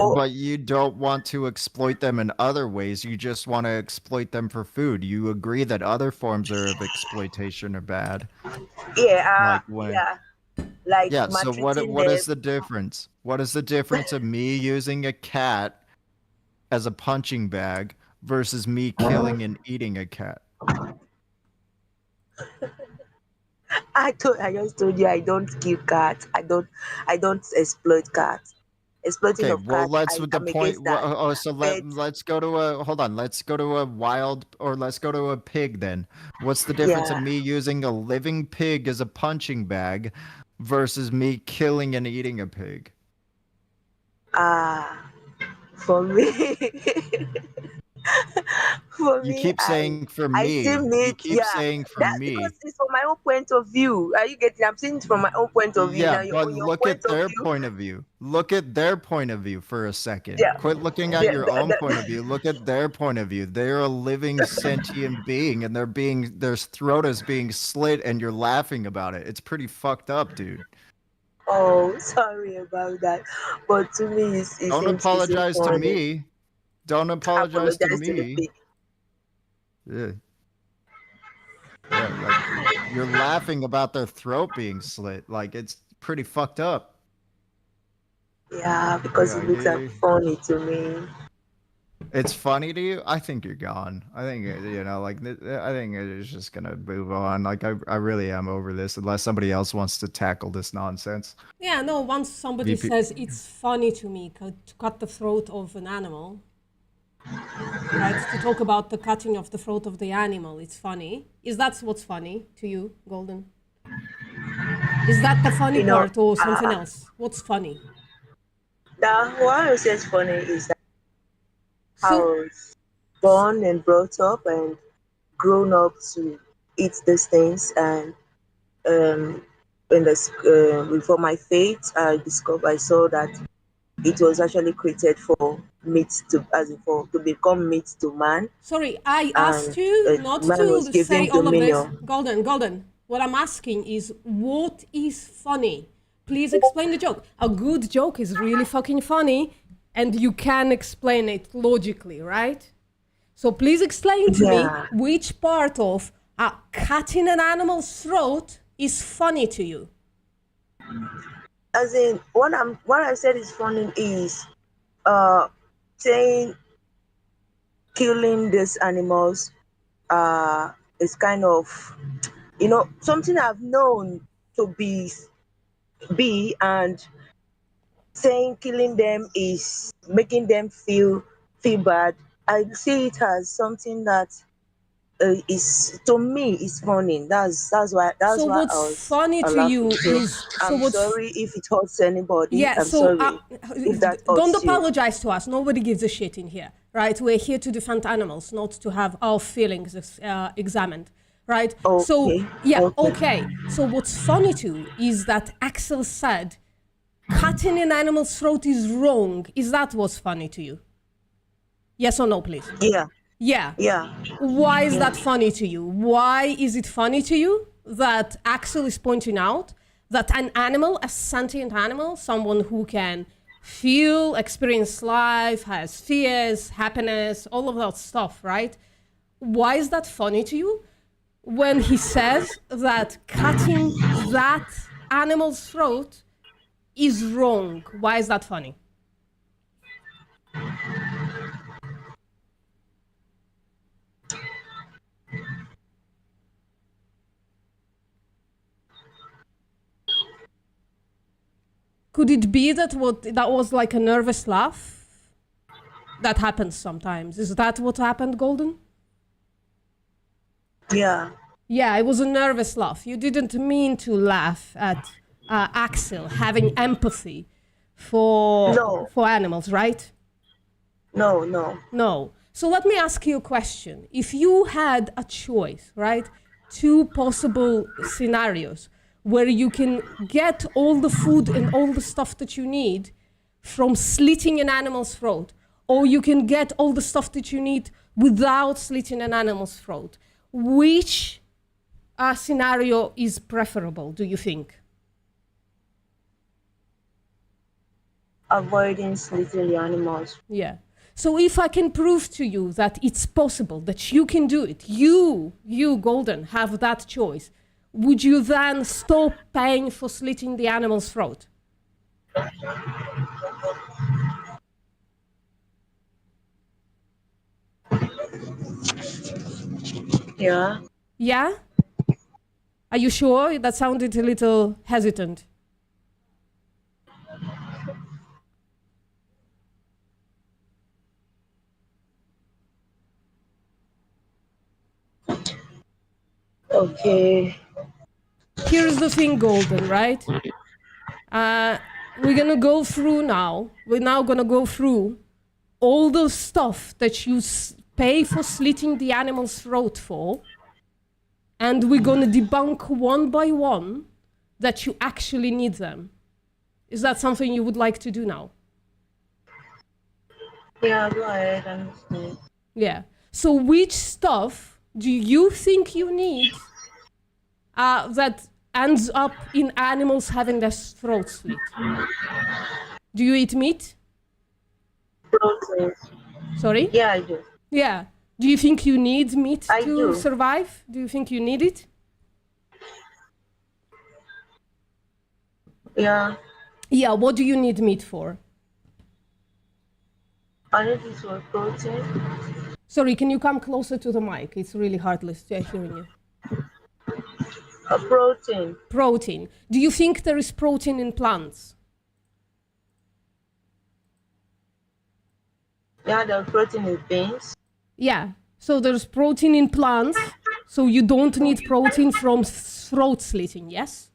But you don't want to exploit them in other ways. You just want to exploit them for food. You agree that other forms of exploitation are bad. Yeah, Like when yeah, like Yeah, so maltreating what them. is the difference? What is the difference of me using a cat as a punching bag versus me killing and eating a cat? I just told you I don't kill cats. I don't exploit cats. Exploiting Okay, of well, cats, let's with the I'm point. against that. Oh, so But let's go to a hold on. Let's go to a wild or let's go to a pig then. What's the difference of yeah, me using a living pig as a punching bag versus me killing and eating a pig? uh for me, for You me, keep saying for I still me. You need, keep yeah. saying for That's because me. it's from my own point of view. Are you getting? I'm saying it from my own point of view. Yeah, Now, but on your look point at of their view, point of view. Look at their point of view for a second. yeah, Quit looking at your own point of view. Look at their point of view. They're a living sentient being and their throat is being slit and you're laughing about it. It's pretty fucked up, dude. oh, sorry about that. But to me, Don't it seems apologize to funny. me. Don't apologize to Apologize to the me. pig. Yeah, yeah, like you're laughing about their throat being slit. Like it's pretty fucked up. Yeah, because Yeah, it looks like funny to me. it's funny to you. I think you're gone. I think like I think it's just gonna move on. Like I really am over this. Unless somebody else wants to tackle this nonsense. Yeah, no, once somebody VP. says it's funny to me to cut the throat of an animal, right? To talk about the cutting of the throat of the animal, it's funny. Is that what's funny to you, Golden? Is that the funny You know, part or something else? What's funny? what I say is funny is that I So, was born and brought up and grown up to eat these things, and um, in for my faith, I saw that it was actually created for meat to, as in for to become meat to man, sorry, I asked and you not man was to say given all of this. dominion. Golden. What I'm asking is, what is funny? Please explain the joke. A good joke is really fucking funny, and you can explain it logically, right? So please explain to me Yeah, which part of cutting an animal's throat is funny to you. as in what I said is funny is uh saying killing these animals is kind of, something I've known to be, and saying killing them is making them feel bad. I see it as something that is, to me, is funny. That's So why what's I was funny to laughing. you So is I'm sorry if it hurts anybody. yeah. I'm So sorry if that don't hurts you. apologize to us. Nobody gives a shit in here, right? We're here to defend animals, not to have our feelings examined, right? So Okay, yeah, okay. okay. So what's funny too is that Axel said cutting an animal's throat is wrong. Is that what's funny to you? Yes or no, please? Yeah, Yeah. yeah, Why is yeah. that funny to you? Why is it funny to you that Axel is pointing out that an animal, a sentient animal, someone who can feel, experience life, has fears, happiness, all of that stuff, right? Why is that funny to you when he says that cutting that animal's throat is wrong? Why is that funny? Could it be that that was like a nervous laugh? That happens sometimes. Is that what happened, Golden? Yeah. Yeah, it was a nervous laugh. You didn't mean to laugh at Axel having empathy No, for animals, right? no, no. No. So let me ask you a question. If you had a choice, right? Two possible scenarios where you can get all the food and all the stuff that you need from slitting an animal's throat, or you can get all the stuff that you need without slitting an animal's throat. Which scenario is preferable, do you think? avoiding slitting the animals. Yeah. So if I can prove to you that it's possible, that you can do it, you, Golden, have that choice, would you then stop paying for slitting the animal's throat? Yeah. Yeah? Are you sure? That sounded a little hesitant. Okay. Here's the thing, Golden, right? We're gonna go through now. We're now gonna go through all the stuff that you pay for slitting the animal's throat for, and we're gonna debunk one by one that you actually need them. Is that something you would like to do now? Yeah, go ahead. I'm listening. Yeah. So which stuff do you think you need that ends up in animals having their throats slit? Do you eat meat? Proteins. Sorry? Yeah, I do. Yeah. Do you think you need meat I to do. survive? Do you think you need it? Yeah. Yeah, what do you need meat for? I need this for protein. Sorry, can you come closer to the mic? It's really hard hearing you. A protein. Protein. Do you think there is protein in plants? Yeah, the protein in beans. Yeah. So there's protein in plants, so you don't need protein from throat slitting, yes?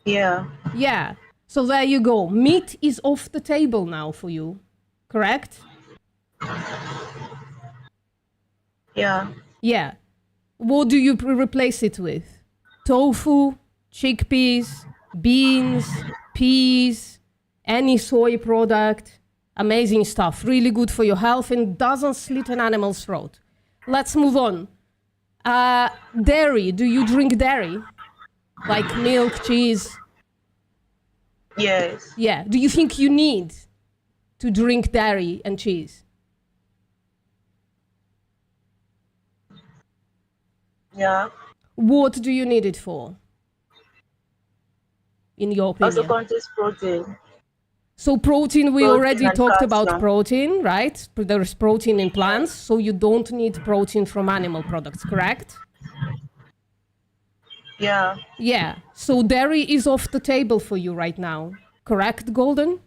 Yeah. Yeah. So there you go. Meat is off the table now for you, correct? Yeah. Yeah. What do you replace it with? Tofu, chickpeas, beans, peas, any soy product. Amazing stuff. Really good for your health and doesn't slit an animal's throat. Let's move on. Dairy. Do you drink dairy? Like milk, cheese? Yes. Yeah. Do you think you need to drink dairy and cheese? Yeah. What do you need it for? In your opinion? Also contains protein. So protein, we Protein already and talked about calcium. protein, right? There is protein in plants, so you don't need protein from animal products, correct? Yeah. Yeah. So dairy is off the table for you right now, correct, Golden?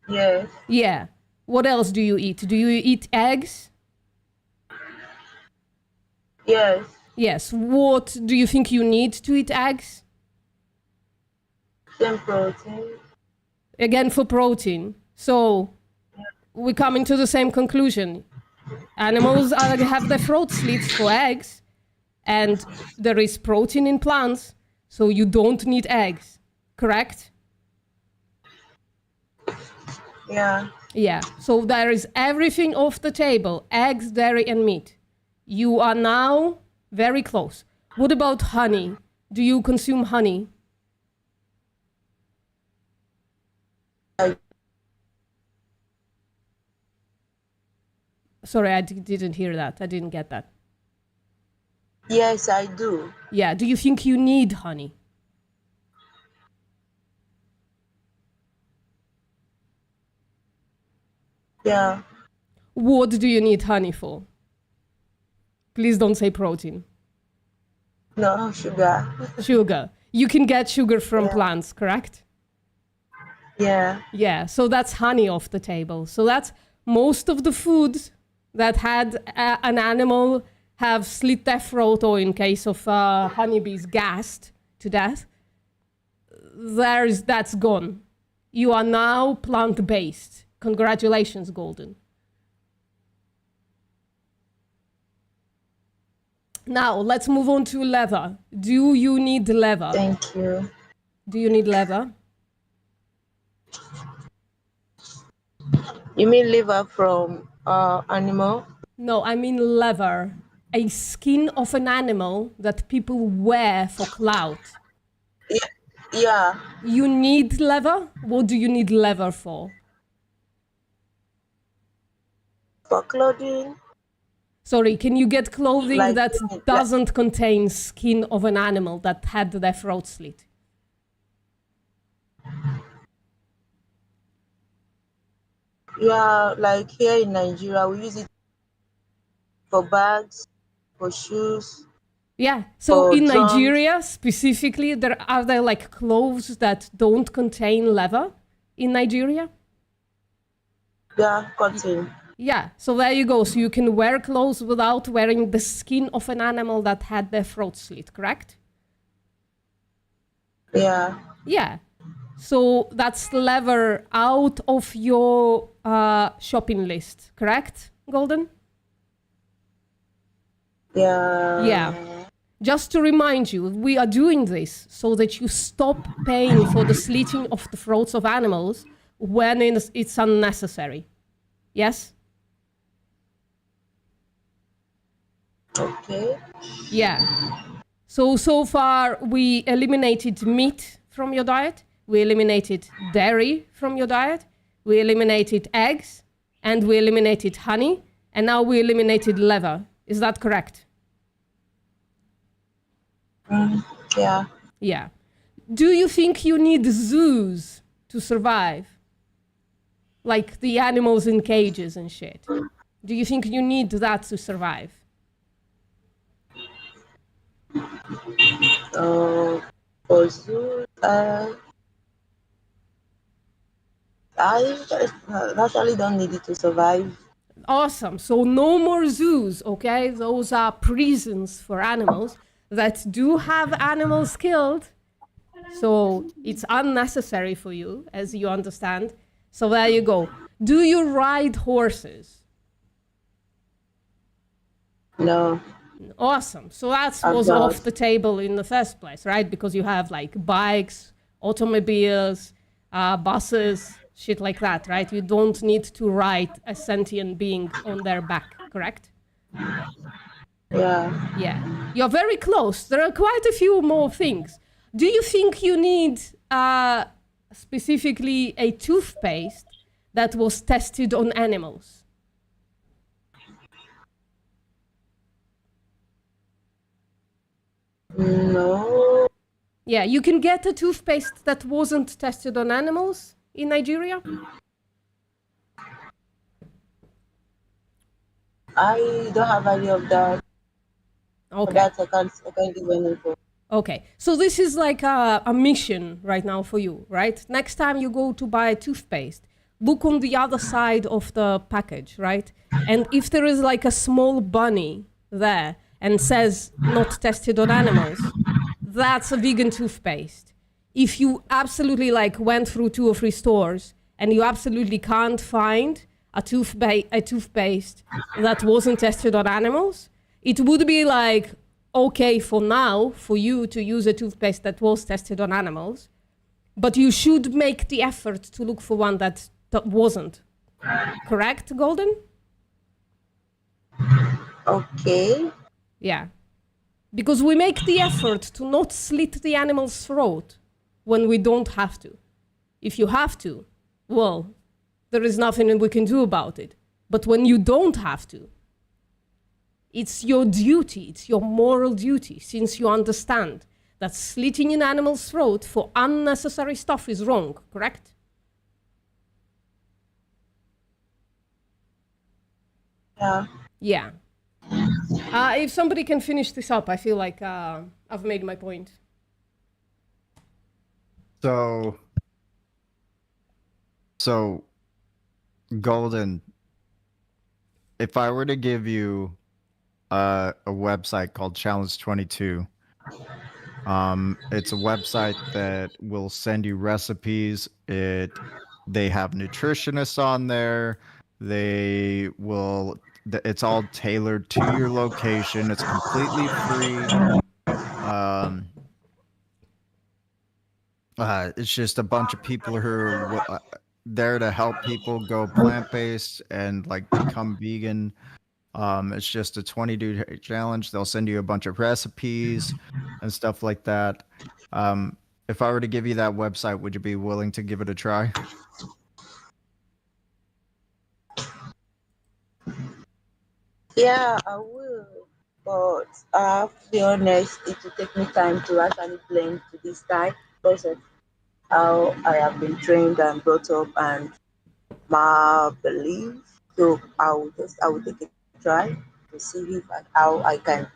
Yes. Yeah. What else do you eat? Do you eat eggs? Yes. Yes. What do you think you need to eat eggs? Same protein. Again, for protein. So we come into the same conclusion. Animals have their throat slits for eggs, and there is protein in plants, so you don't need eggs, correct? Yeah. Yeah, so there is everything off the table, eggs, dairy, and meat. You are now very close. What about honey? Do you consume honey? Sorry, I didn't hear that. I didn't get that. Yes, I do. Yeah, do you think you need honey? Yeah. What do you need honey for? Please don't say protein. No, sugar. Sugar. You can get sugar from plants, correct? Yeah. Yeah, so that's honey off the table. So that's most of the foods that had an animal have slit their throat, or in case of honeybees, gassed to death. That's gone. You are now plant-based. Congratulations, Golden. Now, let's move on to leather. Do you need leather? Thank you. Do you need leather? You mean liver from animal? No, I mean leather. a skin of an animal that people wear for clout. Yeah. You need leather? What do you need leather for? For clothing, Sorry, can you get clothing like that doesn't contain skin of an animal that had their throat slit? yeah, like here in Nigeria, we use it for bags, for shoes, Yeah. So for in drums. Nigeria specifically, are there like clothes that don't contain leather in Nigeria? Yeah, cotton. Yeah. So there you go. So you can wear clothes without wearing the skin of an animal that had their throat slit, correct? Yeah. Yeah. So that's leather out of your shopping list, correct, Golden? Yeah. Yeah. Just to remind you, we are doing this so that you stop paying for the slitting of the throats of animals when it's unnecessary. Yes? Okay. Yeah. So far, we eliminated meat from your diet. We eliminated dairy from your diet. We eliminated eggs. And we eliminated honey. And now we eliminated leather. Is that correct? Yeah. Yeah. Do you think you need zoos to survive? Like the animals in cages and shit. Do you think you need that to survive? For zoo, I actually don't need it to survive. Awesome. So no more zoos, okay? Those are prisons for animals that do have animals killed. So it's unnecessary for you, as you understand. So there you go. Do you ride horses? No. Awesome. So that I'm was not. off the table in the first place, right? Because you have like bikes, automobiles, buses, shit like that, right? You don't need to ride a sentient being on their back, correct? Yeah. Yeah. You're very close. There are quite a few more things. Do you think you need specifically a toothpaste that was tested on animals? No. Yeah, you can get a toothpaste that wasn't tested on animals in Nigeria. I don't have any of that. For Okay. that, I can't give any info. Okay. So this is like a mission right now for you, right? Next time you go to buy a toothpaste, look on the other side of the package, right? And if there is like a small bunny there and says not tested on animals, that's a vegan toothpaste. If you absolutely like went through 2 or 3 stores and you absolutely can't find a toothpaste that wasn't tested on animals, it would be like okay for now for you to use a toothpaste that was tested on animals, but you should make the effort to look for one that wasn't. Correct, Golden? Okay. Yeah. Because we make the effort to not slit the animal's throat when we don't have to. If you have to, well, there is nothing we can do about it. But when you don't have to, it's your duty, it's your moral duty, since you understand that slitting an animal's throat for unnecessary stuff is wrong, correct? Yeah. Yeah. If somebody can finish this up, I feel like I've made my point. So, Golden, if I were to give you a website called Challenge 22, it's a website that will send you recipes. They have nutritionists on there. It's all tailored to your location. It's completely free. It's just a bunch of people who are there to help people go plant-based and like become vegan. It's just a 20-day challenge. They'll send you a bunch of recipes and stuff like that. If I were to give you that website, would you be willing to give it a try? Yeah, I will. But I have to be honest, it will take me time to actually blend to this type because of how I have been trained and brought up and my belief. So I will take a try to see if how I can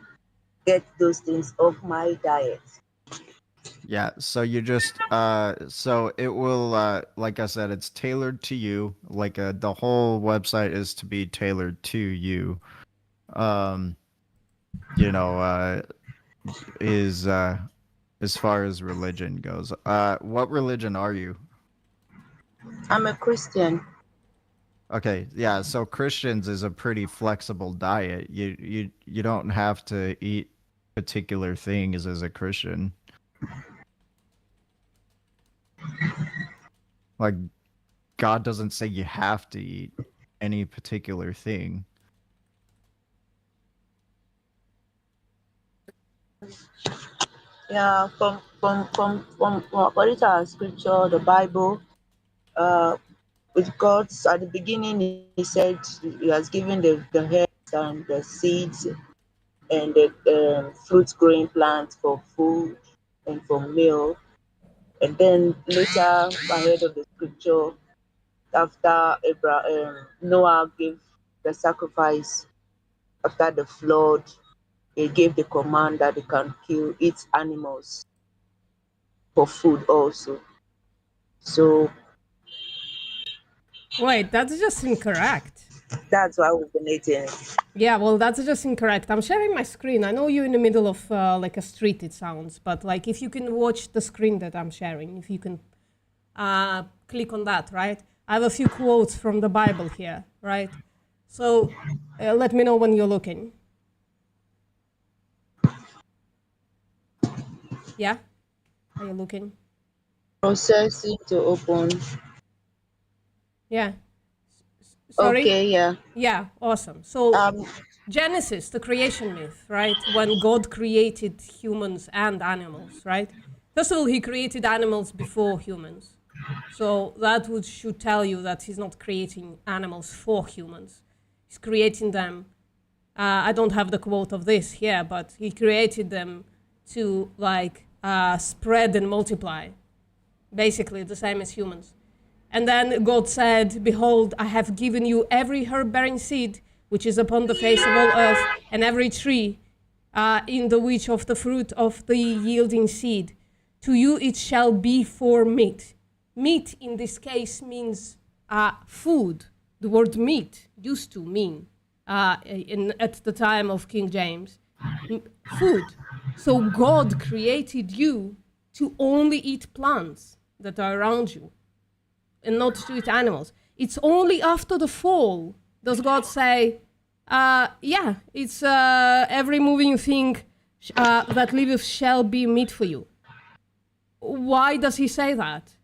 get those things off my diet. Yeah, so you just so it will like I said, it's tailored to you. Like the whole website is to be tailored to you. Um, you know, is as far as religion goes. What religion are you? I'm a Christian. Okay, yeah, so Christians is a pretty flexible diet. You don't have to eat particular things as a Christian. Like God doesn't say you have to eat any particular thing. Yeah, from according to our scripture, the Bible, uh, with God's at the beginning, He said He has given the herbs and the seeds and the fruit growing plants for food and for meal. And then later, ahead of the scripture, after Abraham, Noah gave the sacrifice after the flood, he gave the command that they can eat animals for food also. So Wait, that's just incorrect. that's why we've been eating. Yeah, well, that's just incorrect. I'm sharing my screen. I know you're in the middle of like a street, it sounds, but like if you can watch the screen that I'm sharing, if you can click on that, right? I have a few quotes from the Bible here, right? So let me know when you're looking. Yeah? Are you looking? Processing to open. Yeah. Sorry? Okay, yeah. Yeah, awesome. So Um, Genesis, the creation myth, right? When God created humans and animals, right? First of all, he created animals before humans. So that should tell you that he's not creating animals for humans. He's creating them. I don't have the quote of this here, but he created them to like spread and multiply. Basically the same as humans. And then God said, behold, I have given you every herb-bearing seed which is upon the face of all earth, and every tree in the which of the fruit of the yielding seed. To you it shall be for meat. Meat in this case means food. The word meat used to mean, at the time of King James, food. So God created you to only eat plants that are around you and not to eat animals. It's only after the fall does God say, yeah, it's every moving thing that liveth shall be meat for you. Why does he say that?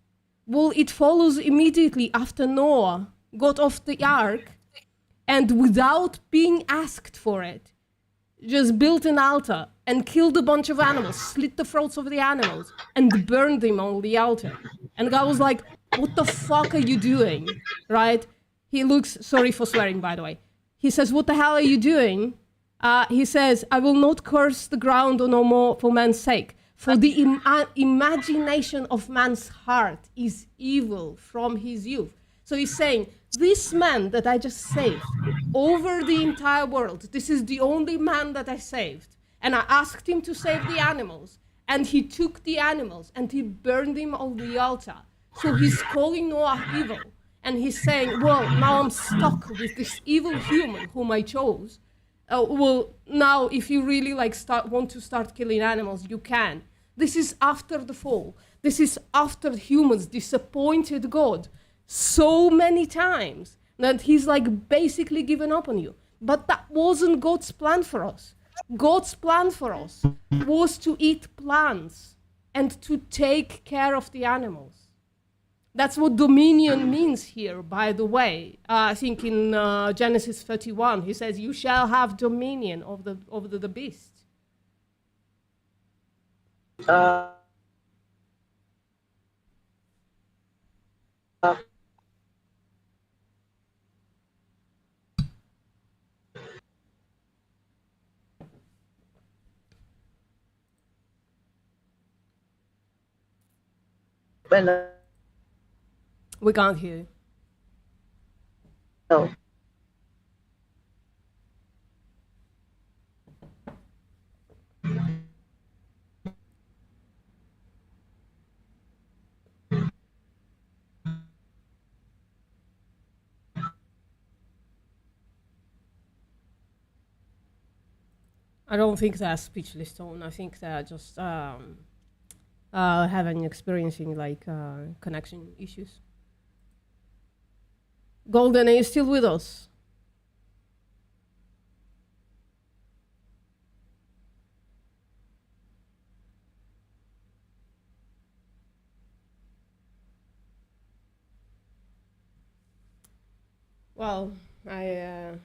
Well, it follows immediately after Noah got off the ark and without being asked for it, just built an altar and killed a bunch of animals, slit the throats of the animals, and burned them on the altar. And God was like, what the fuck are you doing? Right? He looks, sorry for swearing, by the way. He says, what the hell are you doing? He says, I will not curse the ground no more for man's sake. For the imagination of man's heart is evil from his youth. So he's saying, this man that I just saved over the entire world, this is the only man that I saved. And I asked him to save the animals. And he took the animals and he burned them on the altar. So he's calling Noah evil. And he's saying, well, now I'm stuck with this evil human whom I chose. Well, now if you really want to start killing animals, you can. This is after the fall. This is after humans disappointed God so many times that he's basically given up on you. But that wasn't God's plan for us. God's plan for us was to eat plants and to take care of the animals. That's what dominion means here, by the way. I think in Genesis 31, he says, "You shall have dominion over the beast." Uh, well, We can't hear you. no. I don't think they're speechless tone. I think they're just experiencing like connection issues. Golden, are you still with us? Well, I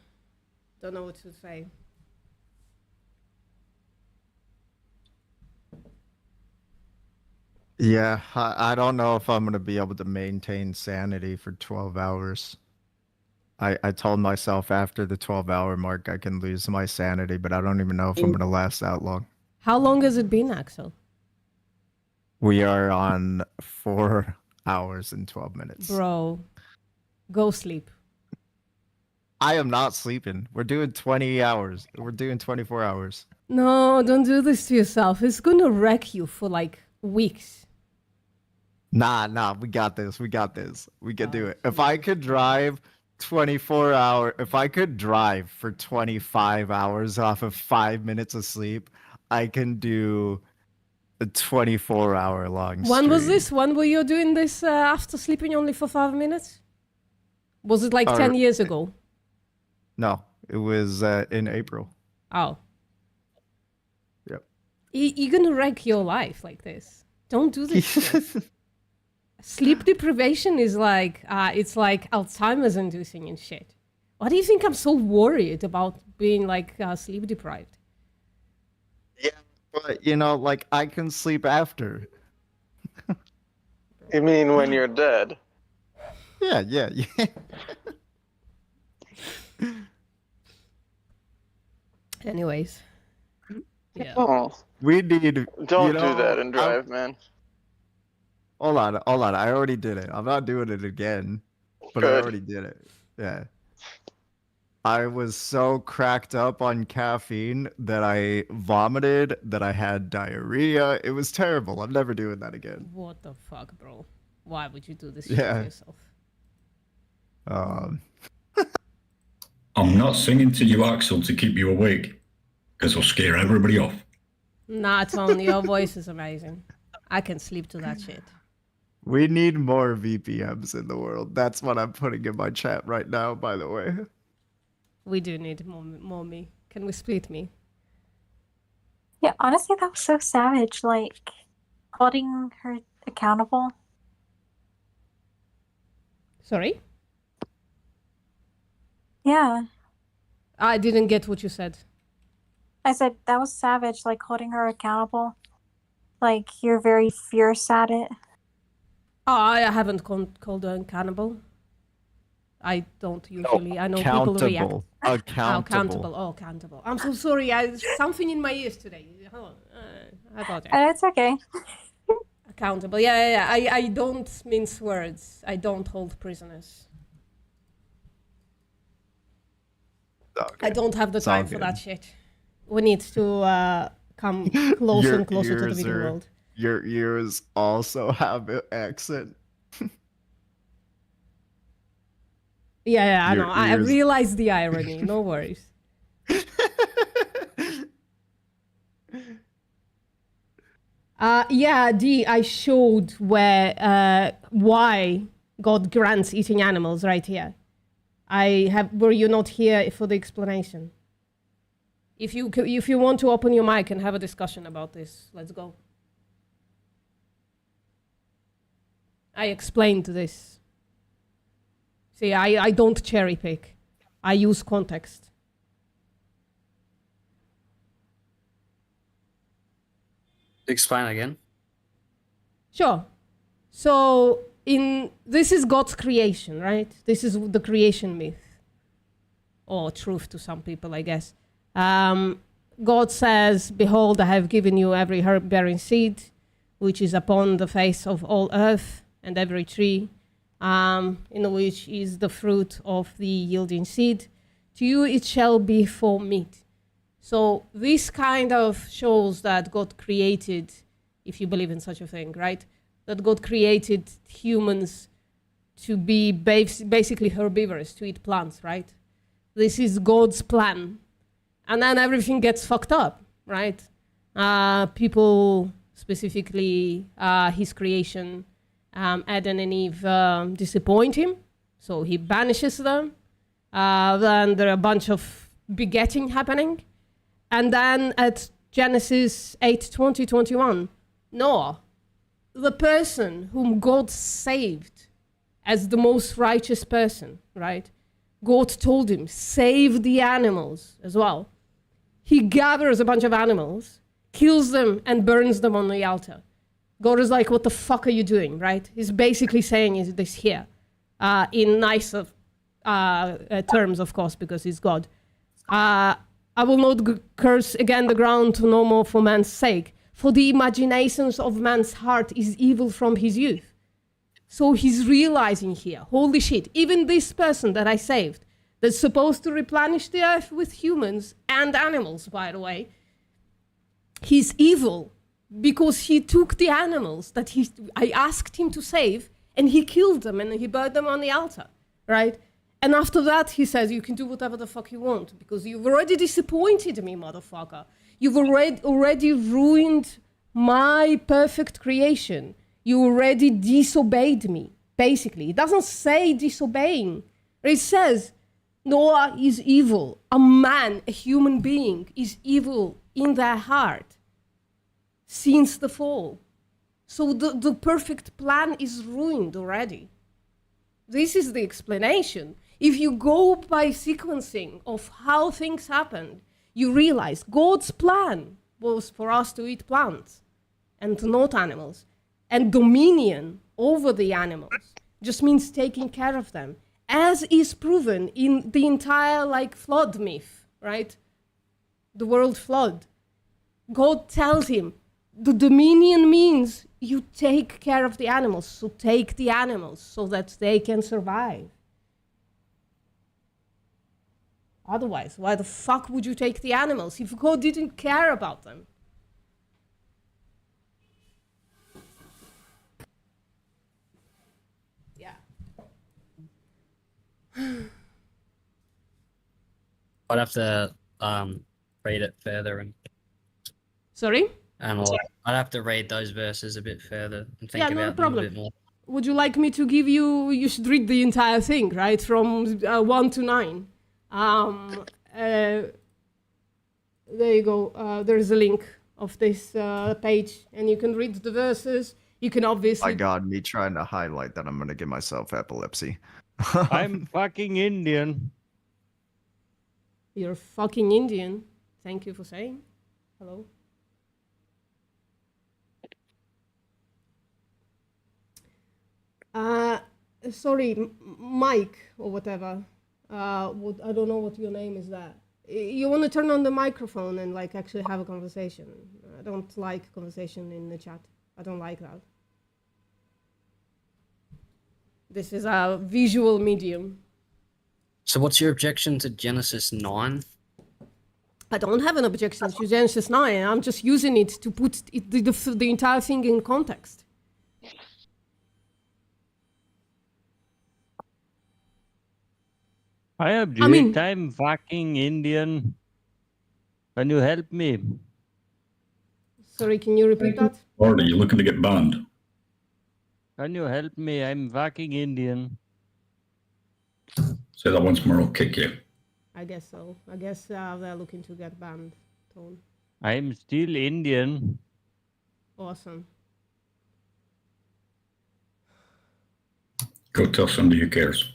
don't know what to say. Yeah, I don't know if I'm going to be able to maintain sanity for 12 hours. I told myself after the 12-hour mark I can lose my sanity, but I don't even know if I'm going to last that long. How long has it been, Axel? We are on 4 hours and 12 minutes. Bro, go sleep. I am not sleeping. We're doing 20 hours. We're doing 24 hours. No, don't do this to yourself. It's gonna wreck you for like weeks. Nah, we got this. We got this. We can do it. If I could drive 24 hour, if I could drive for 25 hours off of 5 minutes of sleep, I can do a 24-hour long When was stream. this? When were you doing this after sleeping only for 5 minutes? Was it like 10 years ago? No, it was in April. Oh. Yep. You're gonna wreck your life like this. Don't do this shit. Sleep deprivation is like, it's like Alzheimer's inducing and shit. Why do you think I'm so worried about being like sleep deprived? Yeah, but you know, like I can sleep after. You mean when you're dead? Yeah. Anyways. Yeah. Oh, We need. don't you know, do that and drive, man. Hold on. I already did it. I'm not doing it again, but I Good. already did it. Yeah. I was so cracked up on caffeine that I vomited, that I had diarrhea. It was terrible. I'm never doing that again. What the fuck, bro? Why would you do this Yeah. shit to yourself? I'm not singing to you, Axel, to keep you awake, because I'll scare everybody off. Nah, Tom, your voice is amazing. I can sleep to that shit. We need more VPMs in the world. That's what I'm putting in my chat right now, by the way. We do need more me. Can we split me? Yeah, honestly, that was so savage. Like, holding her accountable. Sorry? Yeah, I didn't get what you said. I said that was savage. Like, holding her accountable. Like, you're very fierce at it. Oh, I haven't called her cannibal. I don't usually. I know people react. Accountable. Oh, accountable. I'm so sorry. Something in my ears today. Hold on. I apologize. It's okay. Accountable. Yeah. I don't mince words. I don't hold prisoners. Okay. I don't have the It's all time for that good. shit. We need to come closer Your and closer to the ears video are- world. Your ears also have an accent. Yeah, I Your know. I ears- realize the irony. No worries. Yeah, D, I showed why God grants eating animals right here. Were you not here for the explanation? If you want to open your mic and have a discussion about this, let's go. I explained this. See, I don't cherry pick. I use context. Explain again. Sure. So this is God's creation, right? This is the creation myth. Or truth to some people, I guess. God says, "Behold, I have given you every herb-bearing seed, which is upon the face of all earth, and every tree, in which is the fruit of the yielding seed. To you it shall be for meat." So this kind of shows that God created, if you believe in such a thing, right? That God created humans to be basically herbivores, to eat plants, right? This is God's plan. And then everything gets fucked up, right? People, specifically his creation, Adam and Eve, disappoint him. So he banishes them. Then there are a bunch of begetting happening. And then at Genesis 8:20-21, Noah, the person whom God saved as the most righteous person, right? God told him, save the animals as well. He gathers a bunch of animals, kills them, and burns them on the altar. God is like, what the fuck are you doing, right? He's basically saying is this here, in nicer terms, of course, because he's God. I will not curse again the ground no more for man's sake, for the imaginations of man's heart is evil from his youth. So he's realizing here, holy shit, even this person that I saved, that's supposed to replenish the earth with humans and animals, by the way, he's evil because he took the animals that I asked him to save and he killed them and he burned them on the altar, right? And after that, he says, you can do whatever the fuck you want because you've already disappointed me, motherfucker. You've already ruined my perfect creation. You already disobeyed me, basically. It doesn't say disobeying. It says Noah is evil. A man, a human being, is evil in their heart since the fall. So the perfect plan is ruined already. This is the explanation. If you go by sequencing of how things happened, you realize God's plan was for us to eat plants and not animals. And dominion over the animals just means taking care of them, as is proven in the entire flood myth, right? The world flood. God tells him, the dominion means you take care of the animals, so take the animals so that they can survive. Otherwise, why the fuck would you take the animals if God didn't care about them? Yeah. I'd have to read it further and Sorry? I'd have to read those verses a bit further and think Yeah, no about them a problem. bit more. Would you like me to give you should read the entire thing, right? From 1 to 9. There you go. There's a link of this page, and you can read the verses. You can obviously... My God, me trying to highlight that I'm going to give myself epilepsy. I'm fucking Indian. You're fucking Indian. Thank you for saying. Hello. Sorry, Mike or whatever. I don't know what your name is there. You want to turn on the microphone and actually have a conversation. I don't like conversation in the chat. I don't like that. This is a visual medium. So what's your objection to Genesis 9? I don't have an objection to Genesis 9. I'm just using it to put the entire thing in context. I object. I'm fucking Indian. Can you help me? Sorry, can you repeat that? Or are you looking to get banned? Can you help me? I'm fucking Indian. Say that once more, I'll kick you. I guess so. I guess they're looking to get banned. Tone. I'm still Indian. Awesome. Go tell somebody who cares.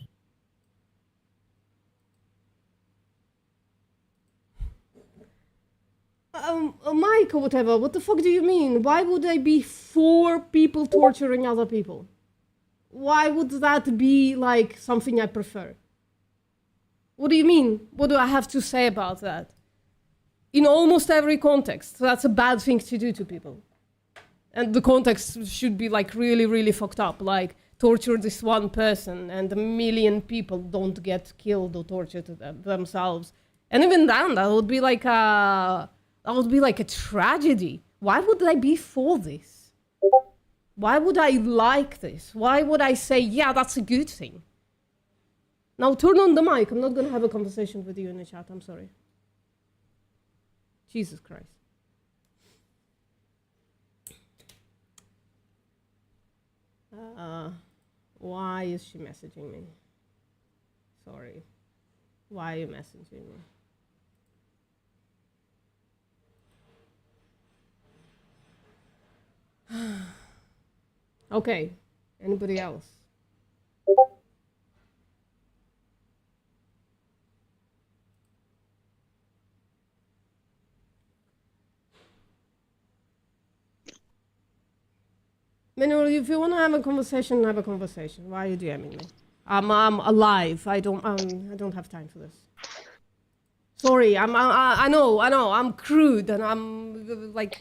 Mike or whatever, what the fuck do you mean? Why would I be for people torturing other people? Why would that be like something I prefer? What do you mean? What do I have to say about that? In almost every context, that's a bad thing to do to people. And the context should be like really, really fucked up. Like torture this one person and a million people don't get killed or tortured themselves. And even then, that would be like a tragedy. Why would I be for this? Why would I like this? Why would I say, yeah, that's a good thing? Now turn on the mic. I'm not going to have a conversation with you in the chat. I'm sorry. Jesus Christ. Why is she messaging me? Sorry. Why are you messaging me? Okay. Anybody else? Minu, if you want to have a conversation, have a conversation. Why are you DMing me? I'm alive. I don't have time for this. Sorry, I know. I'm crude and I'm like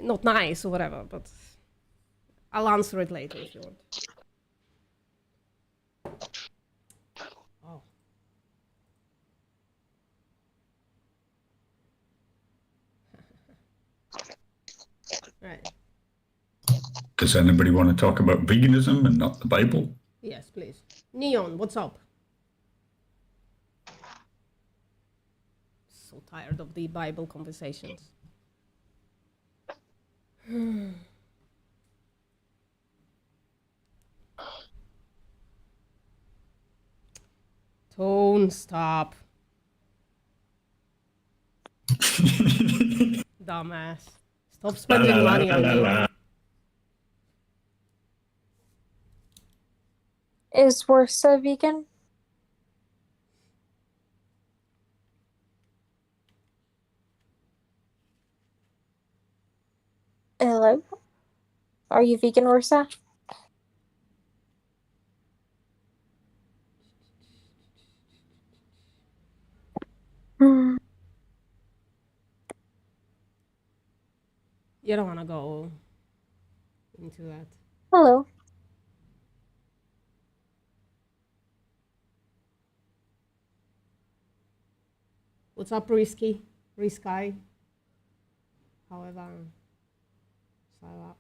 not nice or whatever, but I'll answer it later if you want. Oh. Right. Does anybody want to talk about veganism and not the Bible? Yes, please. Neon, what's up? So tired of the Bible conversations. Tone, stop. Dumbass. Stop spending money on me. Is Worsa vegan? Hello? Are you vegan, Worsa? Hmm. You don't want to go into that. Hello. What's up, Risky? Risky? However, Sarah.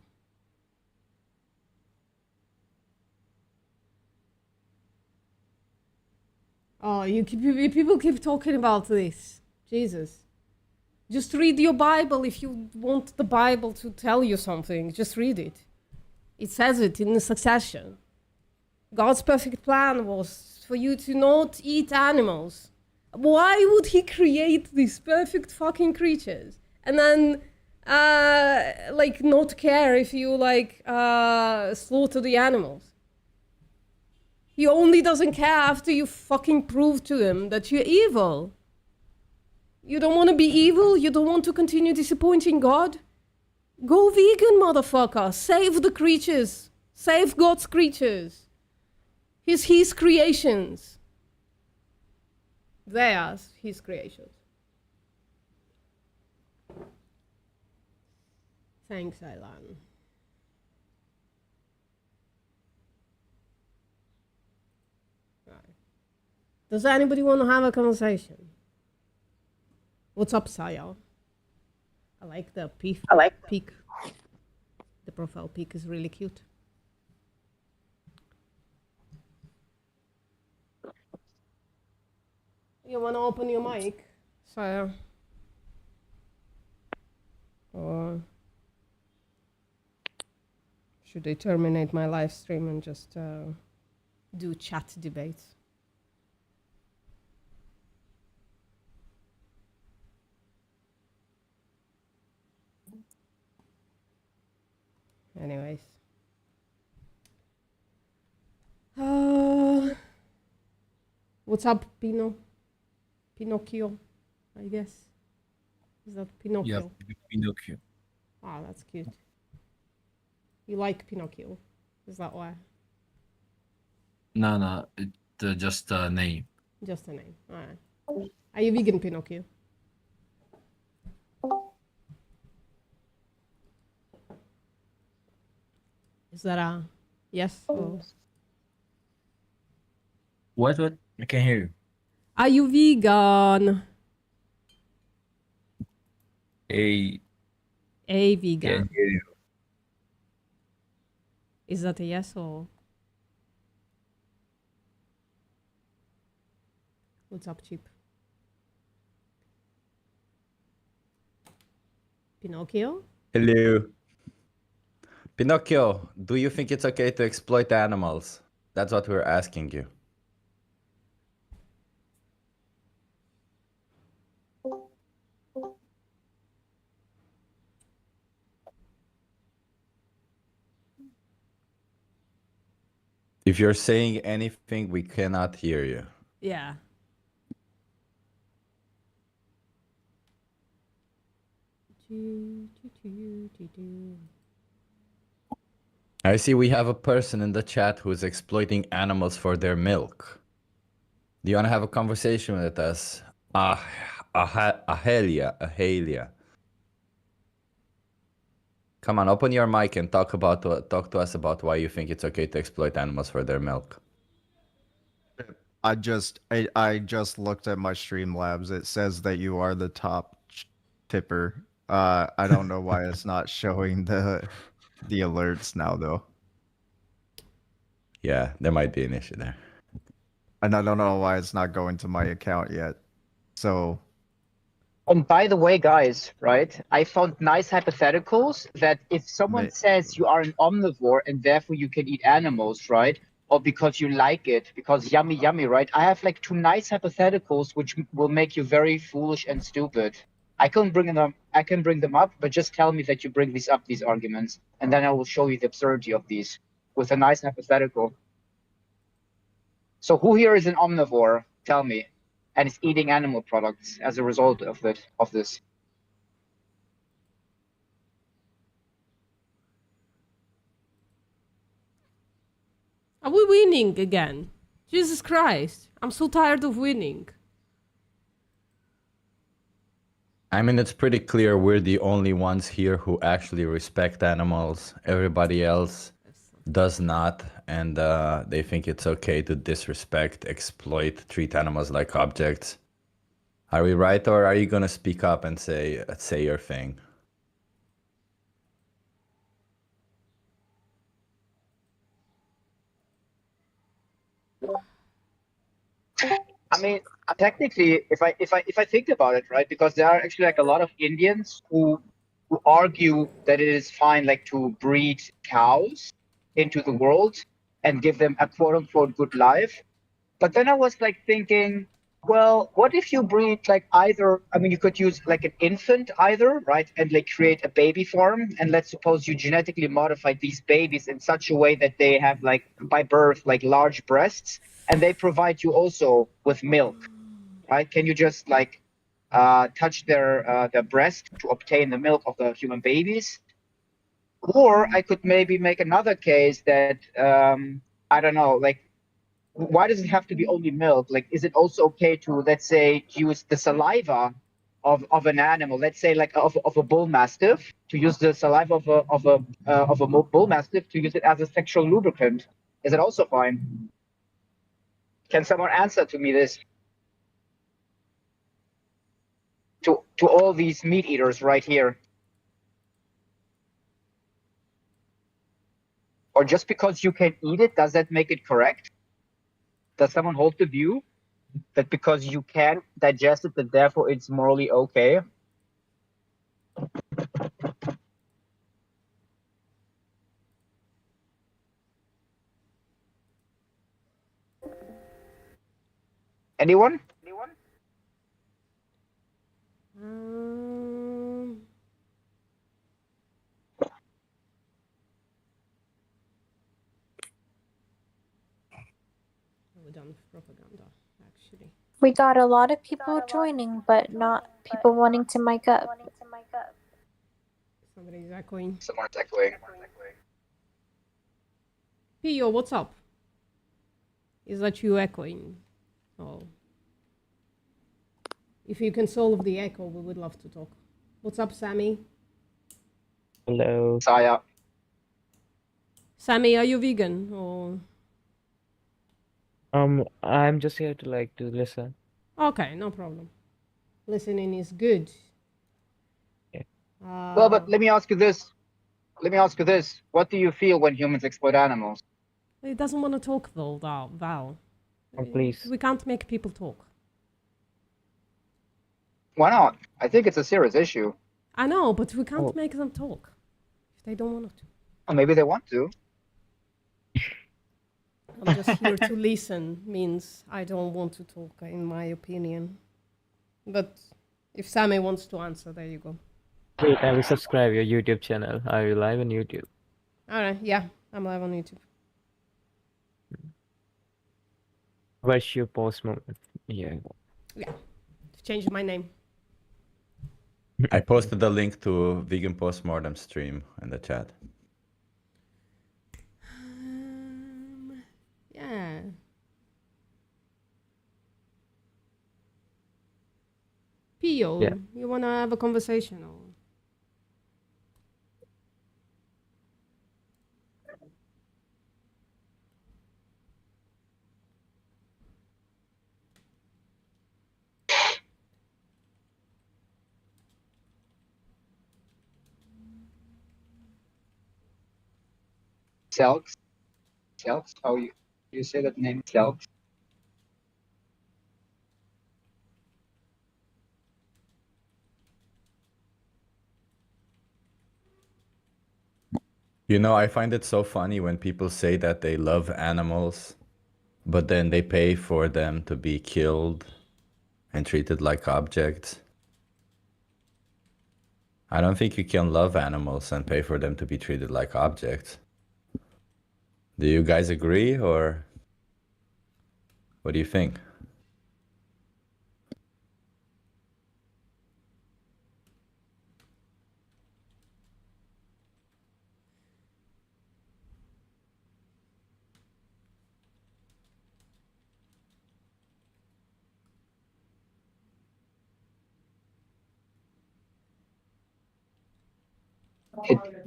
Oh, people keep talking about this. Jesus. Just read your Bible if you want the Bible to tell you something. Just read it. It says it in the succession. God's perfect plan was for you to not eat animals. Why would he create these perfect fucking creatures and then like not care if you like slaughter the animals? He only doesn't care after you fucking prove to him that you're evil. You don't want to be evil? You don't want to continue disappointing God? Go vegan, motherfucker. Save the creatures. Save God's creatures. His creations. They are his creations. Thanks, Ailan. Right. Does anybody want to have a conversation? What's up, Saya? I like the peak. The profile pic is really cute. You want to open your mic, Saya? Or should I terminate my live stream and just do chat debates? Anyways, What's up, Pinocchio, I guess. Is that Pinocchio? Pinocchio. Ah, that's cute. You like Pinocchio? Is that why? No, just a name. Just a name. Alright. Are you vegan, Pinocchio? Is that a yes or... What? I can't hear you. Are you vegan? A Vegan. hear you. Is that a yes or... What's up, Chip? Pinocchio? Hello. Pinocchio, do you think it's okay to exploit animals? That's what we're asking you. If you're saying anything, we cannot hear you. Yeah. I see we have a person in the chat who's exploiting animals for their milk. Do you want to have a conversation with us? Ahelia. Come on, open your mic and talk to us about why you think it's okay to exploit animals for their milk. I just looked at my Streamlabs. It says that you are the top tipper. I don't know why it's not showing the alerts now though. Yeah, there might be an issue there. And I don't know why it's not going to my account yet. So And by the way, guys, right? I found nice hypotheticals that if someone says you are an omnivore and therefore you can eat animals, right? Or because you like it, because yummy, yummy, right? I have like 2 nice hypotheticals which will make you very foolish and stupid. I can bring them up, but just tell me that you bring these arguments, and then I will show you the absurdity of these with a nice hypothetical. So who here is an omnivore? Tell me. And is eating animal products as a result of this. Are we winning again? Jesus Christ. I'm so tired of winning. I mean, it's pretty clear we're the only ones here who actually respect animals. Everybody else does not, and they think it's okay to disrespect, exploit, treat animals like objects. Are we right, or are you gonna speak up and say your thing? I mean, technically, if I think about it, right, because there are actually like a lot of Indians who argue that it is fine, like, to breed cows into the world and give them a quote unquote good life. But then I was like thinking, well, what if you breed like either? I mean, you could use like an infant either, right, and like create a baby farm, and let's suppose you genetically modify these babies in such a way that they have like by birth like large breasts, and they provide you also with milk, right? Can you just like touch their breast to obtain the milk of the human babies? Or I could maybe make another case that I don't know, like, why does it have to be only milk? Like, is it also okay to, let's say, use the saliva of an animal, let's say like of a bull mastiff, to use the saliva of a bull mastiff to use it as a sexual lubricant? Is it also fine? Can someone answer to me this? To all these meat eaters right here. Or just because you can eat it, does that make it correct? Does someone hold the view that because you can digest it, that therefore it's morally okay? Anyone? We're done with propaganda, actually. We got a lot of people joining, but not people wanting to mic up. Somebody's echoing. Someone's echoing. Pio, what's up? Is that you echoing? Oh. If you can solve the echo, we would love to talk. What's up, Sammy? Hello. Saya. Sammy, are you vegan or? I'm just here to listen. Okay, no problem. Listening is good. Yeah. Well, but let me ask you this. What do you feel when humans exploit animals? He doesn't want to talk though, Val. Please. We can't make people talk. Why not? I think it's a serious issue. I know, but we can't Oh. make them talk if they don't want to. Or maybe they want to. I'm just here to listen means I don't want to talk, in my opinion. But if Sammy wants to answer, there you go. Wait, I will subscribe your YouTube channel. Are you live on YouTube? All right, yeah, I'm live on YouTube. What's your post moment? Yeah. Yeah, I've changed my name. I posted the link to Vegan Postmortem stream in the chat. Yeah. Pio, Yeah. you wanna have a conversation or? Selks? Selks? How you say that name? Selks? You know, I find it so funny when people say that they love animals, but then they pay for them to be killed and treated like objects. I don't think you can love animals and pay for them to be treated like objects. Do you guys agree, or what do you think?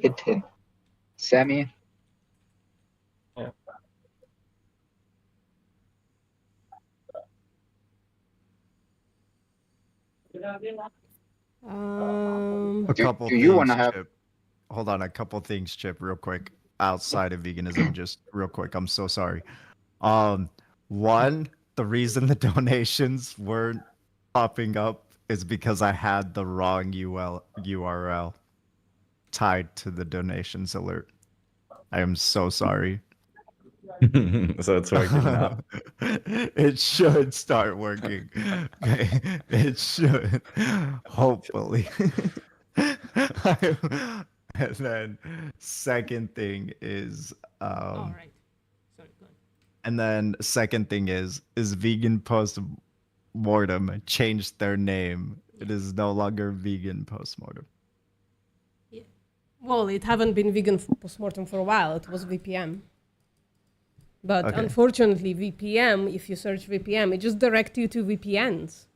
Hit him. Sammy? A Do- couple do you things, wanna have- Chip. Hold on, a couple things, Chip, real quick. Outside of veganism, just real quick. I'm so sorry. One, the reason the donations weren't popping up is because I had the wrong URL tied to the donations alert. I am so sorry. So it's working now. It should start working. Okay. It should. Hopefully. And then second thing is All right. Sorry, go on. and then second thing is Vegan Postmortem changed their name. It is no longer Vegan Postmortem. Well, it haven't been vegan postmortem for a while. It was VPM. But Okay. unfortunately, VPM, if you search VPM, it just directs you to VPNs.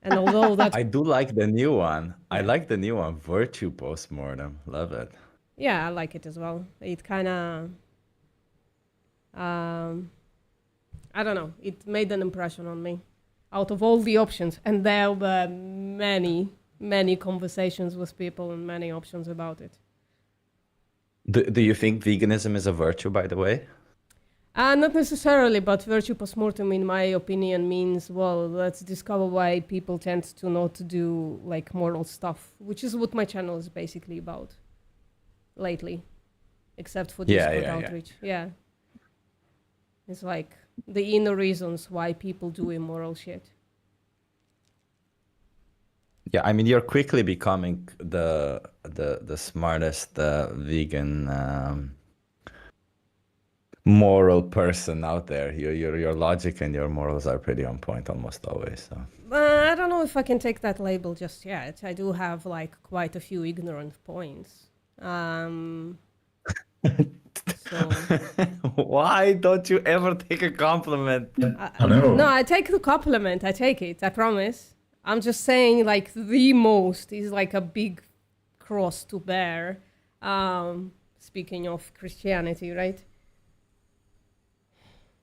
And although that, I do like the new one. I like the new one, Virtue Postmortem. Love it. yeah, I like it as well. It kind of, I don't know, it made an impression on me. Out of all the options, and there were many conversations with people and many options about it. Do you think veganism is a virtue, by the way? Not necessarily, but virtue postmortem, in my opinion, means, well, let's discover why people tend to not do like moral stuff, which is what my channel is basically about lately, except for Yeah, Discord yeah. outreach. Yeah. It's like the inner reasons why people do immoral shit. Yeah, I mean, you're quickly becoming the smartest vegan moral person out there. Your logic and your morals are pretty on point almost always. So. I don't know if I can take that label just yet. I do have like quite a few ignorant points. So Why don't you ever take a compliment? I know. no, I take the compliment. I take it. I promise. I'm just saying, like the most is like a big cross to bear. Speaking of Christianity, right?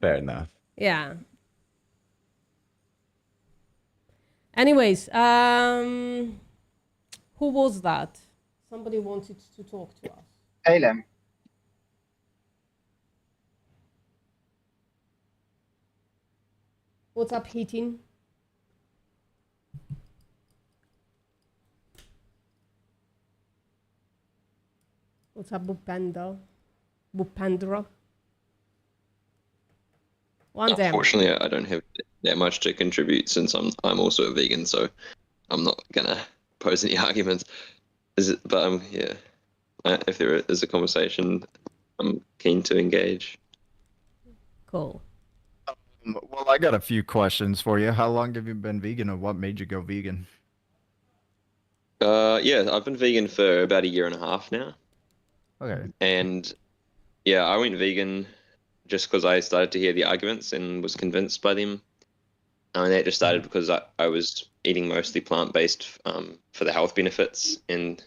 Fair enough. Yeah. Anyways, who was that? Somebody wanted to talk to us. Alem. What's up, Heating? What's up, Bupenda? Bupendra? One damn. Unfortunately, I don't have that much to contribute since I'm also a vegan, so I'm not gonna pose any arguments. But yeah, if there is a conversation, I'm keen to engage. Cool. Well, I got a few questions for you. How long have you been vegan, or what made you go vegan? Yeah, I've been vegan for about 1.5 years now. Okay. And yeah, I went vegan just because I started to hear the arguments and was convinced by them. And that just started because I was eating mostly plant-based for the health benefits, and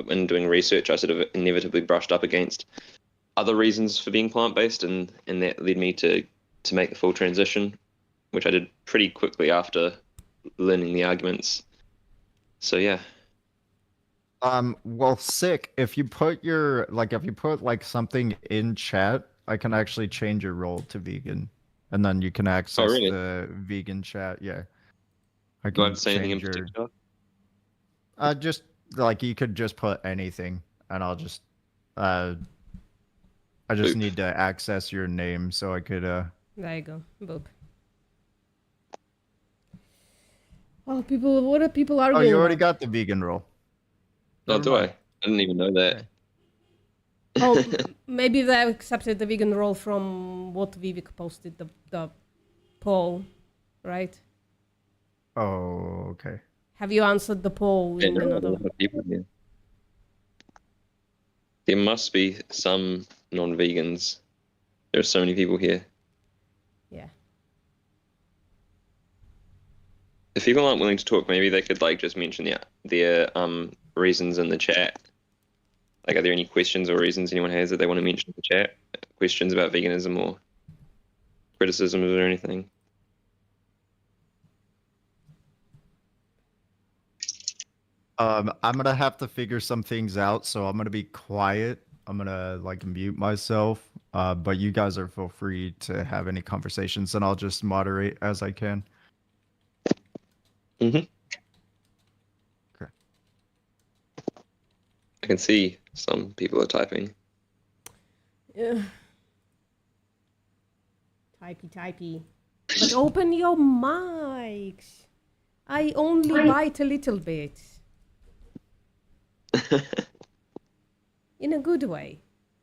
in doing research, I sort of inevitably brushed up against other reasons for being plant-based, and that led me to make the full transition, which I did pretty quickly after learning the arguments. So yeah. Well, sick. If you put like something in chat, I can actually change your role to vegan, and then you can access really? the vegan chat. Yeah. I Do I can have to say anything in change your. particular? Just like you could just put anything, and I'll just I just Boop. need to access your name so I could There you go. Boop. Oh, people! What are people Oh, arguing? you already about? got the vegan role. Oh, Never do mind. I didn't even know that. Oh, maybe they accepted the vegan role from what Vivek posted, the poll, right? Oh, okay. Have you answered the poll Yeah, in there are a another? lot of people here. There must be some non-vegans. There are so many people here. Yeah. If people aren't willing to talk, maybe they could like just mention their reasons in the chat. Like, are there any questions or reasons anyone has that they want to mention in the chat? Questions about veganism or criticisms or anything? I'm gonna have to figure some things out, so I'm gonna be quiet. I'm gonna like mute myself. But you guys are feel free to have any conversations, and I'll just moderate as I can. Mm-hmm. Okay. I can see some people are typing. Yeah. Typey. But open your mics. I only bite a little bit. In a good way.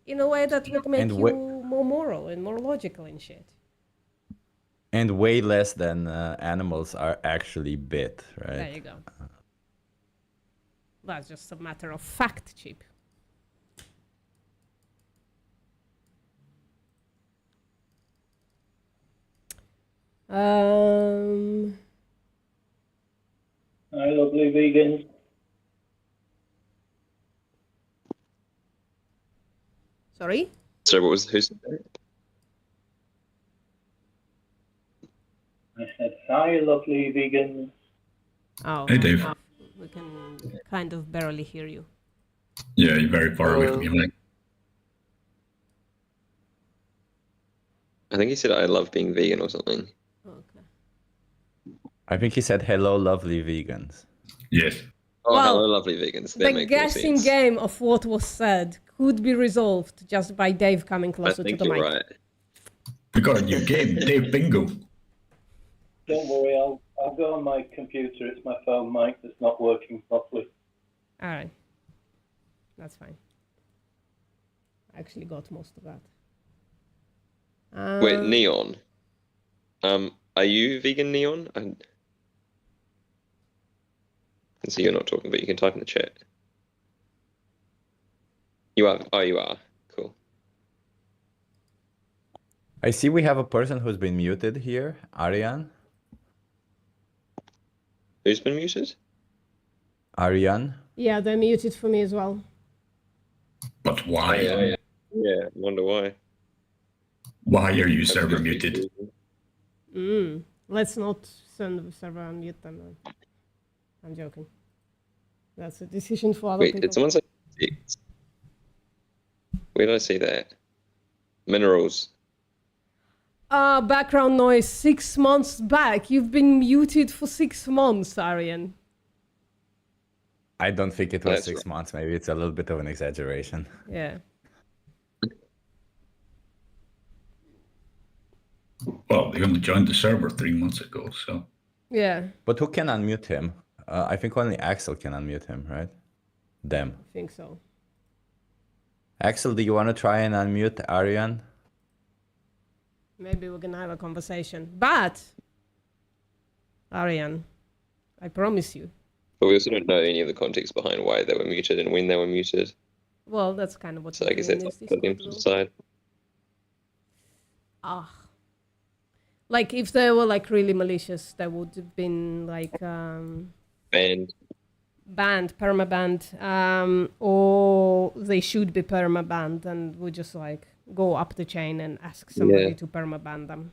In a way that would make And you more moral and more logical and shit. And way less than animals are actually bit, right? There you go. That's just a matter of fact, Chip. Hi, lovely vegans. Sorry? So what was who said that? I said, hi, lovely vegans. Oh, Hey, Dave. we can kind of barely hear you. Yeah, you're very far away from your mic. I think he said I love being vegan or something. Okay. I think he said, hello, lovely vegans. Yes. Oh, Well, hello, lovely vegans. That The makes more guessing sense. game of what was said could be resolved just by Dave coming I closer to think the you're mic. right. We got a new game, Dave Bingo. Don't worry, I'll go on my computer. It's my phone mic that's not working properly. All right. That's fine. I actually got most of that. Wait, Neon. Are you vegan, Neon? I can see you're not talking, but you can type in the chat. You are. Oh, you are. Cool. I see we have a person who's been muted here, Arian. Who's been muted? Arian. Yeah, they're muted for me as well. But why? Yeah, I wonder why. Why are you server muted? Let's not send the server and mute them. Then. I'm joking. That's a decision for other Wait, people. did someone say 6? Where did I see that? Minerals. Background noise 6 months back. You've been muted for 6 months, Arian. I don't think it was That's 6 months. Maybe it's a little bit of an exaggeration. Yeah. Well, they only joined the server 3 months ago, so. Yeah, But who can unmute him? I think only Axel can unmute him, right? Them. I think so. Axel, do you want to try and unmute Arian? Maybe we can have a conversation. But, Arian, I promise you. But we also don't know any of the context behind why they were muted and when they were muted. Well, that's kind of what. So I guess that's up to them to decide. Like if they were like really malicious, they would have been like Banned. permabanned, or they should be permabanned, and we just like go up the chain and ask somebody to permaban them.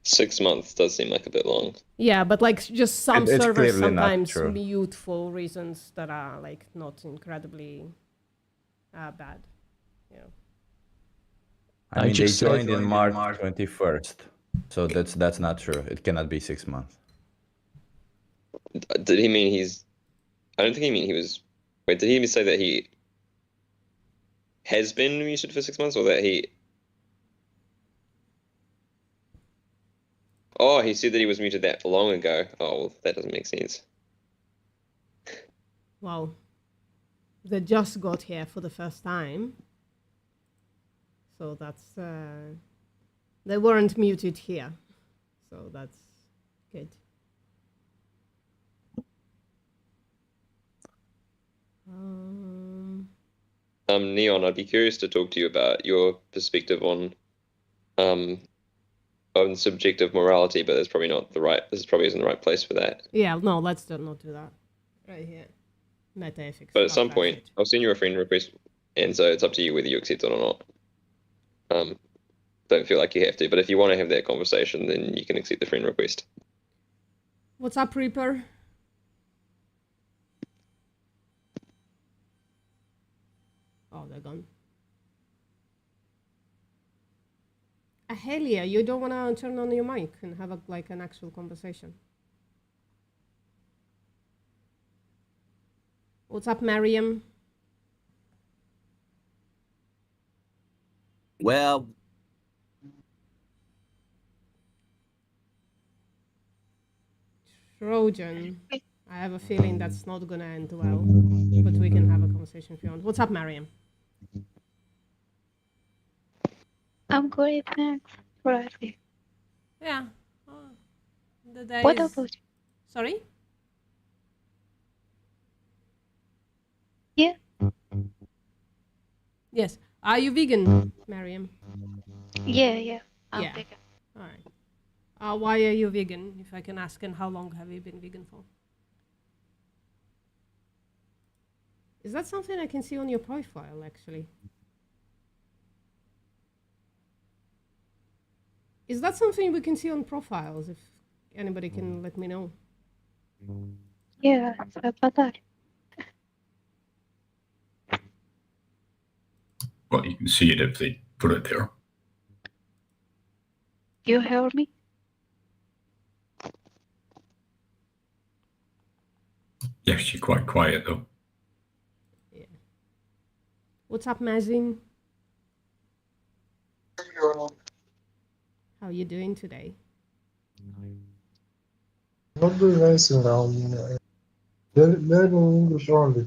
6 months does seem like a bit long. Yeah, but like just some It's servers clearly not sometimes true. mute for reasons that are like not incredibly bad. You know. I mean, they joined in March 21st. So that's not true. It cannot be 6 months. Did he mean he's... I don't think he mean he was... Wait, did he even say that he has been muted for 6 months or that he... Oh, he said that he was muted that long ago. Oh, well, that doesn't make sense. Well, they just got here for the first time. So that's... they weren't muted here. So that's good. Neon, I'd be curious to talk to you about your perspective on subjective morality, but that's probably not the right... This probably isn't the right place for that. Yeah, no, let's not do that. Right here. Metaethics. But at some point, I'll send you a friend request, and so it's up to you whether you accept it or not. Don't feel like you have to, but if you want to have that conversation, then you can accept the friend request. What's up, Reaper? Oh, they're gone. Ahelia, you don't want to turn on your mic and have like an actual conversation? What's up, Mariam? Well, Trojan. I have a feeling that's not gonna end well, but we can have a conversation if you want. What's up, Mariam? I'm great, thanks for asking. Yeah. The day What is... about you? Sorry? Yeah. Yes. Are you vegan, Mariam? Yeah. I'm Yeah. vegan. All right. Why are you vegan, if I can ask, and how long have you been vegan for? Is that something I can see on your profile, actually? Is that something we can see on profiles, if anybody can let me know? Yeah, it's about that. Well, you can see it if they put it there. You hear me? Yeah, she's quite quiet though. What's up, Mazin? How are you doing today? Not doing anything now. Learning English only.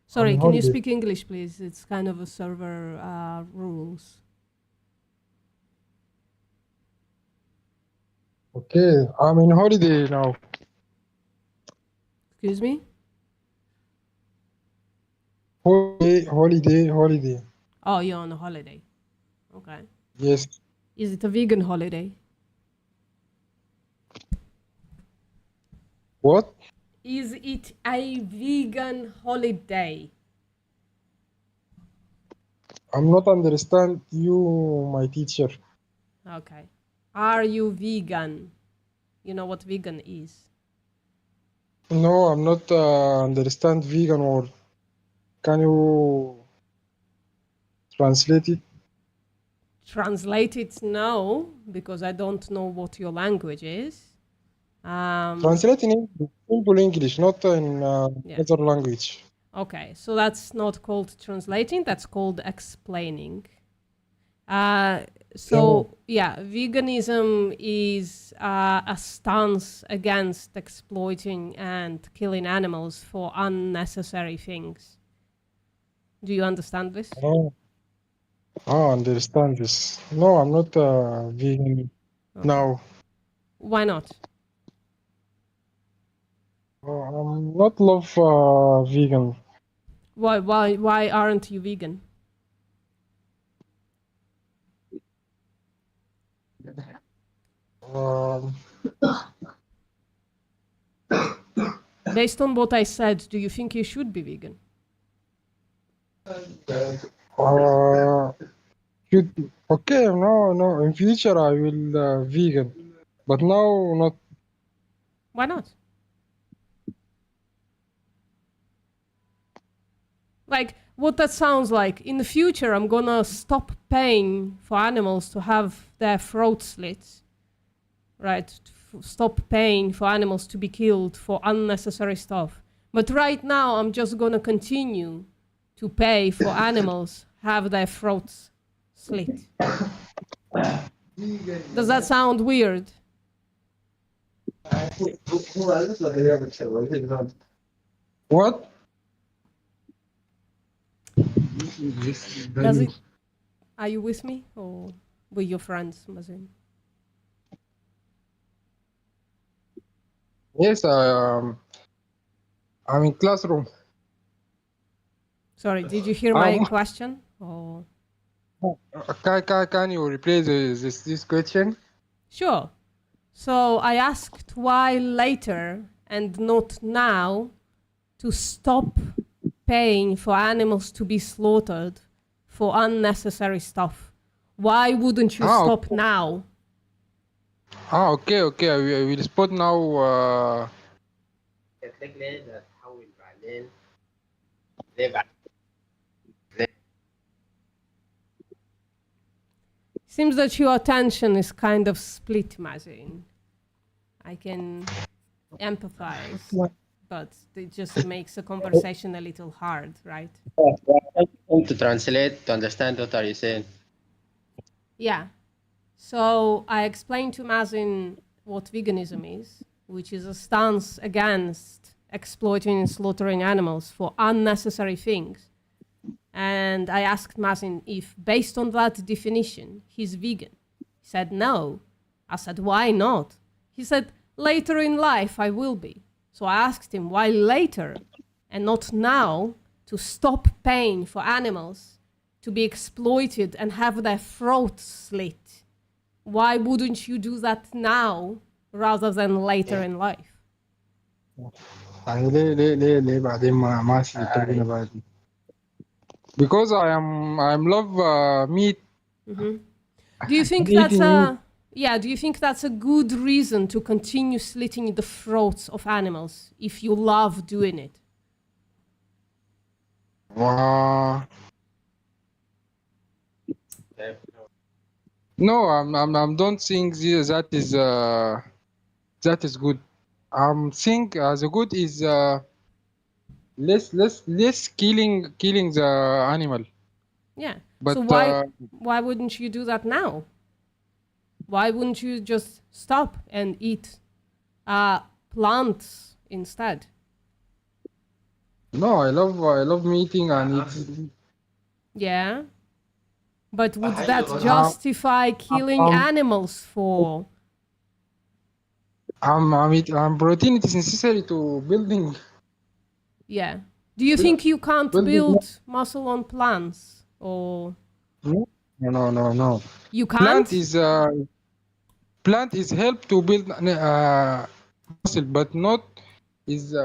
Sorry, On can you holiday. speak English, please? It's kind of a server rules. Okay, I'm in holiday now. Excuse me? Holiday. Oh, you're on a holiday. Okay. Yes. Is it a vegan holiday? What? Is it a vegan holiday? I'm not understand you, my teacher. Okay. Are you vegan? You know what vegan is? No, I'm not understand vegan word. Can you translate it? Translate it? No, because I don't know what your language is. Translate in English, simple English, not in Yeah. other language. Okay, so that's not called translating, that's called explaining. Veganism is a stance against exploiting and killing animals for unnecessary things. Do you understand this? Oh, understand this. No, I'm not vegan now. Why not? I'm not love vegan. Why aren't you vegan? Based on what I said, do you think you should be vegan? Okay, no. In future I will vegan, but now not. Why not? Like, what that sounds like. In the future, I'm gonna stop paying for animals to have their throats slit. Right? Stop paying for animals to be killed for unnecessary stuff. But right now, I'm just gonna continue to pay for animals have their throats slit. Does that sound weird? What? Does it? Are you with me or with your friends, Mazin? Yes, I'm in classroom. Sorry, did you hear my question? Or Can you replay this question? sure. So I asked why later and not now to stop paying for animals to be slaughtered for unnecessary stuff. Why wouldn't you stop now? Okay. I will spot now. Seems that your attention is kind of split, Mazin. I can empathize, but it just makes the conversation a little hard, right? To translate, to understand what are you saying. Yeah. So I explained to Mazin what veganism is, which is a stance against exploiting and slaughtering animals for unnecessary things. And I asked Mazin if, based on that definition, he's vegan. He said no. I said, why not? He said, later in life I will be. So I asked him, why later and not now to stop paying for animals to be exploited and have their throats slit? Why wouldn't you do that now rather than later in life? Because I'm love meat. Do you think that's a do you think that's a good reason to continue slitting the throats of animals if you love doing it? No, I'm don't think that is good. I'm think the good is less killing the animal. Yeah. But so why wouldn't you do that now? Why wouldn't you just stop and eat plants instead? No, I love meeting and eating. Yeah. But would that justify killing animals for Protein it is necessary to building. Yeah. Do you think you can't Building build muscle on plants? Or No. you can't? Plant is help to build muscle, but not is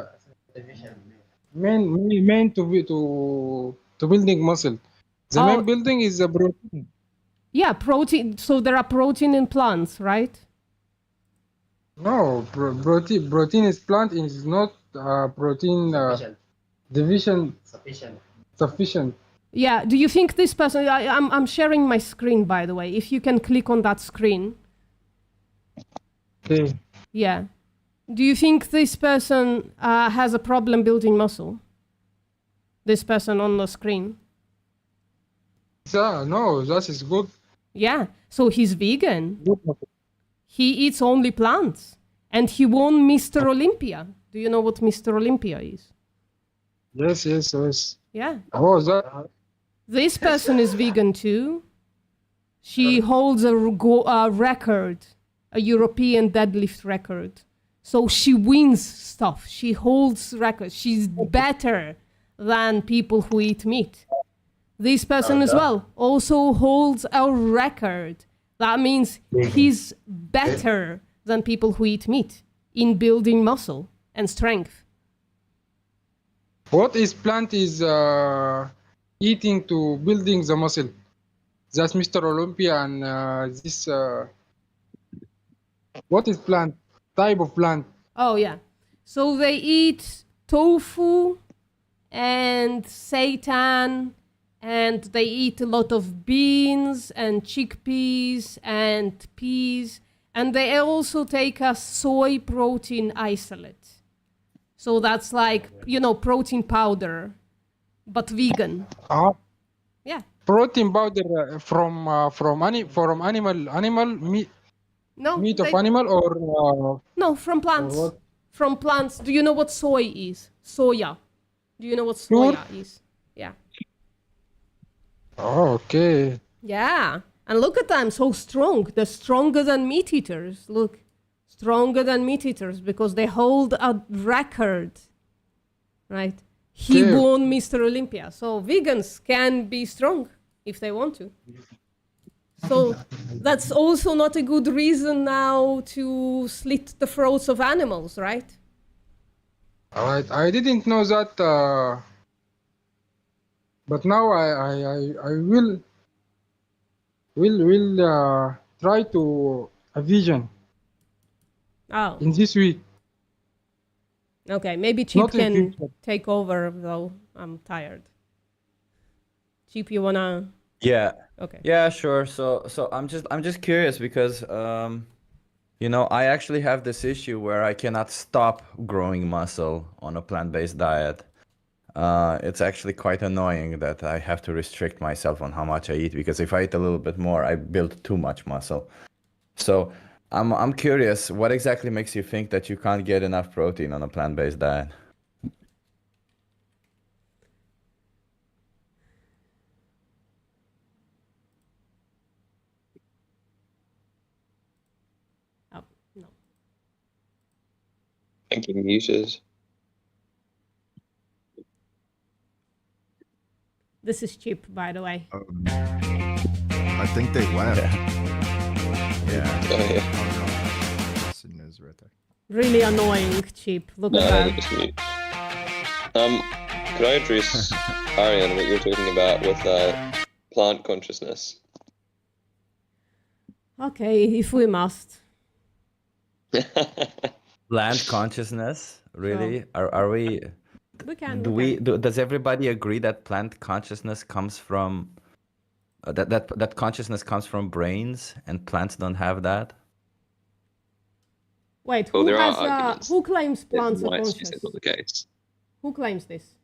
main to building muscle. The main building is the protein. Yeah, protein. So there are protein in plants, right? No, protein is plant is not protein division sufficient. Yeah. Do you think this person? I'm sharing my screen, by the way. If you can click on that screen. Okay. Yeah. Do you think this person has a problem building muscle? This person on the screen. No, that is good. Yeah. So he's vegan. He eats only plants, and he won Mr. Olympia. Do you know what Mr. Olympia is? Yes. Yeah. Oh, that. This person is vegan too. She holds a record, a European deadlift record. So she wins stuff. She holds records. She's better than people who eat meat. This person as well also holds a record. That means he's better than people who eat meat in building muscle and strength. What is plant is eating to building the muscle. That's Mr. Olympia and this. What is plant? Type of plant? Oh yeah, so they eat tofu and seitan, and they eat a lot of beans and chickpeas and peas, and they also take a soy protein isolate. So that's like, protein powder, but vegan. Yeah. Protein powder from animal meat. No. Meat of animal or. No, from plants. From plants. Do you know what soy is? Soya. Do you know what soya is? Yeah. Oh, okay. Yeah. And look at them, so strong. They're stronger than meat eaters. Look. Stronger than meat eaters because they hold a record. Right? He won Mr. Olympia. So vegans can be strong if they want to. So that's also not a good reason now to slit the throats of animals, right? Alright, I didn't know that, but now I will try to a vision. Oh. In this week. Okay, maybe Chip can take over though. I'm tired. Chip, you wanna? Yeah. Okay. Yeah, sure. So I'm just curious because I actually have this issue where I cannot stop growing muscle on a plant-based diet. It's actually quite annoying that I have to restrict myself on how much I eat because if I eat a little bit more, I build too much muscle. So I'm curious, what exactly makes you think that you can't get enough protein on a plant-based diet? I think you're muted. This is Chip, by the way. I think they left. Yeah. Oh, yeah. Listen, is right there. Really annoying, Chip. Look at that. Just mute. Could I address Ariane what you were talking about with plant consciousness? Okay, if we must. Plant consciousness, really? Are we? We can. Does everybody agree that plant consciousness comes from that consciousness comes from brains and plants don't have that? Wait, Well, who there are has arguments who claims plants are Why conscious? it's not the case. Who claims this?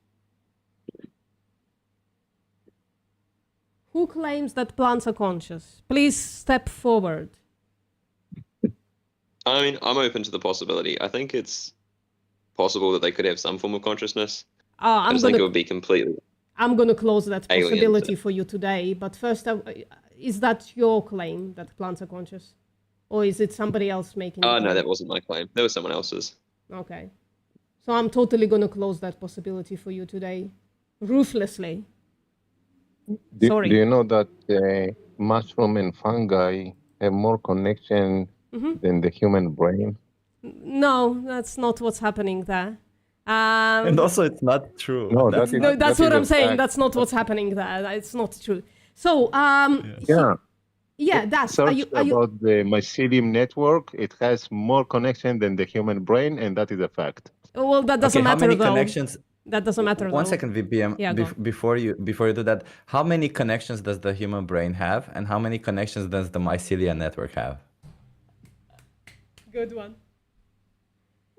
Who claims that plants are conscious? Please step forward. I mean, I'm open to the possibility. I think it's possible that they could have some form of consciousness. I just think it would be completely. I'm gonna close that alien possibility for you today. But first, is that your claim that plants are conscious? Or is it somebody else making Oh the no, claim? that wasn't my claim. That was someone else's. Okay. So I'm totally going to close that possibility for you today. Ruthlessly. Sorry. Do you know that mushroom and fungi have more connection than the human brain? No, that's not what's happening there. And also, it's not true. No, that's what I'm saying. That's not what's happening there. It's not true. So, that's. Search about the mycelium network. It has more connection than the human brain, and that is a fact. Well, that doesn't matter, how many though. connections? That doesn't matter. One though. second, VPM. Yeah, go. Before you do that, how many connections does the human brain have, and how many connections does the mycelia network have? Good one.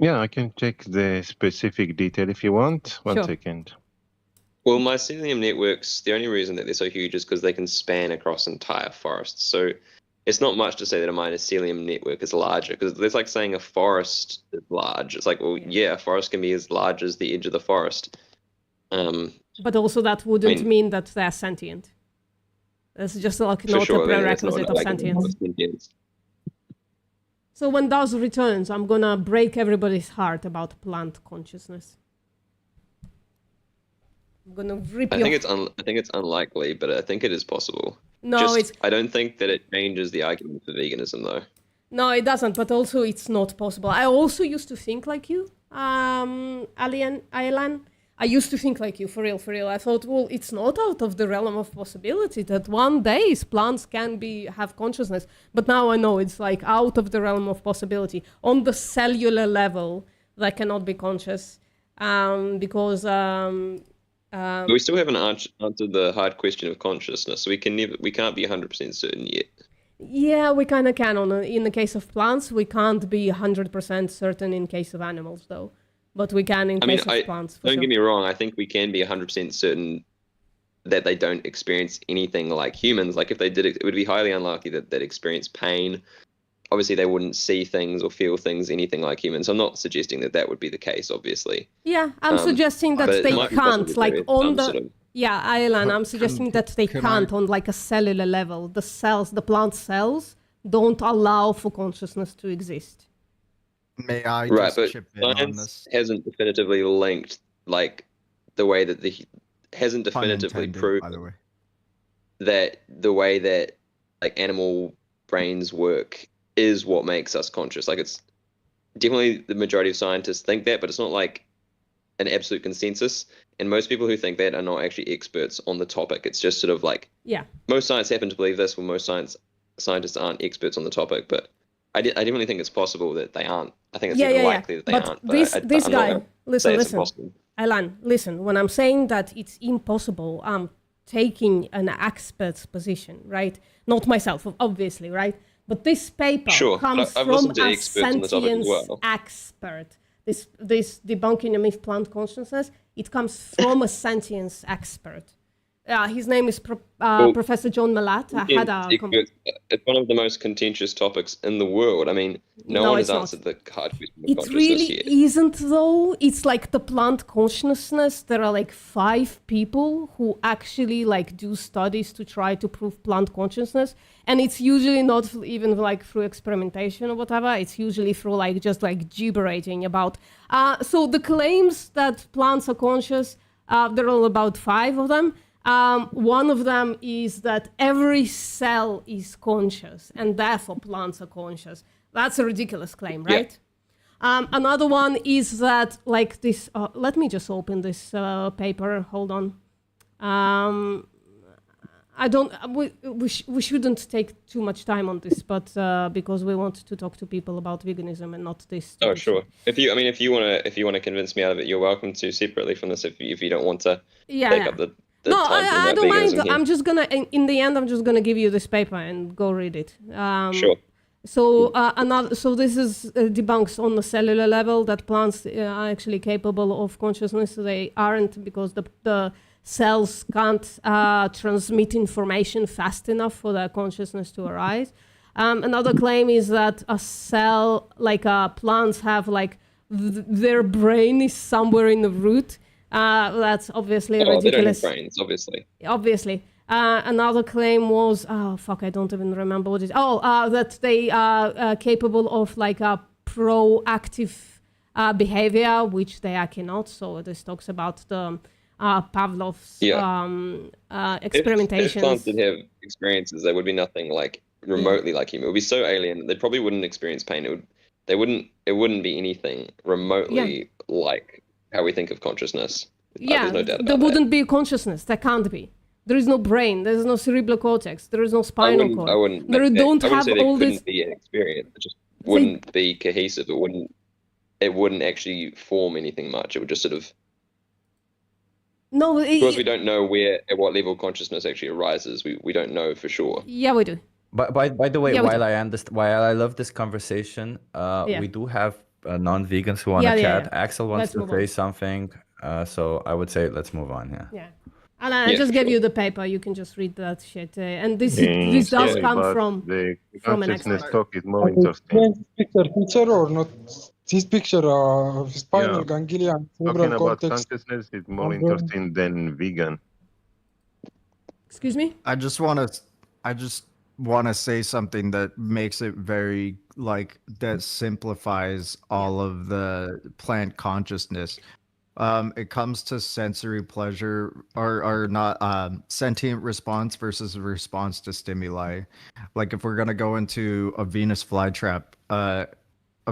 Yeah, I can check the specific detail if you want. One second. Well, mycelium networks, the only reason that they're so huge is because they can span across entire forests. So it's not much to say that a mycelium network is larger, because it's like saying a forest is large. It's like, well, yeah, a forest can be as large as the edge of the forest. But also that wouldn't mean that they're sentient. That's just like not a prerequisite of sentience. So when Daz returns, I'm gonna break everybody's heart about plant consciousness. I'm gonna rip I think it's unlikely, but I think it is possible. No, I don't think that it changes the argument for veganism, though. No, it doesn't. But also, it's not possible. I also used to think like you, Aylan. I used to think like you, for real. I thought, well, it's not out of the realm of possibility that one day plants can have consciousness. But now I know it's like out of the realm of possibility. On the cellular level, they cannot be conscious because... we still haven't answered the hard question of consciousness. So we can't be 100% certain yet. Yeah, we kind of can. In the case of plants, we can't be 100% certain in case of animals, though. But we can in case of plants. Don't get me wrong. I think we can be 100% certain that they don't experience anything like humans. Like if they did, it would be highly unlikely that they'd experience pain. Obviously, they wouldn't see things or feel things anything like humans. I'm not suggesting that would be the case, obviously. Yeah, I'm suggesting that they can't, like on the... Yeah, Aylan, I'm suggesting that they can't on like a cellular level. The cells, the plant cells, don't allow for consciousness to exist. May I right, but chip in on science this? hasn't definitively linked, like, the way that hasn't definitively proven that the way that like animal brains work is what makes us conscious. Like, it's definitely the majority of scientists think that, but it's not like an absolute consensus. And most people who think that are not actually experts on the topic. It's just sort of like, most science happen to believe this, well, most scientists aren't experts on the topic, but I definitely think it's possible that they aren't. I think it's even likely that they aren't. But this guy, listen, impossible. Aylan, listen, when I'm saying that it's impossible, I'm taking an expert's position, right? Not myself, obviously, right? But this paper comes from a sentience expert. This debunking a myth plant consciousness, it comes from a sentience expert. His name is Professor John Malat. It's one of the most contentious topics in the world. I mean, no one has answered the hard question of consciousness really yet. Isn't, though. It's like the plant consciousness. There are like 5 people who actually like do studies to try to prove plant consciousness, and it's usually not even like through experimentation or whatever. It's usually through like just like gibberating about. So the claims that plants are conscious, there are about 5 of them. One of them is that every cell is conscious and therefore plants are conscious. That's a ridiculous claim, right? Yeah. Another one is that like this, let me just open this paper, hold on. We shouldn't take too much time on this, but because we want to talk to people about veganism and not this. Oh, sure. If you want to convince me out of it, you're welcome to separately from this if you don't want to take up the no, I don't mind. Here. I'm just gonna, in the end, I'm just gonna give you this paper and go read it. Sure. So this is debunks on the cellular level that plants are actually capable of consciousness. They aren't, because the cells can't transmit information fast enough for their consciousness to arise. Another claim is that a cell, like plants have like their brain is somewhere in the root. That's obviously ridiculous. They don't have brains, obviously. Obviously. Another claim was, oh fuck, I don't even remember what it is. That they are capable of like a proactive behavior, which they are cannot. So this talks about the Pavlov's experimentations. If plants did have experiences, they would be nothing like remotely like human. It would be so alien. They probably wouldn't experience pain. It wouldn't be anything remotely like how we think of consciousness. There's no doubt about there that. wouldn't be consciousness. There can't be. There is no brain. There is no cerebral cortex. There is no spinal cord. I wouldn't There say there all couldn't this. be an experience. It just wouldn't be cohesive. It wouldn't actually form anything much. It would just sort of. No, Because we don't know at what level consciousness actually arises. We don't know for sure. Yeah, we do. But by the way, Yeah, we while I love this conversation, we do have non-vegans who want to chat. Axel wants to say something, so I would say let's move on. Yeah. And I just gave you the paper. You can just read that shit. And this does come from the an consciousness expert. talk is more interesting. Picture or not? This picture of spinal ganglia, Talking cerebral about cortex. consciousness is more interesting than vegan. Excuse me? I just want to say something that makes it very that simplifies all of the plant consciousness. It comes to sensory pleasure or not sentient response versus a response to stimuli. Like if we're gonna go into a Venus flytrap, a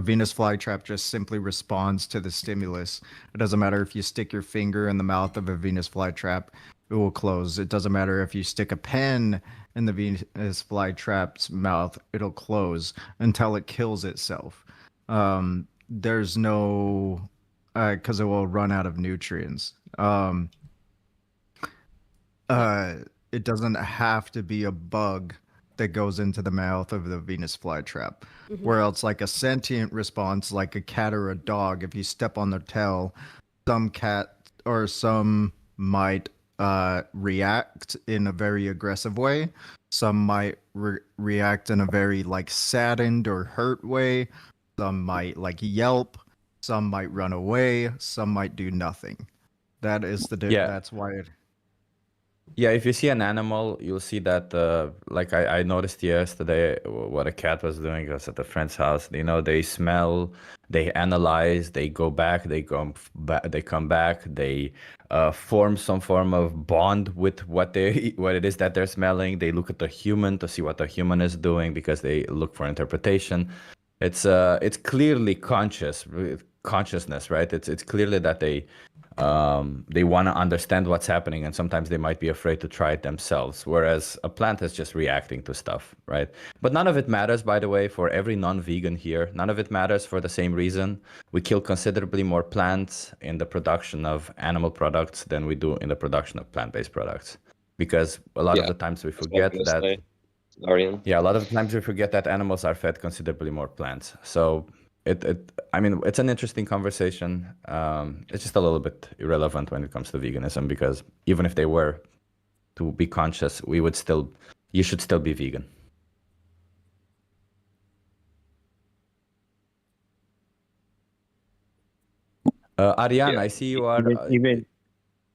Venus flytrap just simply responds to the stimulus. It doesn't matter if you stick your finger in the mouth of a Venus flytrap, it will close. It doesn't matter if you stick a pen in the Venus flytrap's mouth, it'll close until it kills itself. There's no, because it will run out of nutrients. It doesn't have to be a bug that goes into the mouth of the Venus flytrap. Where else, like a sentient response, like a cat or a dog, if you step on their tail, some cat or some might react in a very aggressive way. Some might react in a very saddened or hurt way. Some might yelp. Some might run away. Some might do nothing. That is the that's why it. Yeah, if you see an animal, you'll see that, I noticed yesterday what a cat was doing. I was at a friend's house. They smell, they analyze, they go back, they come back, they form some form of bond with what it is that they're smelling. They look at the human to see what the human is doing because they look for interpretation. It's clearly consciousness, right? It's clearly that they want to understand what's happening, and sometimes they might be afraid to try it themselves, whereas a plant is just reacting to stuff, right? But none of it matters, by the way, for every non-vegan here. None of it matters for the same reason. We kill considerably more plants in the production of animal products than we do in the production of plant-based products, because a lot of the times we forget that. Yeah, a lot of the times we forget that animals are fed considerably more plants. So it's an interesting conversation. It's just a little bit irrelevant when it comes to veganism, because even if they were to be conscious, you should still be vegan. Ariane, I see you are.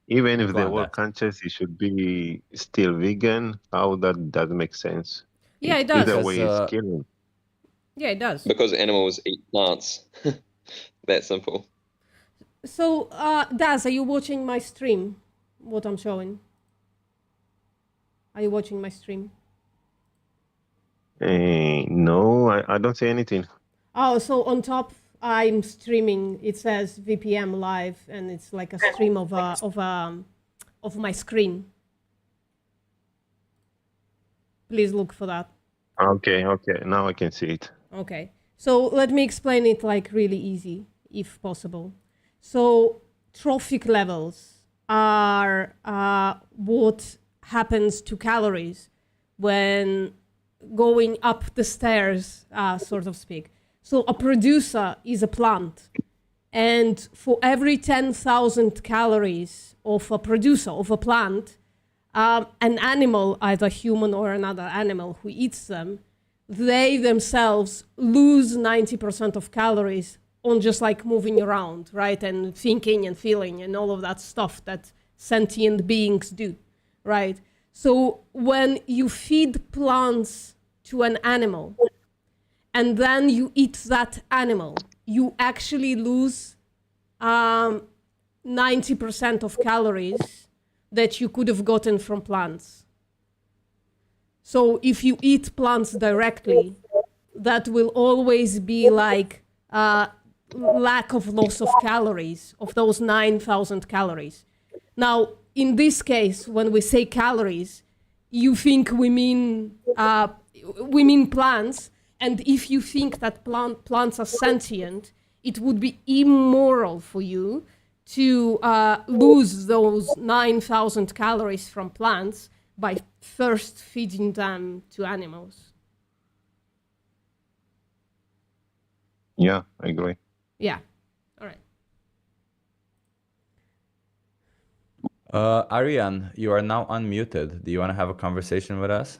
Even if they were conscious, it should be still vegan. How that does make sense? Yeah, it does. Either way, it's killing. Yeah, it does. Because animals eat plants. That simple. So, Daz, are you watching my stream? What I'm showing? Are you watching my stream? No, I don't say anything. Oh, so on top, I'm streaming. It says VPM live, and it's like a stream of my screen. Please look for that. Okay. Now I can see it. Okay. So let me explain it really easy, if possible. So trophic levels are what happens to calories when going up the stairs, sort of speak. So a producer is a plant, and for every 10,000 calories of a producer of a plant, an animal, either human or another animal who eats them, they themselves lose 90% of calories on just moving around, right? And thinking and feeling and all of that stuff that sentient beings do, right? So when you feed plants to an animal and then you eat that animal, you actually lose 90% of calories that you could have gotten from plants. So if you eat plants directly, that will always be like lack of loss of calories, of those 9,000 calories. Now, in this case, when we say calories, you think we mean plants, and if you think that plants are sentient, it would be immoral for you to lose those 9,000 calories from plants by first feeding them to animals. Yeah, I agree. Yeah. All right. Ariane, you are now unmuted. Do you want to have a conversation with us?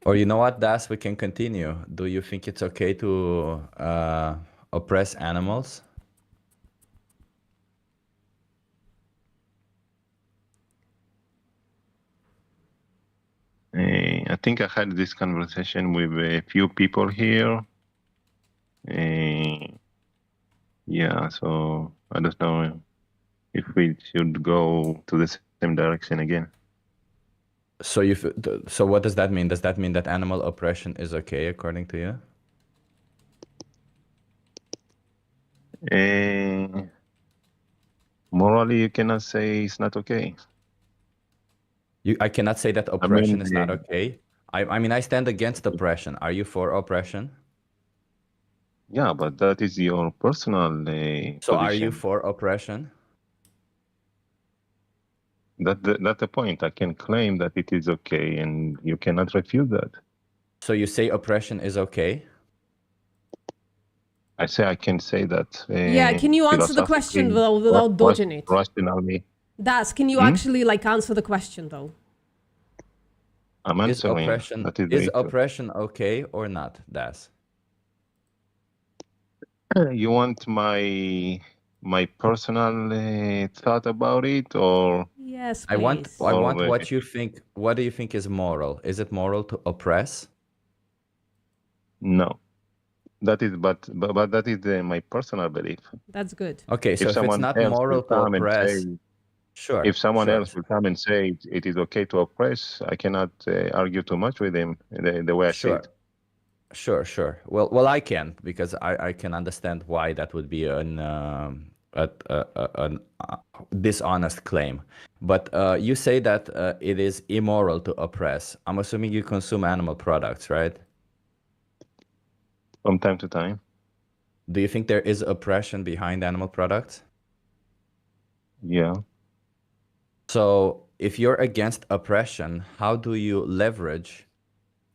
Or you know what, Das, we can continue. Do you think it's okay to oppress animals? I think I had this conversation with a few people here. Yeah, so I don't know if we should go to the same direction again. So so what does that mean? Does that mean that animal oppression is okay according to you? Morally, you cannot say it's not okay. I cannot say that oppression is not okay. I mean, I stand against oppression. Are you for oppression? Yeah, but that is your personal So are you position. for oppression? That's the point. I can claim that it is okay, and you cannot refuse that. So you say oppression is okay? I say I can say that. Yeah, can you answer the question without dodging it? Rationally. Das, can you actually like answer the question though? I'm answering. Is oppression okay or not, Das? You want my personal thought about it, or yes, please. I want what you think. What do you think is moral? Is it moral to oppress? No, that is but that is my personal belief. That's good. Okay, so if it's not moral to oppress, sure. If someone sure. else will come and say it is okay to oppress, I cannot argue too much with him the way I see it. Sure. Well, I can, because I can understand why that would be an dishonest claim. But you say that it is immoral to oppress. I'm assuming you consume animal products, right? From time to time. Do you think there is oppression behind animal products? Yeah. So if you're against oppression, how do you leverage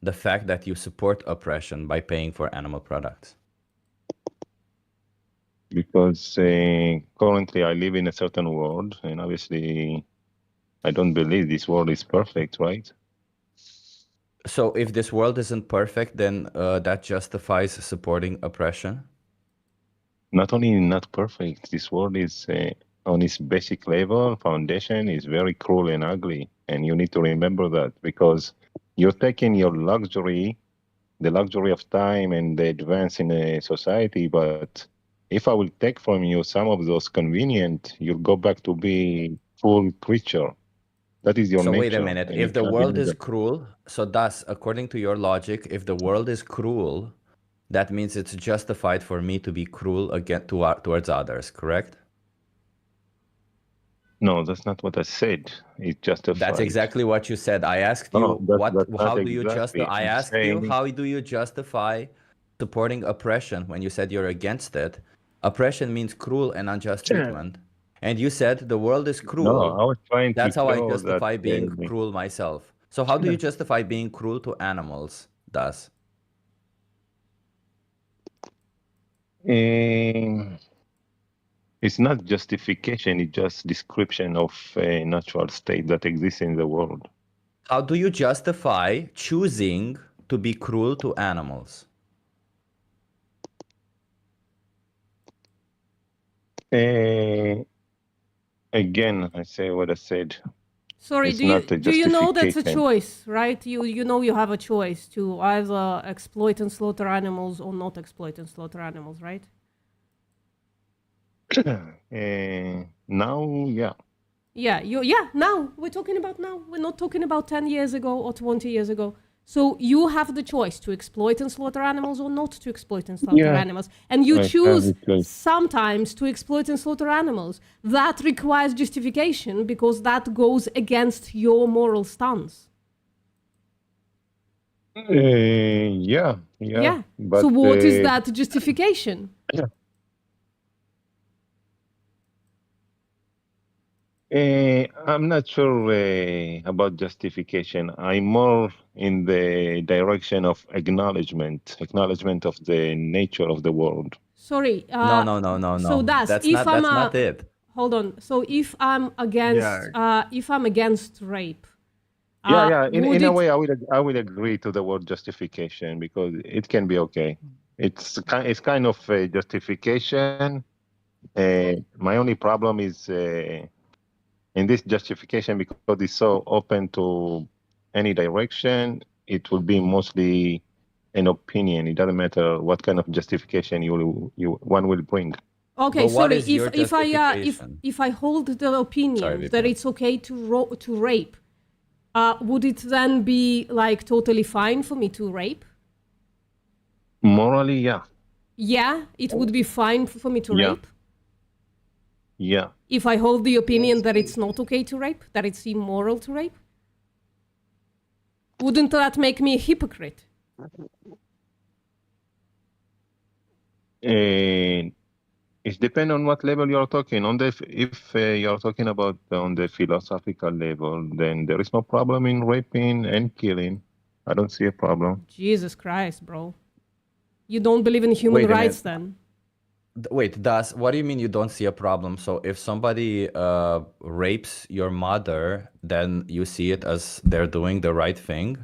the fact that you support oppression by paying for animal products? Because currently I live in a certain world, and obviously I don't believe this world is perfect, right? So if this world isn't perfect, then that justifies supporting oppression? Not only not perfect, this world is on its basic level, foundation is very cruel and ugly. And you need to remember that, because you're taking your luxury, the luxury of time and the advance in a society. But if I will take from you some of those convenient, you'll go back to be full creature. That is your nature. So wait a minute. If the world is cruel, so thus, according to your logic, if the world is cruel, that means it's justified for me to be cruel again towards others, correct? No, that's not what I said. It's justified. That's exactly what you said. I asked you how do you justify? I asked you how do you justify supporting oppression when you said you're against it? Oppression means cruel and unjust treatment. And you said the world is cruel. No, I was trying That's to how I show justify that, being cruel myself. So how do you justify being cruel to animals, Das? It's not justification, it's just description of a natural state that exists in the world. How do you justify choosing to be cruel to animals? Again, I say what I said. Sorry, It's do you not a do you know that's a justification. choice, right? You know you have a choice to either exploit and slaughter animals or not exploit and slaughter animals, right? Now, yeah. Yeah, now. We're talking about now. We're not talking about 10 years ago or 20 years ago. So you have the choice to exploit and slaughter animals or not to exploit and slaughter Yeah. animals. And you I have choose a choice. sometimes to exploit and slaughter animals. That requires justification because that goes against your moral stance. Yeah. Yeah. But, So what is that justification? I'm not sure about justification. I'm more in the direction of acknowledgement of the nature of the world. Sorry. No. So that's That's if not. I'm That's not it. Hold on. So if I'm against rape. Yeah. In would a it- way, I would agree to the word justification because it can be okay. It's kind of a justification. My only problem is in this justification because it's so open to any direction. It will be mostly an opinion. It doesn't matter what kind of justification one will bring. Okay, But what sorry. is your justification? If I hold the opinion Sorry, that Vipin. it's okay to rape, would it then be like totally fine for me to rape? Morally, yeah. Yeah, it would be fine for me to Yeah. rape. Yeah. If I hold the opinion that it's not okay to rape, that it's immoral to rape, wouldn't that make me a hypocrite? It depends on what level you're talking. If you're talking about on the philosophical level, then there is no problem in raping and killing. I don't see a problem. Jesus Christ, bro. You don't believe in human Wait a rights minute. then? Wait, what do you mean you don't see a problem? So if somebody rapes your mother, then you see it as they're doing the right thing?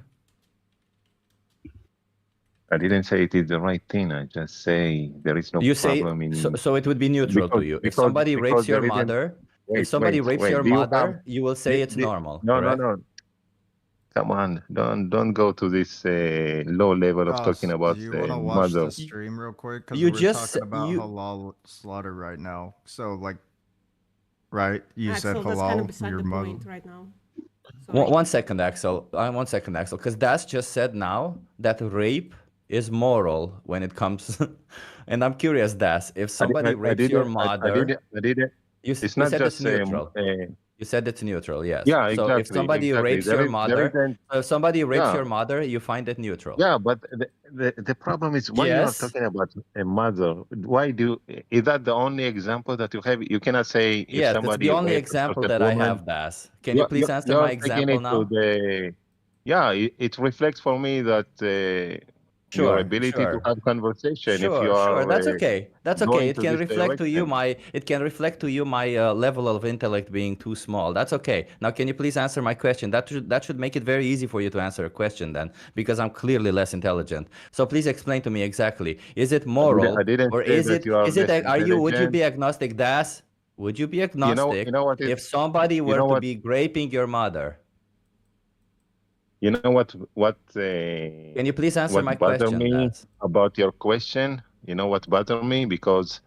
I didn't say it is the right thing. I just say there is no You say problem in. so it would be neutral to you. If because- somebody because rapes your there isn't- mother, Wait, if somebody wait, rapes wait. your Do you mother, have- you will say it's normal. No, correct? no. Come on, don't go to this low level of Ross, talking about do you want to watch mother. the stream real quick? Because You we're just- talking about you- halal slaughter right now. So, like, right? You said Axel, that's kind of halal, beside your the mother. point right now. One second, Axel. 1 second, Axel. Because Das just said now that rape is moral when it comes. And I'm curious, Das, if somebody rapes your mother, I didn't. you It's you not said just it's neutral. You said it's neutral, yes. Yeah, So exactly. if somebody exactly. rapes There your is- mother, there isn't- if somebody rapes Yeah. your mother, you find it neutral. Yeah, but the problem is when you are Yes. talking about a mother, is that the only example that you have? You cannot say if Yes, that's somebody the only rapes a example certain that I woman, have, Das. Can you please answer you're my taking example it to now? yeah, it reflects for me that your Sure, ability to sure. have conversation. If you are Sure. That's okay. That's okay. going It to can this reflect to you direction. my level of intellect being too small. That's okay. Now, can you please answer my question? That should make it very easy for you to answer a question then, because I'm clearly less intelligent. So please explain to me exactly. Is it moral I didn't or say is that it you are less are you would you be intelligent. agnostic, Das? Would you be agnostic you know what if somebody you were know to what- be raping your mother? You know what? Can you please answer what my bother question, me Das? about your question? You know what bother me because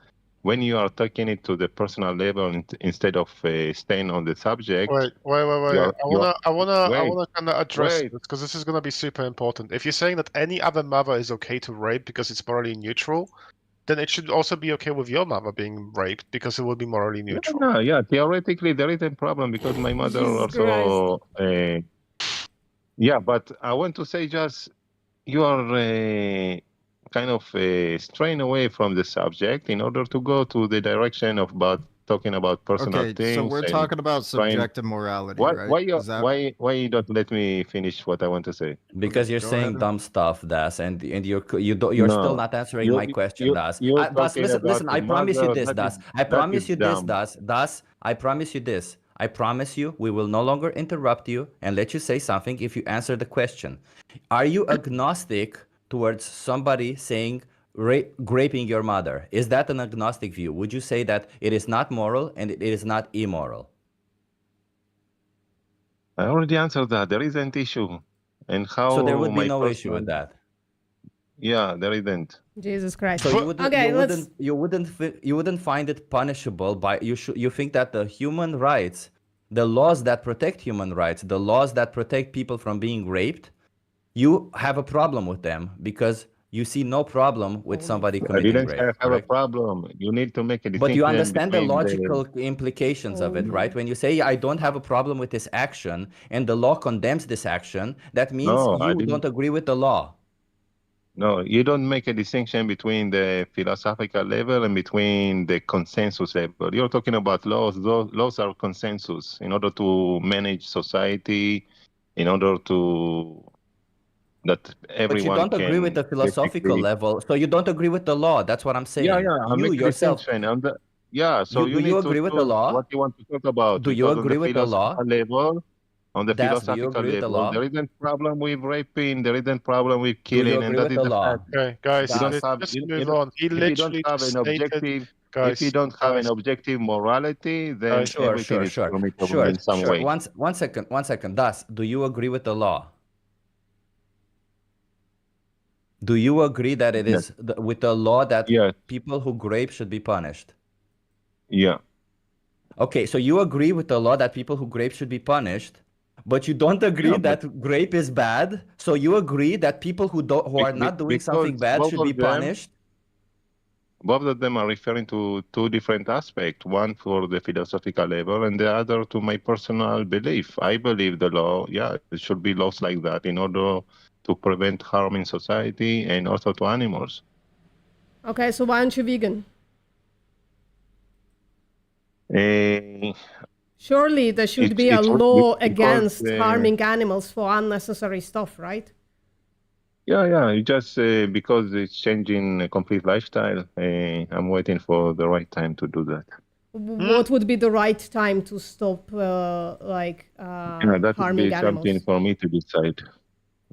when you are taking it to the personal level instead of staying on the subject. Wait. you're- I wanna wait, kind of address wait. this because this is gonna be super important. If you're saying that any other mother is okay to rape because it's morally neutral, then it should also be okay with your mother being raped because it will be morally neutral. No, yeah, theoretically there is a problem because my mother Jesus also. Yeah, but I want to say just you are kind of straying away from the subject in order to go to the direction of talking about personal Okay, things. so we're and talking about trying- subjective morality, Why, right? why, you, Is that- why you don't let me finish what I want to say? Because you're go saying ahead. dumb stuff, Das, and you're still No. not answering You- my question, you- Das. you're Das, talking listen, about I the promise you mother, this, that Das. is- I that promise is you this, dumb. Das. Das, I promise you this. I promise you we will no longer interrupt you and let you say something if you answer the question. Are you agnostic towards somebody saying raping your mother. Is that an agnostic view? Would you say that it is not moral and it is not immoral? I already answered that. There isn't issue. And how So there would be my no issue personal- with that. Yeah, there isn't. Jesus Christ. So you wouldn't, Okay, you wouldn't find it punishable by you think that the human rights, the laws that protect human rights, the laws that protect people from being raped, you have a problem with them because you see no problem with somebody I committing didn't rape. have a correct? problem. You need to make a distinction. But you understand the between logical implications of it, right? When you say I don't have a problem with this action and the law condemns this action, that means No, I you didn't. don't agree with the law. No, you don't make a distinction between the philosophical level and between the consensus level. You're talking about laws. Those laws are consensus in order to manage society, in order to that But you everyone don't agree can with the philosophical basically- level. So you don't agree with the law. That's what I'm saying. Yeah, yeah. I You make a yourself. distinction. On the, yeah, so do you you need to agree with the choose law? what you want to talk about. Do you because agree on the with the law? philosophical level, on the Das, do you philosophical agree with the level, law? there isn't problem with raping, there isn't problem with Do you killing, and agree that with is the the law? fact. Okay, guys, You don't let's have, just you move don't- on. He if you don't literally have just an stated, objective, guys, if you don't have an guys. objective morality, then Guys, everything is permissible Sure. in some way. One second. Das, do you agree with the law? Do you agree that it is with the law that people who rape should be punished? Yeah. Okay, so you agree with the law that people who rape should be punished, but you don't agree Yeah, but- that rape is bad. So you agree that people who are not doing something because bad both should be of them- punished. Both of them are referring to two different aspects, one for the philosophical level and the other to my personal belief. I believe the law, it should be laws like that in order to prevent harm in society and also to animals. Okay, so why aren't you vegan? Eh, Surely there should be a it's law because, against harming animals for unnecessary stuff, right? it just because it's changing a complete lifestyle, I'm waiting for the right time to do that. What would be the right time to stop, That would harming be animals? something for me to decide.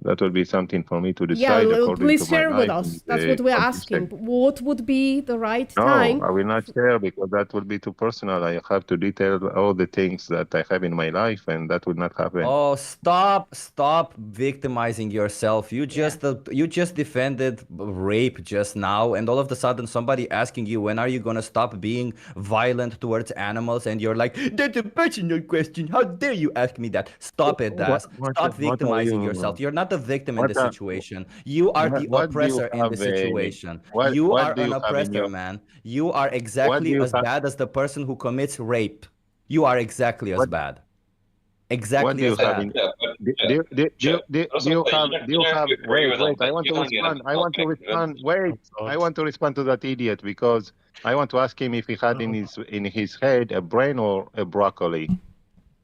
That would be something for me to Yeah, decide. according please to my share with life us. and, That's what we're asking. consistency. What would be the right No, time? I will not share because that would be too personal. I have to detail all the things that I have in my life, and that would not happen. Oh, stop victimizing yourself. You just defended rape just now, and all of a sudden somebody asking you, when are you gonna stop being violent towards animals? And you're like, that's a personal question. How dare you ask me that? Stop it, Das. Stop victimizing yourself. You're not the victim in this situation. You are the what do you oppressor in this have, situation. what- You what are do an you have in oppressor, your- man. You are exactly you as have- bad as the person who commits rape. You are exactly as bad. Exactly What do you as have bad. in? Do you have? Wait! I want to respond. I want to respond. Wait! I want to respond to that idiot because I want to ask him if he had in his head a brain or a broccoli.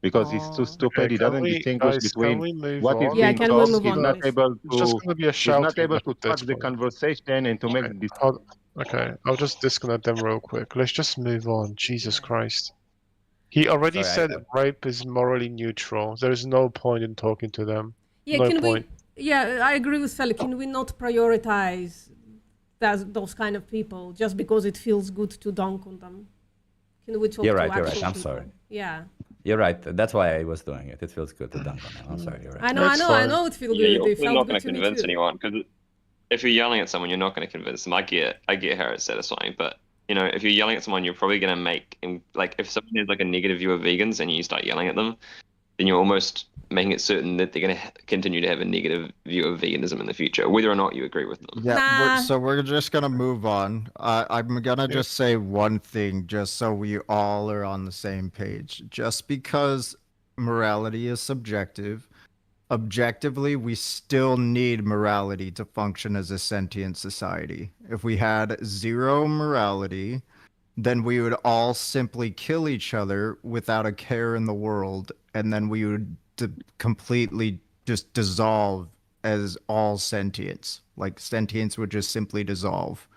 Because he's too stupid. He doesn't distinguish between what is being told. He's not able It's just to. going to be a He's shouting not able to at this touch the point. conversation and to make this. Okay, I'll just disconnect them real quick. Let's just move on. Jesus Christ. He already Sorry, said rape is morally neutral. There is no point in talking to them. Yeah, no can point. I agree with Feli. Can we not prioritize those kind of people just because it feels good to dunk on them? Can we talk You're to right. actual I'm people? sorry. Yeah. You're right. That's why I was doing it. It feels good to dunk on them. I'm sorry. You're right. I know it feels Yeah, good. you're It felt not good going to to me convince too. anyone because if you're yelling at someone, you're not going to convince them. I get how it's satisfying, but if you're yelling at someone, you're probably going to make if someone has like a negative view of vegans and you start yelling at them, then you're almost making it certain that they're going to continue to have a negative view of veganism in the future, whether or not you agree with them. Yeah, so we're just gonna move on. I'm gonna just say one thing, just so we all are on the same page. Just because morality is subjective, objectively, we still need morality to function as a sentient society. If we had zero morality, then we would all simply kill each other without a care in the world, and then we would completely just dissolve as all sentience. Like sentience would just simply dissolve.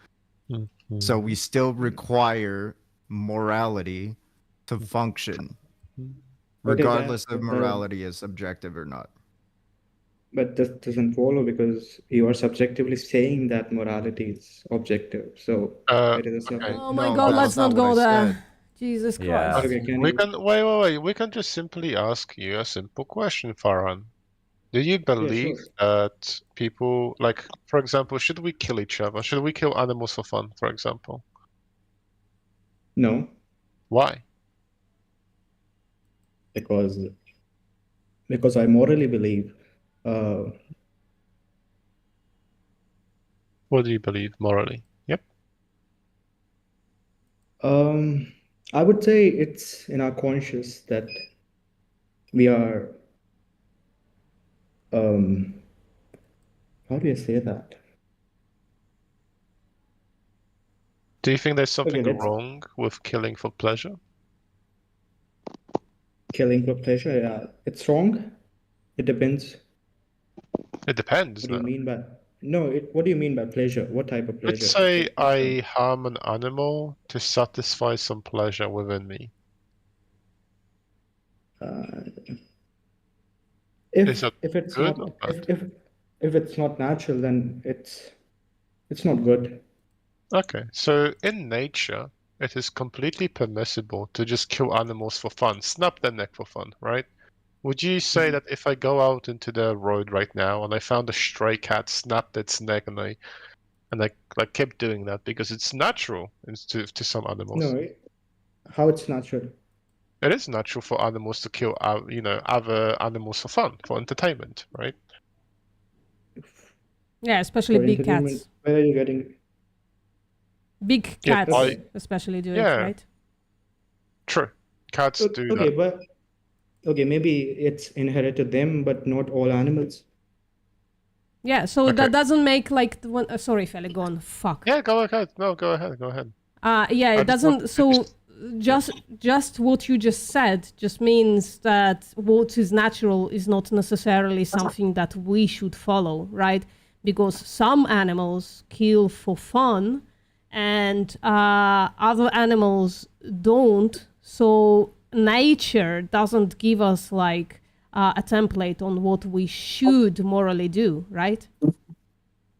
So we still require morality to function, regardless if morality is subjective or not. But that doesn't follow because you are subjectively saying that morality is objective. So it is a Okay. Oh my God, let's not go there. Jesus Christ. Okay, can We you? can wait. We can just simply ask you a simple question, Farhan. Do you believe that people, like, for example, should we kill each other? Should we kill animals for fun, for example? No, Why? because I morally believe. What do you believe morally? Yep. I would say it's in our conscious that we are. How do you say that? Do you think there's something let's- wrong with killing for pleasure? Killing for pleasure, yeah, it's wrong. It depends. It depends. What do you mean by no? What do you mean by pleasure? What type of pleasure? Let's say I harm an animal to satisfy some pleasure within me. Is that If it's good not or bad? if it's not natural, then it's not good. Okay, so in nature, it is completely permissible to just kill animals for fun, snap their neck for fun, right? Would you say that if I go out into the road right now and I found a stray cat, snapped its neck, and I like kept doing that because it's natural to some animals? No, how it's natural? It is natural for animals to kill, other animals for fun, for entertainment, right? Yeah, especially For big entertainment, cats. where are you getting? Big Yeah, cats especially do it, right? True. Cats do Okay, that. but okay, maybe it's inherent to them, but not all animals. Yeah, so that doesn't make like the one. Sorry, Feli, go on. Fuck. Yeah, go ahead. No, go ahead. Go ahead. Yeah, I it just want doesn't. So just what you just said just means that what is natural is not necessarily something that we should follow, right? Because some animals kill for fun, and other animals don't. So nature doesn't give us like a template on what we should morally do, right?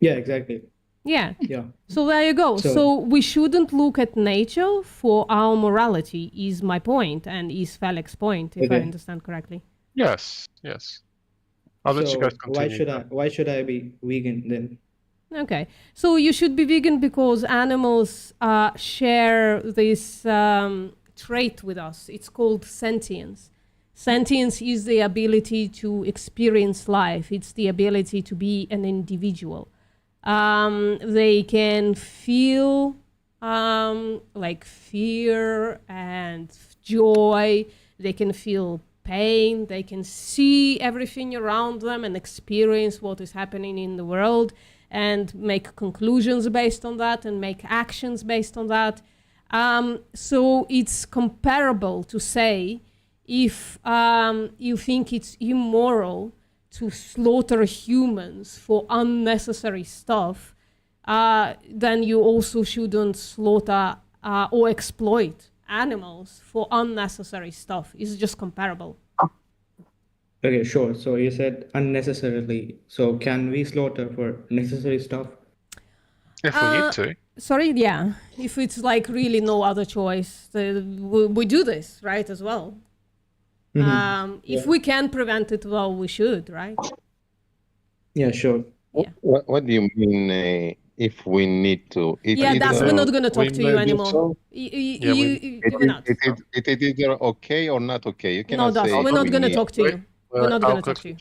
Yeah, exactly. Yeah. Yeah. So there you go. So- So we shouldn't look at nature for our morality, is my point, and is Felix's point, if I Okay. understand correctly. Yes. I'll let you So guys continue. why should I be vegan then? Okay. So you should be vegan because animals share this trait with us. It's called sentience. Sentience is the ability to experience life. It's the ability to be an individual. They can feel like fear and joy. They can feel pain. They can see everything around them and experience what is happening in the world and make conclusions based on that and make actions based on that. So it's comparable to say if you think it's immoral to slaughter humans for unnecessary stuff, then you also shouldn't slaughter or exploit animals for unnecessary stuff. It's just comparable. Okay, sure. So you said unnecessarily. So can we slaughter for necessary stuff? If we need to. Sorry, yeah. If it's like really no other choice, we do this, right, as well. If we can prevent it, well, we should, right? Yeah, sure. What do you mean if we need to? We're not going to talk to you anymore. We're not. It is either okay or not okay. You No, cannot Das, say we're not we going to need. talk to you. We're not going to talk to you.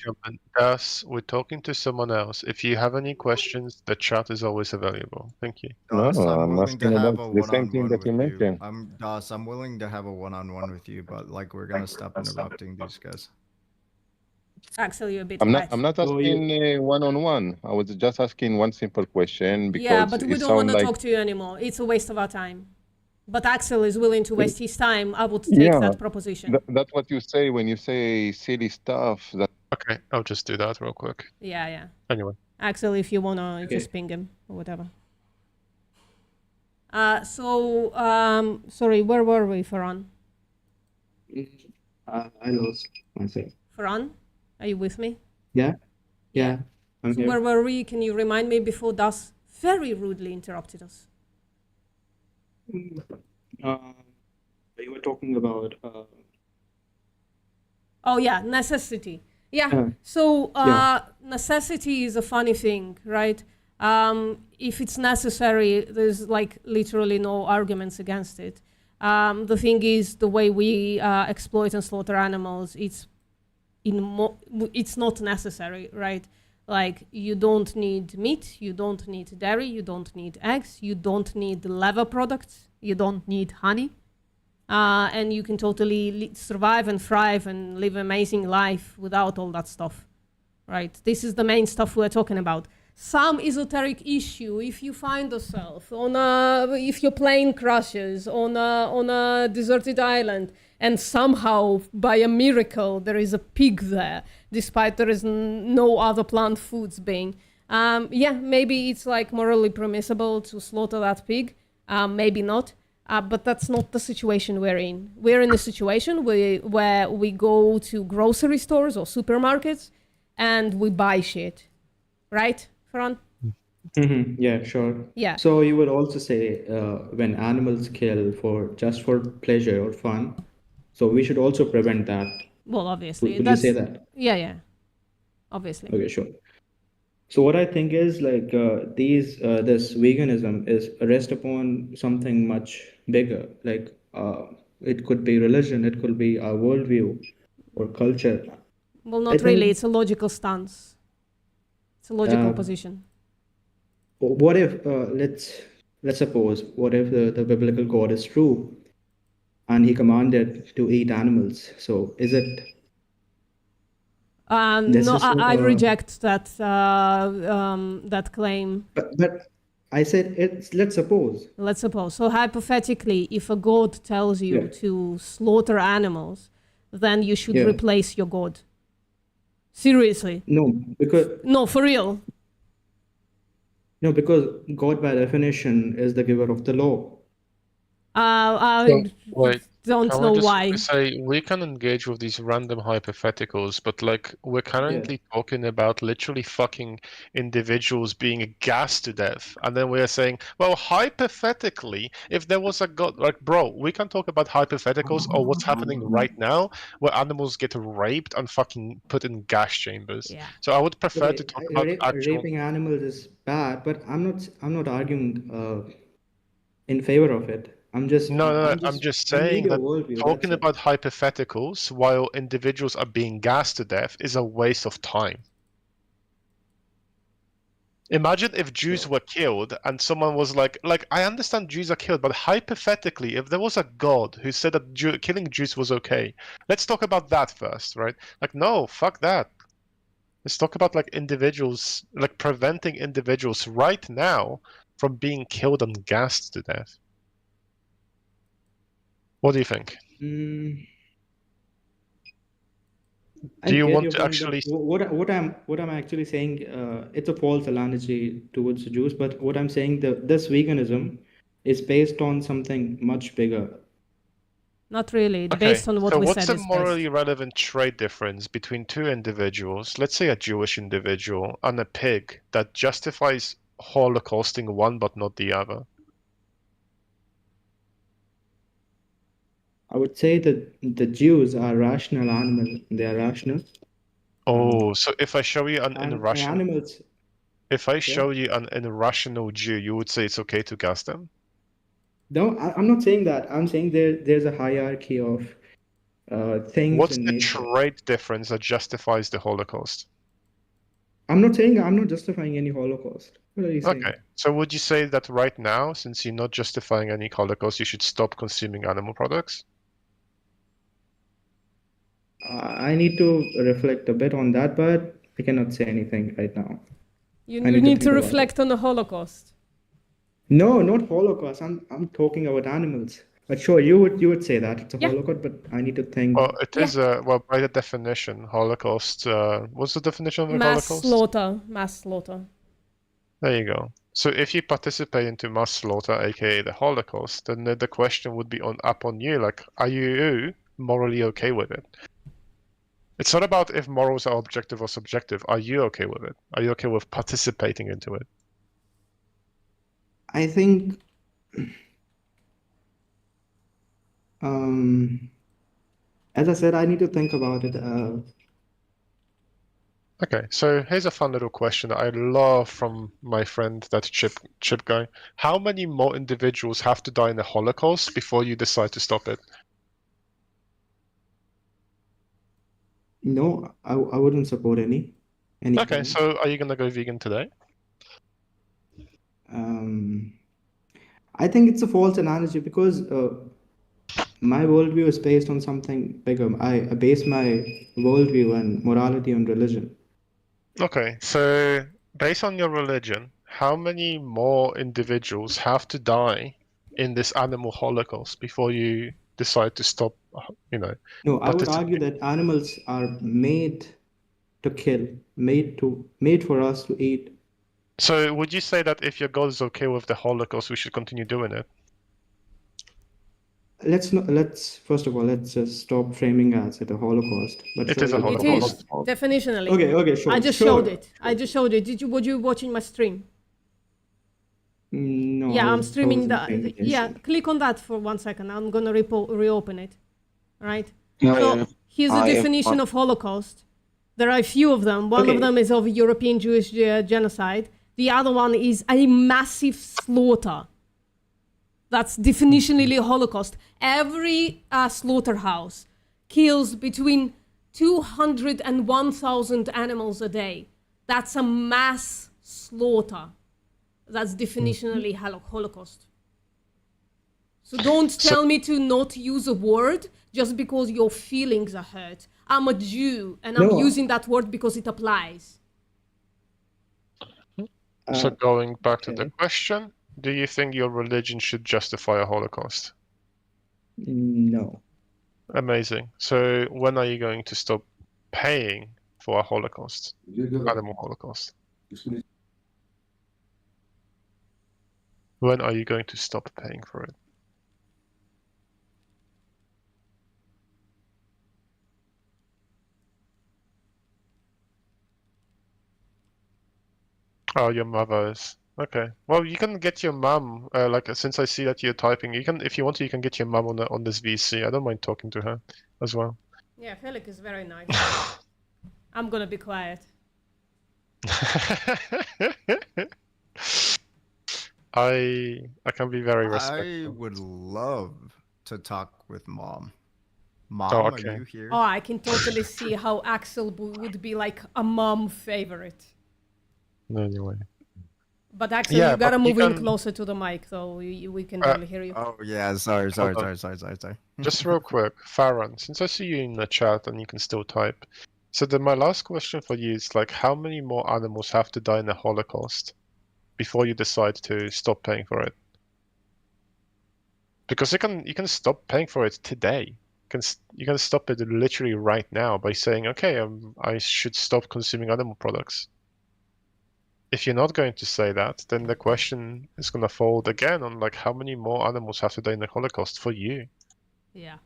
Das, we're talking to someone else. If you have any questions, the chat is always available. Thank you. No, I'm I'm willing asking to have about a the same thing one-on-one that you with mentioned. I'm willing to have a one-on-one with you, but like we're gonna stop interrupting these guys. Axel, you're a bit I'm quiet. not asking one-on-one. I was just asking one simple question because Yeah, but we it don't want sounds to like talk to you anymore. It's a waste of our time. But Axel is willing to waste his time. I would take that proposition. That's what you say when you say silly stuff. Okay, I'll just do that real quick. Yeah. Anyway. Axel, if you want to just ping him or whatever. Sorry, where were we, Farhan? I lost myself. Farhan, are you with me? Yeah. Yeah, I'm So here. where were we? Can you remind me before Das very rudely interrupted us? You were talking about. Oh yeah, necessity. Yeah. So necessity is a funny thing, right? If it's necessary, there's like literally no arguments against it. The thing is, the way we exploit and slaughter animals, it's not necessary, right? Like, you don't need meat, you don't need dairy, you don't need eggs, you don't need leather products, you don't need honey. And you can totally survive and thrive and live an amazing life without all that stuff, right? This is the main stuff we're talking about. Some esoteric issue, if you find yourself if your plane crashes on a deserted island, and somehow, by a miracle, there is a pig there, despite there is no other plant foods being. Maybe it's like morally permissible to slaughter that pig. Maybe not. But that's not the situation we're in. We're in a situation where we go to grocery stores or supermarkets and we buy shit. Right, Fran? Yeah, sure. Yeah. So you would also say when animals kill just for pleasure or fun, so we should also prevent that. Well, obviously. Would you say that? Yeah. Obviously. Okay, sure. So what I think is like this veganism is rest upon something much bigger. Like it could be religion, it could be our worldview or culture. Well, not really. It's a logical stance. It's a logical position. What if let's suppose what if the biblical God is true, and he commanded to eat animals? So is it? No, I reject that claim. But I said let's suppose. Let's suppose. So hypothetically, if a god tells you to slaughter animals, then you should replace your god. Seriously. No, because. No, for real. No, because God by definition is the giver of the law. Wait, don't can know we just why. say we can engage with these random hypotheticals, but like we're currently talking about literally fucking individuals being gassed to death, and then we're saying, well, hypothetically, if there was a god, like, bro, we can talk about hypotheticals or what's happening right now, where animals get raped and fucking put in gas chambers. Yeah. So I would prefer to talk about actual. Raping animals is bad, but I'm not arguing in favor of it. I'm just saying that talking about hypotheticals while individuals are being gassed to death is a waste of time. Imagine if Jews were killed and someone was like I understand Jews are killed, but hypothetically, if there was a God who said that killing Jews was okay, let's talk about that first, right? Like, no, fuck that. Let's talk about like individuals, like preventing individuals right now from being killed and gassed to death. What do you think? Do you want to actually? What I'm actually saying? It's a false analogy towards the Jews, but what I'm saying this veganism is based on something much bigger. Not really. It's based on what we said. So what's the morally relevant trait difference between two individuals, let's say a Jewish individual and a pig, that justifies holocausting one but not the other? I would say that the Jews are rational animals. They are rational. Oh, so if I show you an irrational animals, if I show you an irrational Jew, you would say it's okay to gas them? No, I'm not saying that. I'm saying there's a hierarchy of things. What's the trait difference that justifies the Holocaust? I'm not justifying any Holocaust. What are you saying? Okay, so would you say that right now, since you're not justifying any Holocaust, you should stop consuming animal products? I need to reflect a bit on that, but I cannot say anything right now. You need to reflect on the Holocaust. No, not Holocaust. I'm talking about animals. But sure, you would say that it's a Holocaust, but I need to think. Well, it is by the definition, Holocaust. What's the definition of the Holocaust? Mass slaughter. There you go. So if you participate into mass slaughter, aka the Holocaust, then the question would be up on you. Like, are you morally okay with it? It's not about if morals are objective or subjective. Are you okay with it? Are you okay with participating into it? I think as I said, I need to think about it. Okay, so here's a fun little question that I love from my friend, that chip guy. How many more individuals have to die in the Holocaust before you decide to stop it? No, I wouldn't support any. Okay, so are you gonna go vegan today? I think it's a false analogy because my worldview is based on something bigger. I base my worldview and morality on religion. Okay, so based on your religion, how many more individuals have to die in this animal holocaust before you decide to stop, you know? No, I would argue that animals are made to kill, made for us to eat. So would you say that if your God is okay with the holocaust, we should continue doing it? Let's first of all, let's just stop framing us at a Holocaust. But It is a It holocaust. is, definitionally. Okay, sure. I just showed it. Were you watching my stream? No. Yeah, I I'm was- I streaming wasn't paying that. attention. Yeah, click on that for 1 second. I'm gonna reopen it. Right. Oh, So yeah. here's the I have definition one. of Holocaust. There are a few of them. One Okay. of them is of European Jewish genocide. The other one is a massive slaughter. That's definitionally a Holocaust. Every slaughterhouse kills between 200 and 1,000 animals a day. That's a mass slaughter. That's definitionally Holocaust. So don't tell me to not use a word just because your feelings are hurt. I'm a Jew and I'm No. using that word because it applies. So going back to the question, do you think your religion should justify a holocaust? No. Amazing. So when are you going to stop paying for a holocaust? Animal holocaust. When are you going to stop paying for it? Oh, your mother is. Okay. Well, you can get your mum. Since I see that you're typing, you can, if you want to, you can get your mum on this VC. I don't mind talking to her as well. Yeah, Felix is very nice. I'm gonna be quiet. I can be very I respectful. would love to talk with mom. Mom, Oh, are okay. you here? Oh, I can totally see how Axel would be like a mom favorite. Anyway. But Axel, Yeah, you gotta but you move in can- closer to the mic, so we can barely hear you. Oh yeah, sorry. Hold on. Just real quick, Farron, since I see you in the chat and you can still type. So then my last question for you is like, how many more animals have to die in the Holocaust before you decide to stop paying for it? Because you can stop paying for it today. You can stop it literally right now by saying, okay, I should stop consuming animal products. If you're not going to say that, then the question is going to fold again on like how many more animals have to die in the Holocaust for you. Yeah.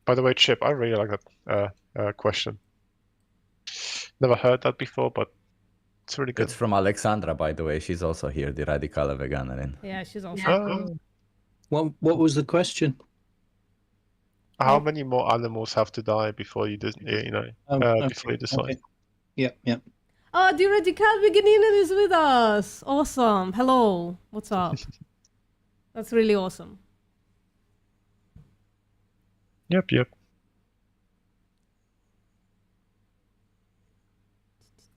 By the way, Chip, I really like that question. Never heard that before, but it's really good. It's from Alexandra, by the way. She's also here, the Radicale Veganerin. Yeah, she's also. Oh. What was the question? How many more animals have to die before you before you decide? Okay. Yeah. Oh, the Radical Veganin is with us. Awesome. Hello. What's up? That's really awesome. Yep.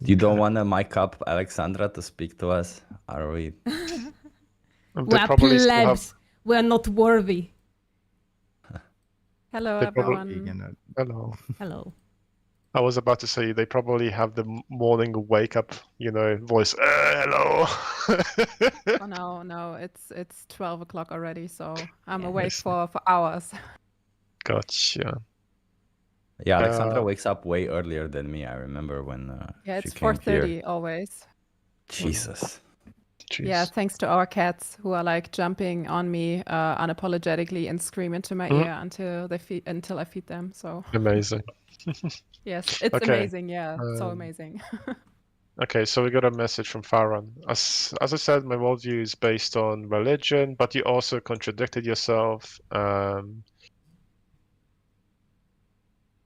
You don't want to mic up Alexandra to speak to us, are we? We're plebs. We're not worthy. Hello, everyone. Hello. Hello. I was about to say they probably have the morning wake up, voice. Hello. Oh no, it's 12 o'clock already, so I'm awake for hours. Gotcha. Yeah, Alexandra wakes up way earlier than me. I remember when Yeah, she it's came here. 4:30 always. Jesus. Yeah, thanks to our cats who are like jumping on me unapologetically and scream into my ear until I feed them. So Amazing. yes, it's Okay, amazing. Yeah, so um, amazing. Okay, so we got a message from Farron. As I said, my worldview is based on religion, but you also contradicted yourself.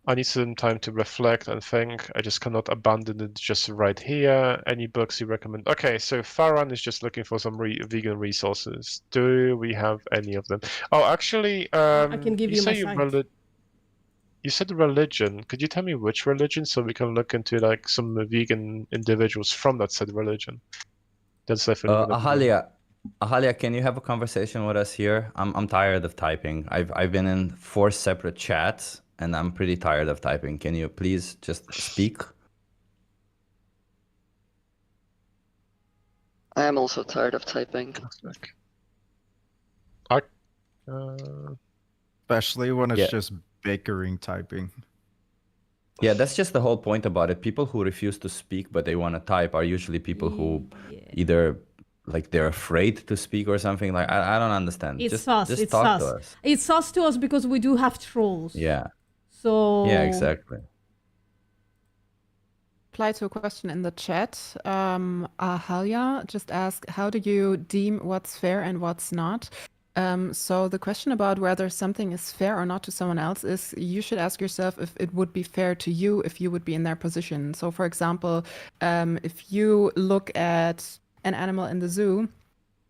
I need some time to reflect and think. I just cannot abandon it just right here. Any books you recommend? Okay, so Farron is just looking for some vegan resources. Do we have any of them? Oh, actually, I can give you my say site. you said religion. Could you tell me which religion so we can look into like some vegan individuals from that said religion? That's definitely gonna be- Ahalia, can you have a conversation with us here? I'm tired of typing. I've been in 4 separate chats and I'm pretty tired of typing. Can you please just speak? I am also tired of typing. Especially when it's Yeah. just bickering typing. Yeah, that's just the whole point about it. People who refuse to speak but they want to type are usually people who either like they're afraid to speak or something. Like I don't understand. It's just sus. just It's talk sus. to us. It's sus to us because we do have trolls. Yeah. So Yeah, exactly. Reply to a question in the chat. Ahalia just asked, how do you deem what's fair and what's not? So the question about whether something is fair or not to someone else is you should ask yourself if it would be fair to you if you would be in their position. So for example, if you look at an animal in the zoo,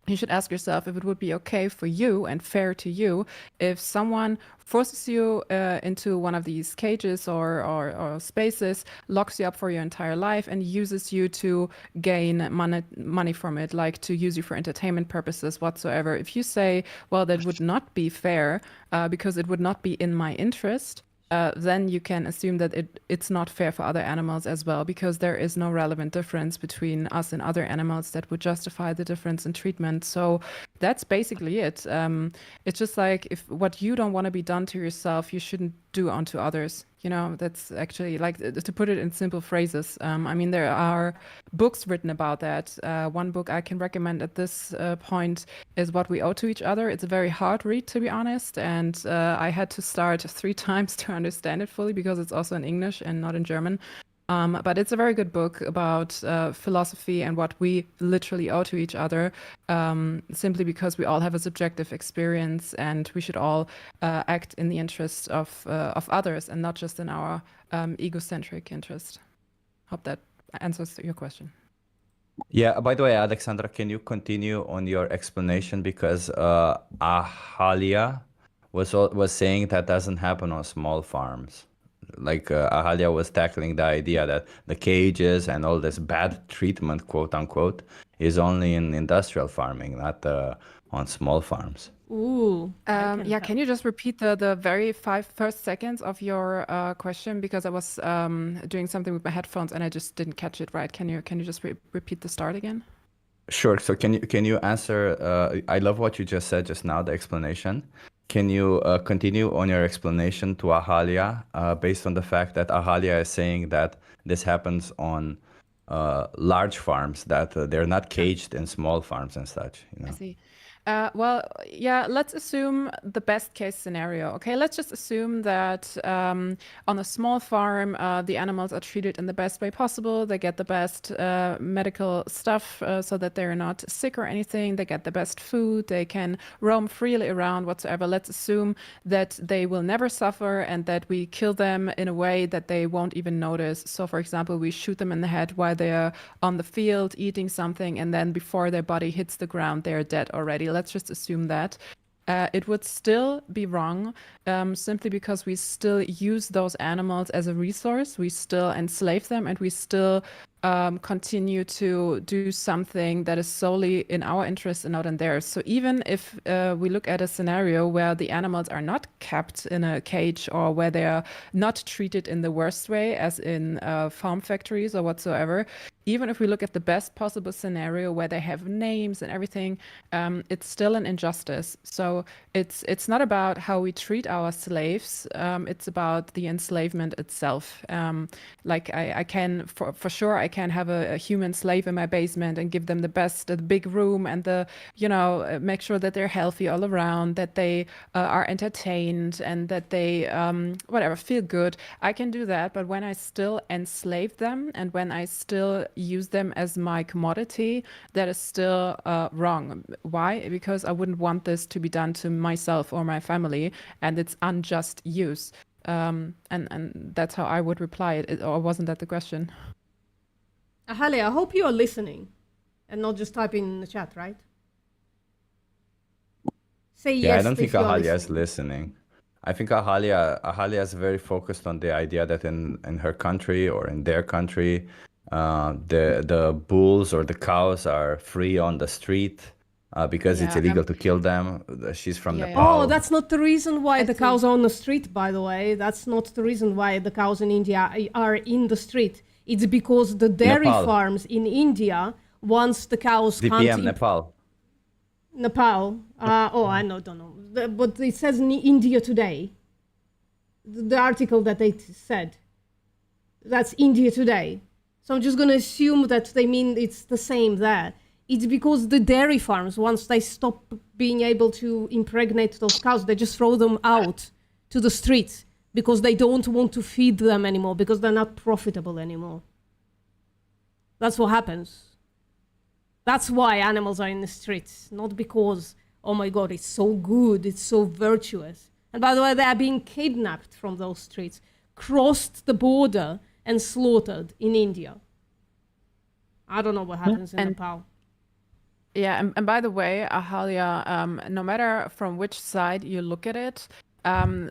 you should ask yourself if it would be okay for you and fair to you if someone forces you into one of these cages or spaces, locks you up for your entire life, and uses you to gain money from it, like to use you for entertainment purposes whatsoever. If you say, well, that would not be fair because it would not be in my interest, then you can assume that it's not fair for other animals as well, because there is no relevant difference between us and other animals that would justify the difference in treatment. So that's basically it. It's just like if what you don't want to be done to yourself, you shouldn't do onto others. You know, that's actually like to put it in simple phrases. I mean, there are books written about that. One book I can recommend at this point is What We Owe to Each Other. It's a very hard read, to be honest. And I had to start 3 times to understand it fully because it's also in English and not in German. But it's a very good book about philosophy and what we literally owe to each other, simply because we all have a subjective experience and we should all act in the interest of others and not just in our egocentric interest. Hope that answers your question. Yeah, by the way, Alexandra, can you continue on your explanation? Because Ahalia was saying that doesn't happen on small farms. Like Ahalia was tackling the idea that the cages and all this bad treatment, quote unquote, is only in industrial farming, not on small farms. Ooh. Yeah, can you just repeat the very first seconds of your question? Because I was doing something with my headphones and I just didn't catch it right. Can you just repeat the start again? Sure. So can you answer? I love what you just said just now, the explanation. Can you continue on your explanation to Ahalia based on the fact that Ahalia is saying that this happens on large farms, that they're not caged in small farms and such? You know? I see. Well, yeah, let's assume the best case scenario. Okay, let's just assume that on a small farm, the animals are treated in the best way possible. They get the best medical stuff so that they're not sick or anything. They get the best food. They can roam freely around whatsoever. Let's assume that they will never suffer and that we kill them in a way that they won't even notice. So, for example, we shoot them in the head while they're on the field eating something, and then before their body hits the ground, they're dead already. Let's just assume that. It would still be wrong simply because we still use those animals as a resource. We still enslave them and we still continue to do something that is solely in our interest and not in theirs. So even if we look at a scenario where the animals are not kept in a cage or where they are not treated in the worst way, as in farm factories or whatsoever, even if we look at the best possible scenario where they have names and everything, it's still an injustice. So it's not about how we treat our slaves. It's about the enslavement itself. Like I can, for sure, I can have a human slave in my basement and give them the big room and make sure that they're healthy all around, that they are entertained and that they feel good. I can do that, but when I still enslave them and when I still use them as my commodity, that is still wrong. Why? Because I wouldn't want this to be done to myself or my family, and it's unjust use. And that's how I would reply it. Or wasn't that the question? Ahalia, I hope you are listening and not just typing in the chat, right? Say yes. Yeah, I don't think if you are Ahalia is listening. I think Ahalia is very focused on the idea that in her country or in their country, the bulls or the cows are free on the street because it's illegal to kill them. She's from Nepal. Oh, that's not the reason why the cows are on the street, by the way. That's not the reason why the cows in India are in the street. It's because the dairy farms in India, once the cows DPM, Nepal. Nepal. I don't know. But it says in India Today. The article that they said. That's India Today. So I'm just going to assume that they mean it's the same there. It's because the dairy farms, once they stop being able to impregnate those cows, they just throw them out to the streets because they don't want to feed them anymore, because they're not profitable anymore. That's what happens. That's why animals are in the streets, not because, oh my God, it's so good, it's so virtuous. And by the way, they are being kidnapped from those streets, crossed the border and slaughtered in India. I don't know what happens in Nepal. Yeah, and by the way, Ahalia, no matter from which side you look at it,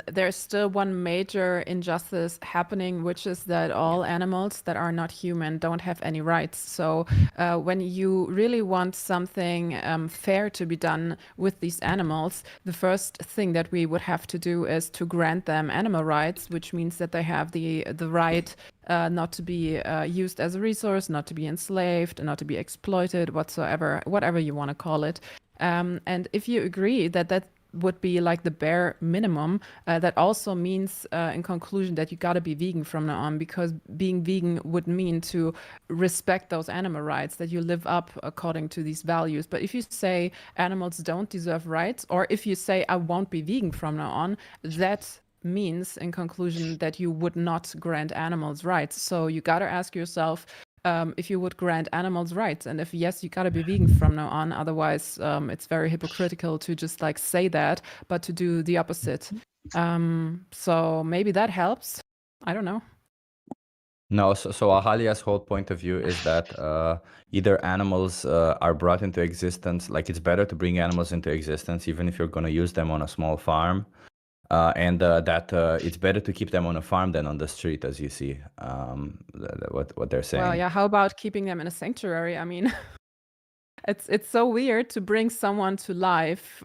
there's still one major injustice happening, which is that all animals that are not human don't have any rights. So when you really want something fair to be done with these animals, the first thing that we would have to do is to grant them animal rights, which means that they have the right not to be used as a resource, not to be enslaved, not to be exploited, whatever you want to call it. And if you agree that would be like the bare minimum, that also means in conclusion that you got to be vegan from now on, because being vegan would mean to respect those animal rights, that you live up according to these values. But if you say animals don't deserve rights, or if you say I won't be vegan from now on, that means in conclusion that you would not grant animals rights. So you got to ask yourself if you would grant animals rights, and if yes, you gotta be vegan from now on. Otherwise, it's very hypocritical to just like say that, but to do the opposite. So maybe that helps. I don't know. No, so Ahalia's whole point of view is that either animals are brought into existence, like it's better to bring animals into existence, even if you're going to use them on a small farm. And that it's better to keep them on a farm than on the street, as you see, what they're saying. Well, yeah, how about keeping them in a sanctuary? I mean, it's so weird to bring someone to life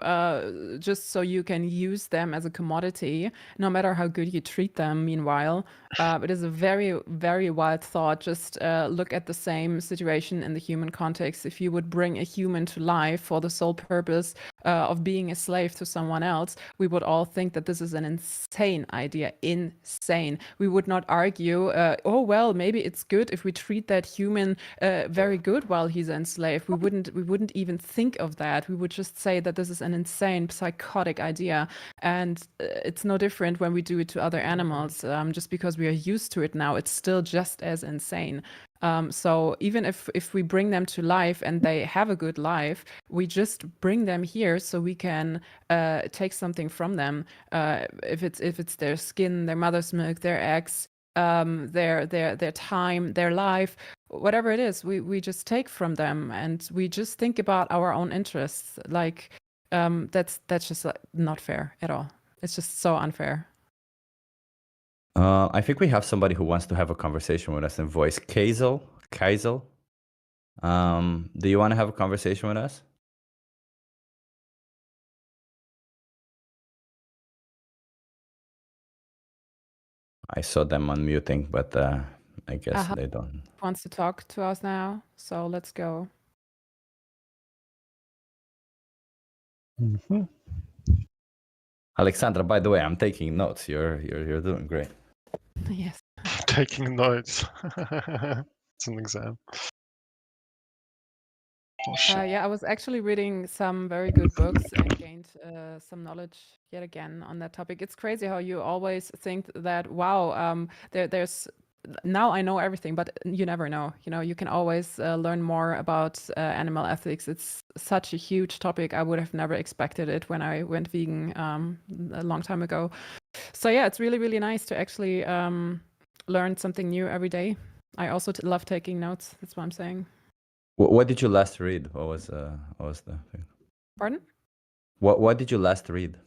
just so you can use them as a commodity, no matter how good you treat them, meanwhile. It is a very, very wild thought. Just look at the same situation in the human context. If you would bring a human to life for the sole purpose of being a slave to someone else, we would all think that this is an insane idea. Insane. We would not argue, oh, well, maybe it's good if we treat that human very good while he's enslaved. We wouldn't even think of that. We would just say that this is an insane, psychotic idea. And it's no different when we do it to other animals. Just because we are used to it now, it's still just as insane. So even if we bring them to life and they have a good life, we just bring them here so we can take something from them. If it's their skin, their mother's milk, their eggs, their time, their life, whatever it is, we just take from them, and we just think about our own interests. Like that's just not fair at all. It's just so unfair. I think we have somebody who wants to have a conversation with us in voice. Kazel, do you want to have a conversation with us? I saw them unmuting, but I guess they don't. Wants to talk to us now, so let's go. Alexandra, by the way, I'm taking notes. You're doing great. Yes. Taking notes. It's an exam. Oh, shit. Yeah, I was actually reading some very good books and gained some knowledge yet again on that topic. It's crazy how you always think that, wow, there's now I know everything, but you never know. You know, you can always learn more about animal ethics. It's such a huge topic. I would have never expected it when I went vegan a long time ago. So yeah, it's really, really nice to actually learn something new every day. I also love taking notes. That's what I'm saying. What did you last read? What was the thing? Pardon? What did you last read?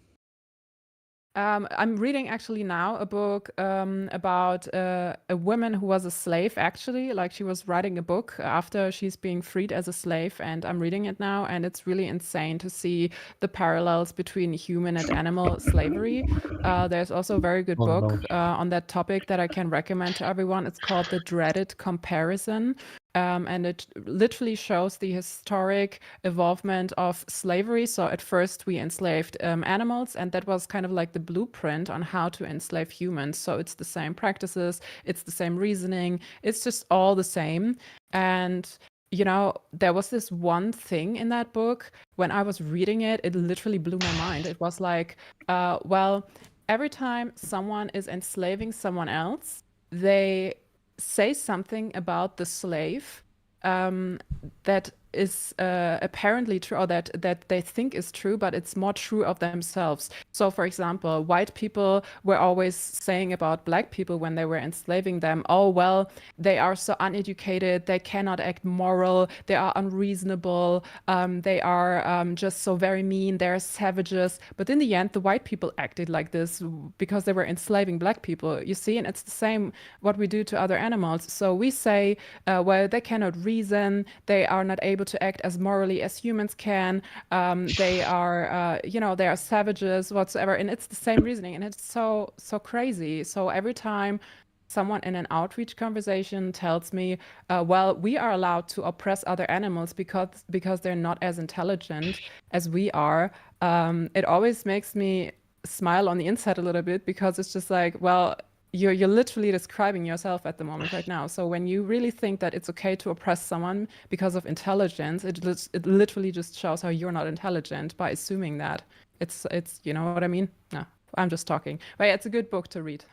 I'm reading actually now a book about a woman who was a slave, actually. Like, she was writing a book after she's being freed as a slave, and I'm reading it now, and it's really insane to see the parallels between human and animal slavery. There's also a very good book on that topic that I can recommend to everyone. It's called The Dreaded Comparison. And it literally shows the historic evolvement of slavery. So at first we enslaved animals, and that was kind of like the blueprint on how to enslave humans. So it's the same practices, it's the same reasoning, it's just all the same. And you know, there was this one thing in that book, when I was reading it, it literally blew my mind. It was like, well, every time someone is enslaving someone else, they say something about the slave that is apparently true, or that they think is true, but it's more true of themselves. So for example, white people were always saying about black people when they were enslaving them, oh well, they are so uneducated, they cannot act moral, they are unreasonable, they are just so very mean, they're savages. But in the end, the white people acted like this because they were enslaving black people, you see. And it's the same what we do to other animals. So we say, well, they cannot reason, they are not able to act as morally as humans can, they are you know, they are savages whatsoever. And it's the same reasoning, and it's so crazy. So every time someone in an outreach conversation tells me, well, we are allowed to oppress other animals because they're not as intelligent as we are, it always makes me smile on the inside a little bit, because it's just like, well, you're literally describing yourself at the moment right now. So when you really think that it's okay to oppress someone because of intelligence, it literally just shows how you're not intelligent by assuming that. It's you know what I mean? No, I'm just talking. But yeah, it's a good book to read.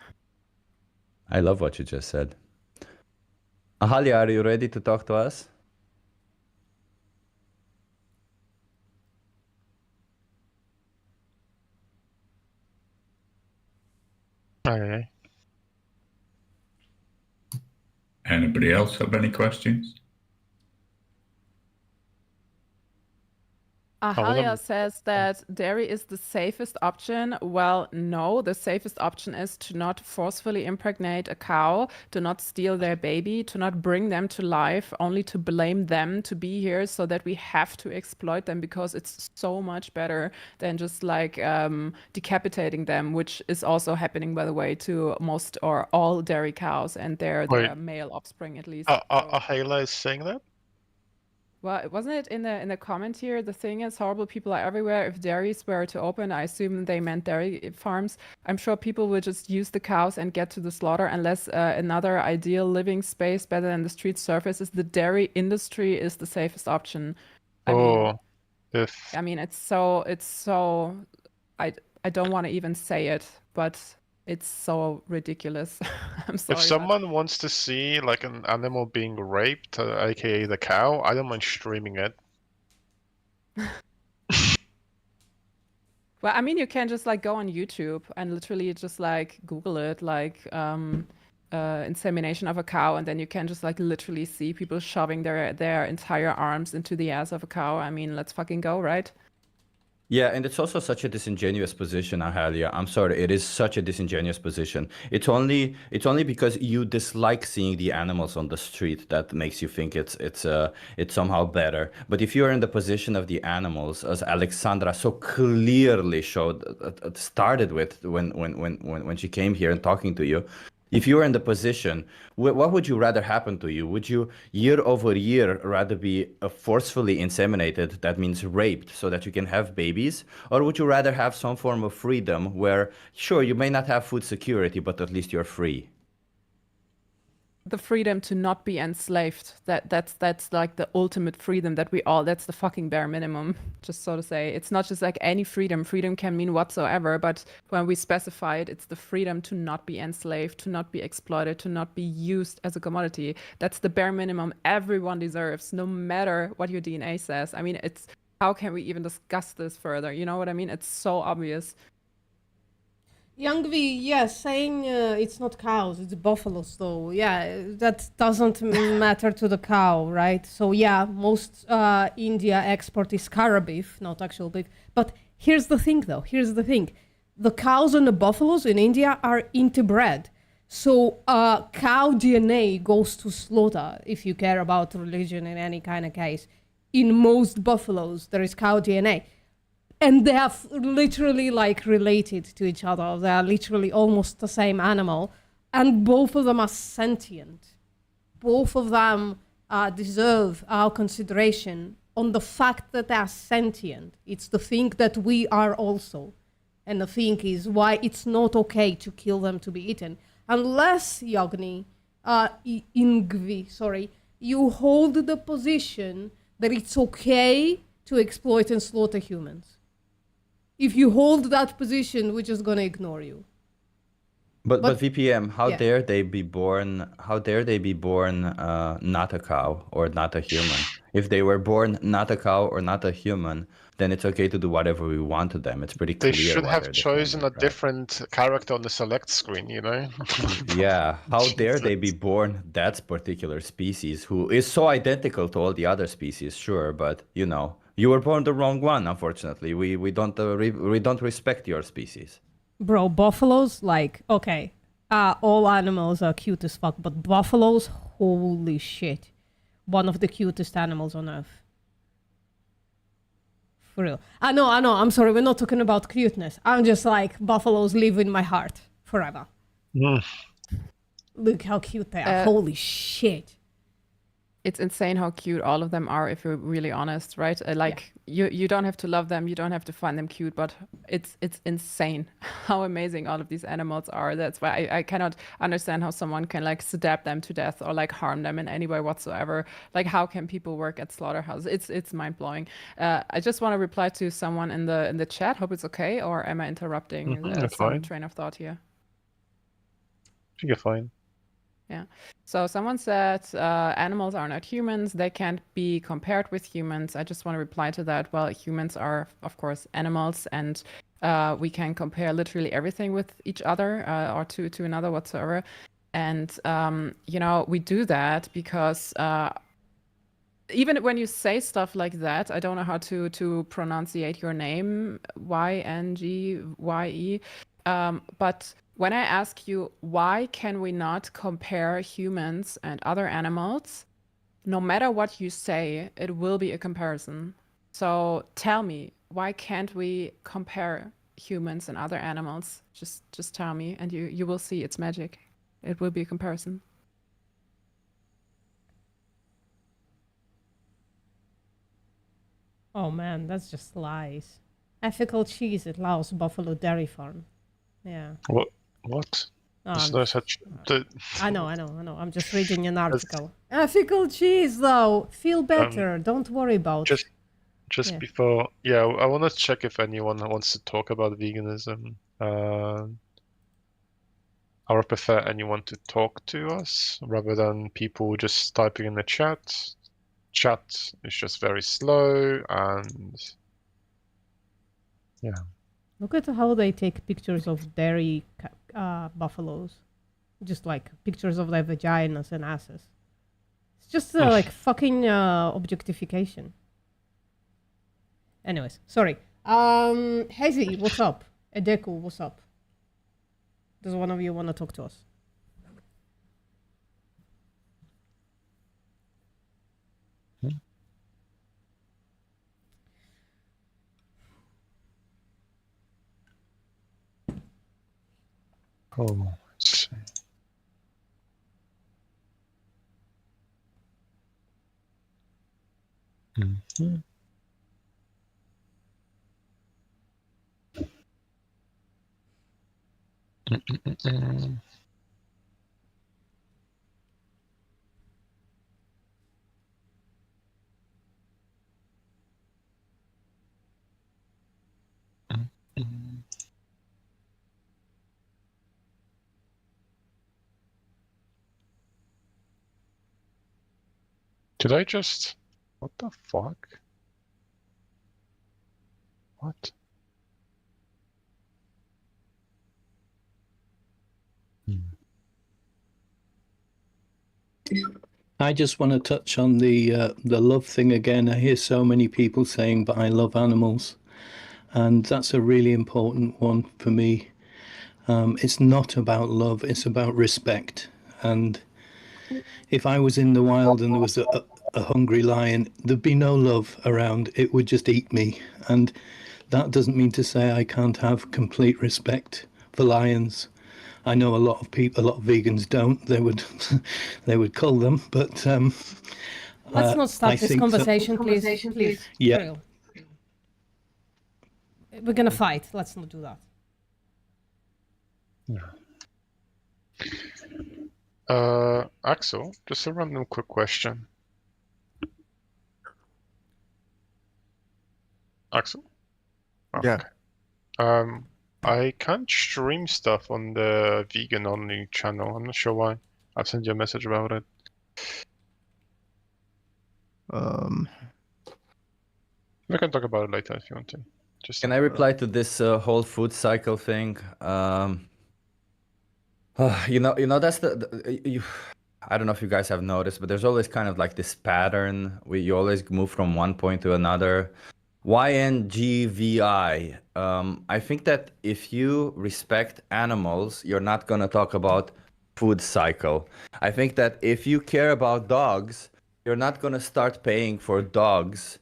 I love what you just said. Ahalia, are you ready to talk to us? Okay. Anybody else have any questions? Ahalia says that dairy is the safest option. Well, no, the safest option is to not forcefully impregnate a cow, to not steal their baby, to not bring them to life, only to blame them to be here so that we have to exploit them, because it's so much better than just like decapitating them, which is also happening, by the way, to most or all dairy cows and their male offspring, at least. Ahalia is saying that? Well, wasn't it in the comment here? The thing is, horrible people are everywhere. If dairies were to open, I assume they meant dairy farms. I'm sure people would just use the cows and get to the slaughter, unless another ideal living space better than the street surface is the dairy industry is the safest option. I mean, it's so I don't want to even say it, but it's so ridiculous. I'm sorry. If someone wants to see like an animal being raped, aka the cow, I don't mind streaming it. Well, I mean, you can just like go on YouTube and literally just like Google it, like insemination of a cow, and then you can just like literally see people shoving their entire arms into the ass of a cow. I mean, let's fucking go, right? Yeah, and it's also such a disingenuous position, Ahalia. I'm sorry, it is such a disingenuous position. It's only because you dislike seeing the animals on the street that makes you think it's somehow better. But if you're in the position of the animals, as Alexandra so clearly started with when she came here and talking to you, If you were in the position, what would you rather happen to you? Would you year over year rather be forcefully inseminated, that means raped, so that you can have babies? Or would you rather have some form of freedom where, sure, you may not have food security, but at least you're free? The freedom to not be enslaved. That's like the ultimate freedom that we all, that's the fucking bare minimum, just so to say. It's not just like any freedom. Freedom can mean whatsoever, but when we specify it, it's the freedom to not be enslaved, to not be exploited, to not be used as a commodity. That's the bare minimum everyone deserves, no matter what your DNA says. I mean, it's, how can we even discuss this further? You know what I mean? It's so obvious. Young V, yeah, saying it's not cows, it's buffaloes, though. Yeah, that doesn't matter to the cow, right? So, yeah, most India export is cara beef, not actual beef. But here's the thing, though. Here's the thing. The cows and the buffaloes in India are interbred. So, cow DNA goes to slaughter, if you care about religion in any kind of case. In most buffaloes, there is cow DNA. And they are literally like related to each other. They are literally almost the same animal. And both of them are sentient. Both of them deserve our consideration on the fact that they are sentient. It's the thing that we are also. And the thing is why it's not okay to kill them to be eaten. Unless, Yagni, Ingvi, sorry, you hold the position that it's okay to exploit and slaughter humans. If you hold that position, we're just gonna ignore you. But VPM, how yeah. dare they be born? How dare they be born not a cow or not a human? If they were born not a cow or not a human, then it's okay to do whatever we want to them. It's pretty clear. They should why have they're chosen defending, a different character on the select screen, you know? Yeah, how dare they be born that particular species who is so identical to all the other species, sure, but you know, you were born the wrong one, unfortunately. We don't respect your species. Bro, buffaloes, like, okay, all animals are cute as fuck, but buffaloes, holy shit. One of the cutest animals on earth. For real. I know, I'm sorry, we're not talking about cuteness. I'm just like, buffaloes live in my heart forever. Look how cute they are. Holy shit. It's insane how cute all of them are, if you're really honest, right? You don't have to love them, you don't have to find them cute, but it's insane how amazing all of these animals are. That's why I cannot understand how someone can like stab them to death or like harm them in any way whatsoever. Like, how can people work at slaughterhouses? It's mind blowing. I just want to reply to someone in the chat. Hope it's okay, or am I interrupting some train of thought here? You're fine. Yeah. So someone said animals are not humans. They can't be compared with humans. I just want to reply to that. Well, humans are, of course, animals, and we can compare literally everything with each other or to another whatsoever. And, you know, we do that because even when you say stuff like that, I don't know how to pronunciate your name, Yngye, but when I ask you, why can we not compare humans and other animals, no matter what you say, it will be a comparison. So tell me, why can't we compare humans and other animals? Just tell me, and you will see it's magic. It will be a comparison. Oh man, that's just lies. Ethical cheese at Laos Buffalo Dairy Farm. Yeah. What? Oh, There's no such. I know. I'm just reading an article. Ethical cheese, though. Feel better. Don't worry about it. Just before, I want to check if anyone wants to talk about veganism. I would prefer anyone to talk to us rather than people just typing in the chat. Chat is just very slow, and yeah. Look at how they take pictures of dairy buffaloes. Just like pictures of their vaginas and asses. It's just like fucking objectification. Anyways, sorry. Hazy, what's up? Edeku, what's up? Does one of you want to talk to us? Oh, let's see. Mhm. Mm. Mm. Did I just... What the fuck? What? I just want to touch on the love thing again. I hear so many people saying, "But I love animals," and that's a really important one for me. It's not about love; it's about respect. And if I was in the wild and there was a hungry lion, there'd be no love around. It would just eat me. And that doesn't mean to say I can't have complete respect for lions. I know a lot of people, a lot of vegans don't. They would, they would cull them. But Let's not start I this think conversation, please. Please. Yeah. For real. We're gonna fight. Let's not do that. Axel, just a random quick question. Axel? Oh, Yeah. okay. I can't stream stuff on the vegan only channel. I'm not sure why. I've sent you a message about it. We can talk about it later if you want to. Just Can I reply to this whole food cycle thing? You know that's I don't know if you guys have noticed, but there's always kind of like this pattern where you always move from one point to another. YNGVI. I think that if you respect animals, you're not gonna talk about food cycle. I think that if you care about dogs, you're not gonna start paying for dogs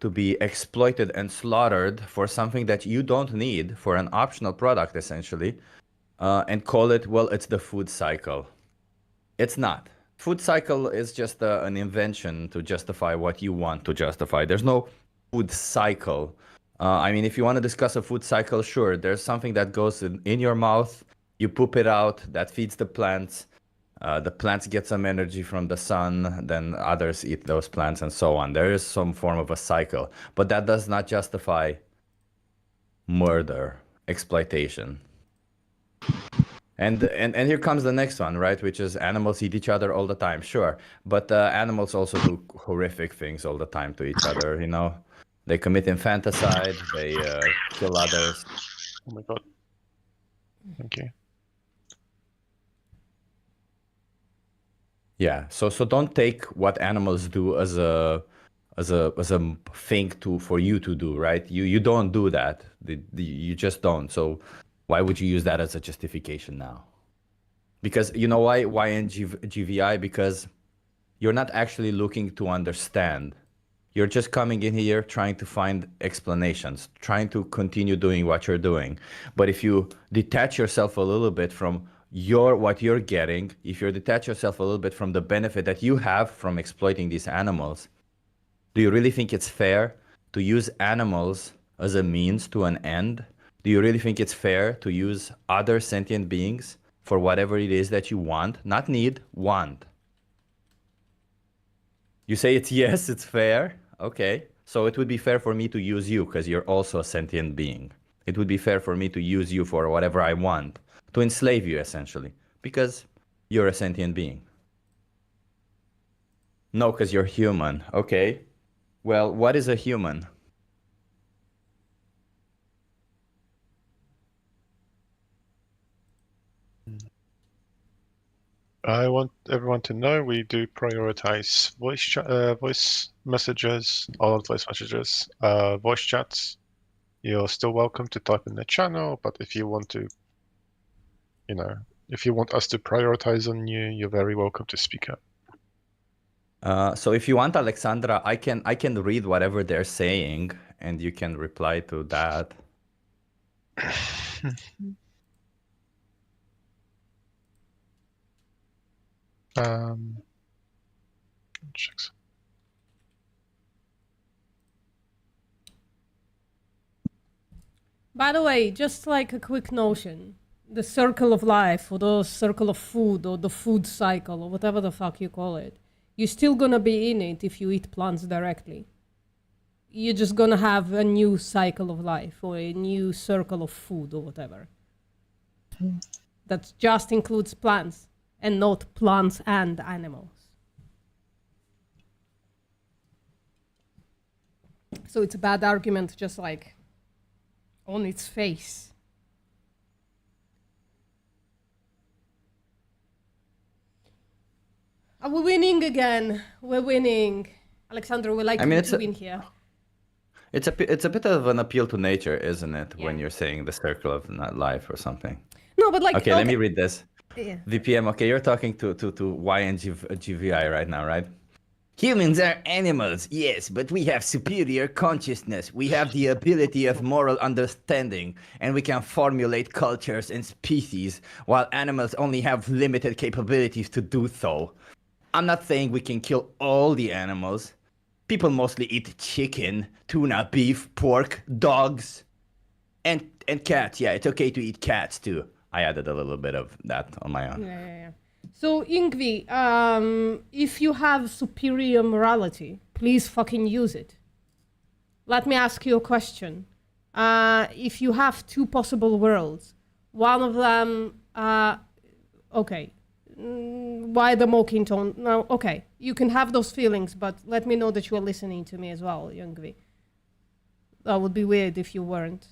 to be exploited and slaughtered for something that you don't need, for an optional product essentially, and call it, well, it's the food cycle. It's not. Food cycle is just an invention to justify what you want to justify. There's no food cycle. I mean, if you want to discuss a food cycle, sure, there's something that goes in your mouth, you poop it out, that feeds the plants. The plants get some energy from the sun, then others eat those plants and so on. There is some form of a cycle, but that does not justify murder, exploitation. And here comes the next one, right? Which is animals eat each other all the time, sure. But animals also do horrific things all the time to each other, you know? They commit infanticide, they kill others. Oh my god. Thank you. Yeah, so don't take what animals do as a thing for you to do, right? You don't do that. You just don't. So why would you use that as a justification now? Because you know why YNGVI? Because you're not actually looking to understand. You're just coming in here trying to find explanations, trying to continue doing what you're doing. But if you detach yourself a little bit from what you're getting, if you detach yourself a little bit from the benefit that you have from exploiting these animals, do you really think it's fair to use animals as a means to an end? Do you really think it's fair to use other sentient beings for whatever it is that you want? Not need, want. You say it's yes, it's fair. Okay. So it would be fair for me to use you because you're also a sentient being. It would be fair for me to use you for whatever I want, to enslave you essentially, because you're a sentient being. No, because you're human. Okay. Well, what is a human? I want everyone to know we do prioritize voice messages, all voice messages, voice chats. You're still welcome to type in the channel, but if you want to, you know, if you want us to prioritize on you, you're very welcome to speak up. So if you want, Alexandra, I can read whatever they're saying, and you can reply to that. Check. By the way, just like a quick notion, the circle of life, or the circle of food, or the food cycle, or whatever the fuck you call it, you're still gonna be in it if you eat plants directly. You're just gonna have a new cycle of life, or a new circle of food, or whatever. That just includes plants, and not plants and animals. So it's a bad argument, just like on its face. Are we winning again? We're winning. Alexander, we like I mean, to win here. It's a bit of an appeal to nature, isn't it? When you're saying the circle of life or something. No, but like. Okay, let me read this. Yeah. VPM. Okay, you're talking to YNGVI right now, right? Humans are animals, yes, but we have superior consciousness. We have the ability of moral understanding, and we can formulate cultures and species, while animals only have limited capabilities to do so. I'm not saying we can kill all the animals. People mostly eat chicken, tuna, beef, pork, dogs, and cats. Yeah, it's okay to eat cats too. I added a little bit of that on my own. Yeah. So, Yngvi, if you have superior morality, please fucking use it. Let me ask you a question. If you have two possible worlds, one of them, okay, why the mocking tone? No, okay, you can have those feelings, but let me know that you are listening to me as well, Yngvi. That would be weird if you weren't.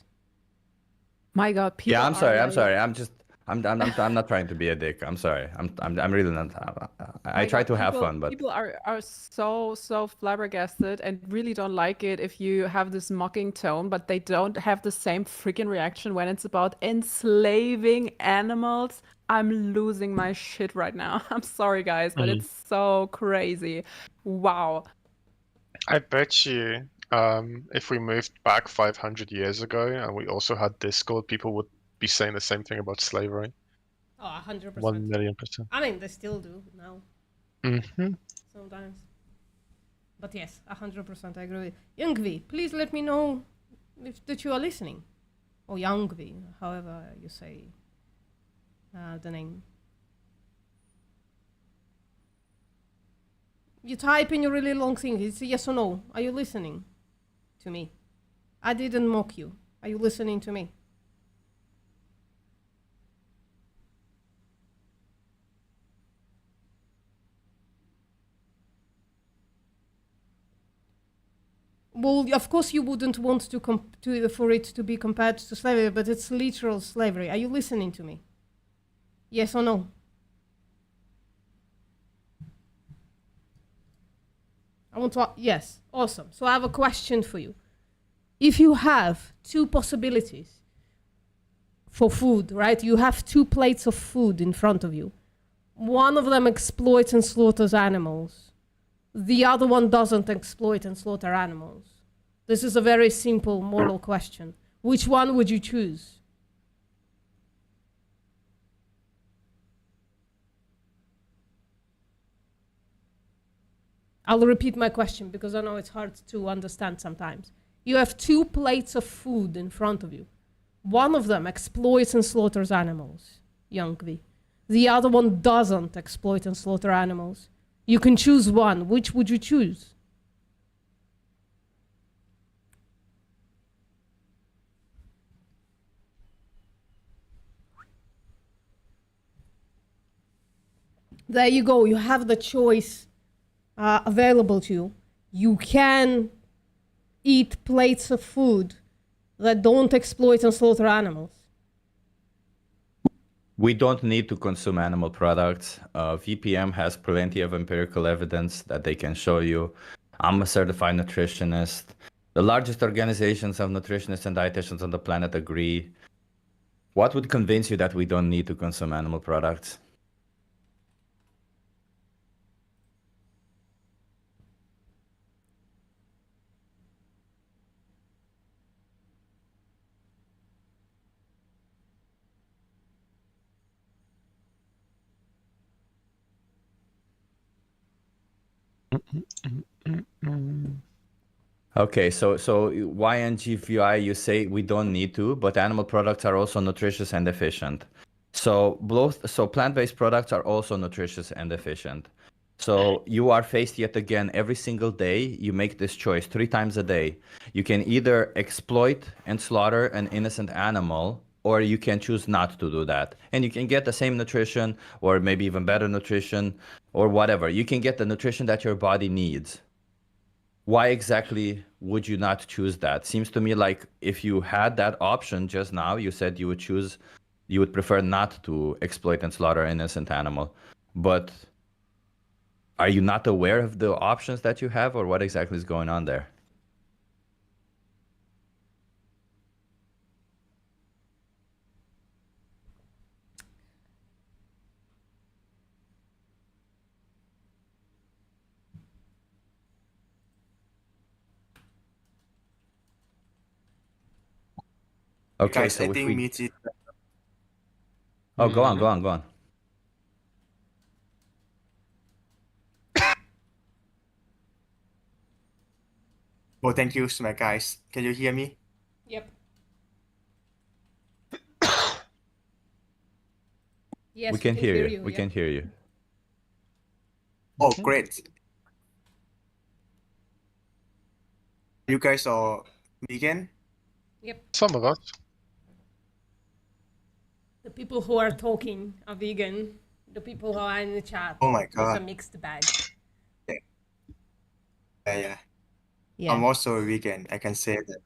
My God, people. Yeah, I'm sorry. are like- I'm not trying to be a dick. I'm sorry. I'm really not. I try to have fun, but people are so flabbergasted and really don't like it if you have this mocking tone, but they don't have the same freaking reaction when it's about enslaving animals. I'm losing my shit right now. I'm sorry, guys, but it's so crazy. Wow. I bet you, if we moved back 500 years ago and we also had Discord, people would be saying the same thing about slavery. Oh, 100%. 1,000,000%. I mean, they still do now. Mm-hmm. Sometimes. But yes, 100% I agree with you. Yngvi, please let me know that you are listening. Or Yangvi, however you say the name. You type in your really long thing. It's a yes or no. Are you listening to me? I didn't mock you. Are you listening to me? Well, of course you wouldn't want for it to be compared to slavery, but it's literal slavery. Are you listening to me? Yes or no? I want to. Yes, awesome. So I have a question for you. If you have two possibilities for food, right? You have two plates of food in front of you. One of them exploits and slaughters animals. The other one doesn't exploit and slaughter animals. This is a very simple moral question. Which one would you choose? I'll repeat my question because I know it's hard to understand sometimes. You have two plates of food in front of you. One of them exploits and slaughters animals, Yngvi. The other one doesn't exploit and slaughter animals. You can choose one. Which would you choose? There you go. You have the choice available to you. You can eat plates of food that don't exploit and slaughter animals. we don't need to consume animal products. VPM has plenty of empirical evidence that they can show you. I'm a certified nutritionist. The largest organizations of nutritionists and dietitians on the planet agree. What would convince you that we don't need to consume animal products? Okay, so YNGVI, you say we don't need to, but animal products are also nutritious and efficient. So plant-based products are also nutritious and efficient. So you are faced yet again every single day. You make this choice 3 times a day. You can either exploit and slaughter an innocent animal, or you can choose not to do that. And you can get the same nutrition, or maybe even better nutrition, or whatever. You can get the nutrition that your body needs. Why exactly would you not choose that? Seems to me like if you had that option just now, you said you would prefer not to exploit and slaughter an innocent animal. But are you not aware of the options that you have, or what exactly is going on there? Okay, Guys, so I if think we... meat is. Oh, go on. Oh, thank you, my guys. Can you hear me? Yep. Yes, We can hear you. We yeah. can hear you. Oh, great. You guys are vegan? Yep. Some of us. The people who are talking are vegan. The people who are in the chat. Oh my It's a God. mixed bag. Yeah. Yeah. I'm also a vegan. I can say that.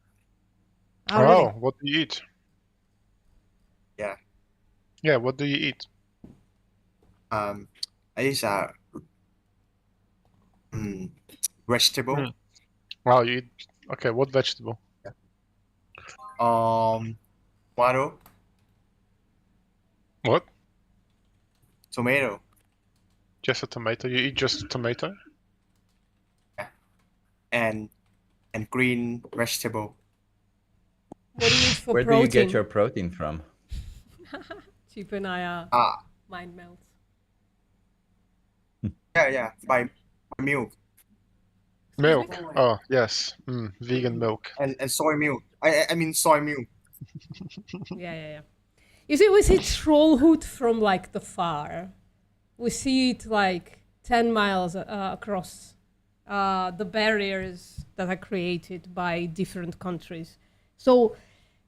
Oh, really? What do you eat? Yeah. Yeah, what do you eat? I eat vegetable. Wow, you eat. Okay, what vegetable? Tomato. What? Tomato. Just a tomato? You eat just a tomato? And green vegetable. What do you eat for Where protein? do you get your protein from? Chip and I mind melts. Yeah. By milk. Milk. Oh, yes. Vegan milk. And soy milk. I mean soy milk. Yeah. You see, we see Trollhood from like the far. We see it like 10 miles across the barriers that are created by different countries. So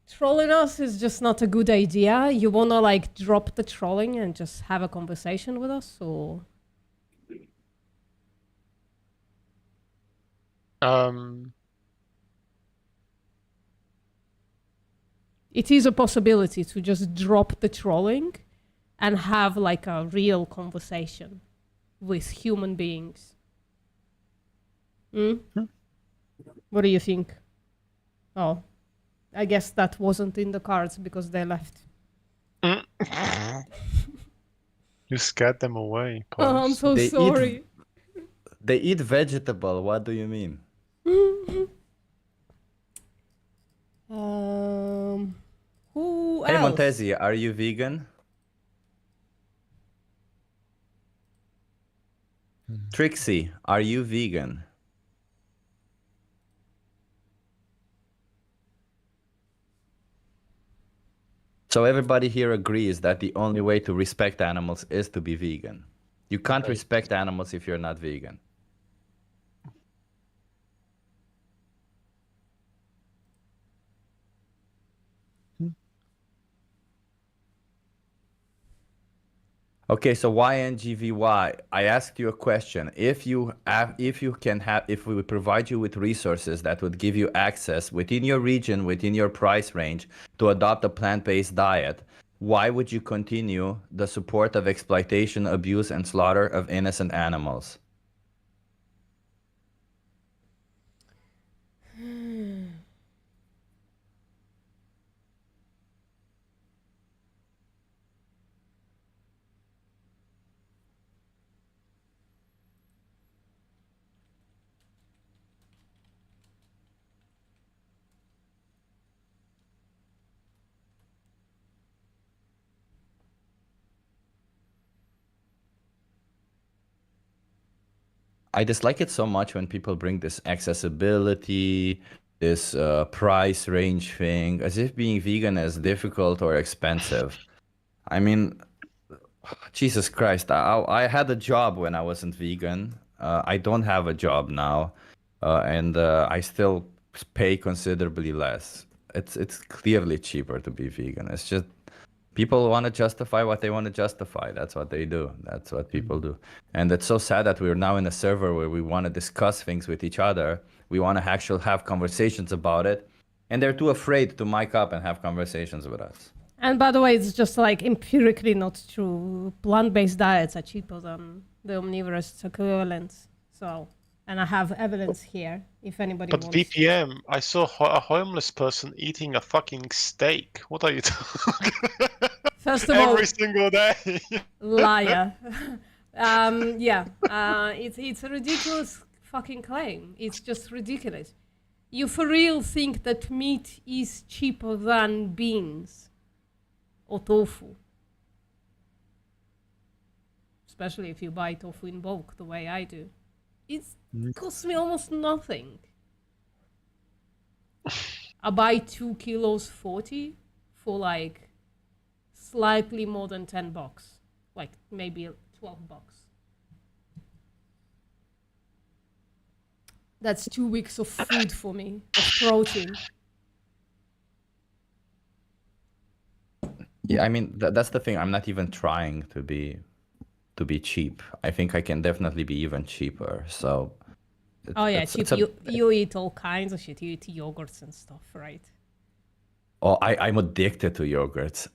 trolling us is just not a good idea. You wanna like drop the trolling and just have a conversation with us, or? It is a possibility to just drop the trolling and have like a real conversation with human beings. What do you think? Oh, I guess that wasn't in the cards because they left. You scared them away. Oh, I'm so sorry. They eat vegetable. What do you mean? Who Hey, else? Montezi, are you vegan? Trixie, are you vegan? So everybody here agrees that the only way to respect animals is to be vegan. You can't respect animals if you're not vegan. Okay, so YNGVY, I asked you a question. If we provide you with resources that would give you access within your region, within your price range, to adopt a plant-based diet, why would you continue the support of exploitation, abuse, and slaughter of innocent animals? I dislike it so much when people bring this accessibility, this price range thing, as if being vegan is difficult or expensive. I mean, Jesus Christ, I had a job when I wasn't vegan. I don't have a job now, and I still pay considerably less. It's clearly cheaper to be vegan. It's just people want to justify what they want to justify. That's what they do. That's what people do. And it's so sad that we're now in a server where we want to discuss things with each other. We want to actually have conversations about it, and they're too afraid to mic up and have conversations with us. And by the way, it's just like empirically not true. Plant-based diets are cheaper than the omnivorous equivalents. So, and I have evidence here if anybody But wants. VPM, I saw a homeless person eating a fucking steak. What are you talking? First of all, every single day. liar. It's a ridiculous fucking claim. It's just ridiculous. You for real think that meat is cheaper than beans or tofu? Especially if you buy tofu in bulk the way I do. It costs me almost nothing. I buy 2 kilos 40 for like slightly more than $10. Like maybe $12. That's 2 weeks of food for me, of protein. Yeah, I mean that's the thing. I'm not even trying to be cheap. I think I can definitely be even cheaper. So. Oh yeah, it's cheap. You eat all kinds of shit. You eat yogurts and stuff, right? Oh, I'm addicted to yogurts.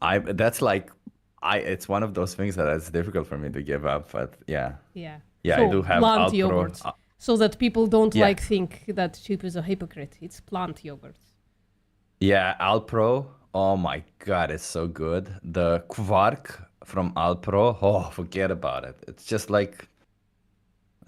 It's one of those things that it's difficult for me to give up. But yeah. Yeah. Yeah, so I do have plant Alpro. yogurts, so that people don't Yeah. think that cheap is a hypocrite. It's plant yogurts. Yeah, Alpro. Oh my God, it's so good. The Quark from Alpro. Oh, forget about it. It's just like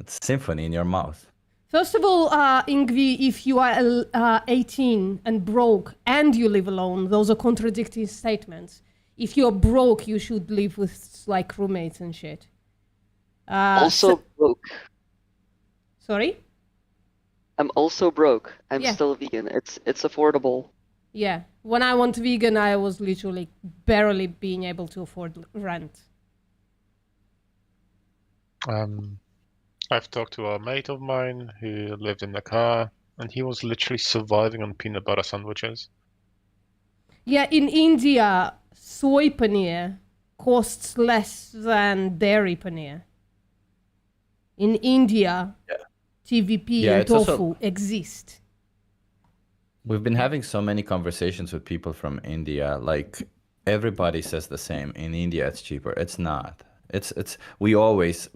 it's symphony in your mouth. First of all, Ingvi, if you are 18 and broke and you live alone, those are contradicting statements. If you're broke, you should live with like roommates and shit. Also broke. Sorry? I'm also broke. I'm Yeah. still vegan. It's affordable. Yeah. When I went vegan, I was literally barely being able to afford rent. I've talked to a mate of mine who lived in the car, and he was literally surviving on peanut butter sandwiches. Yeah, in India, soy paneer costs less than dairy paneer. In India, TVP Yeah, and it's also- tofu exist. We've been having so many conversations with people from India. Like everybody says the same. In India, it's cheaper. It's not. We always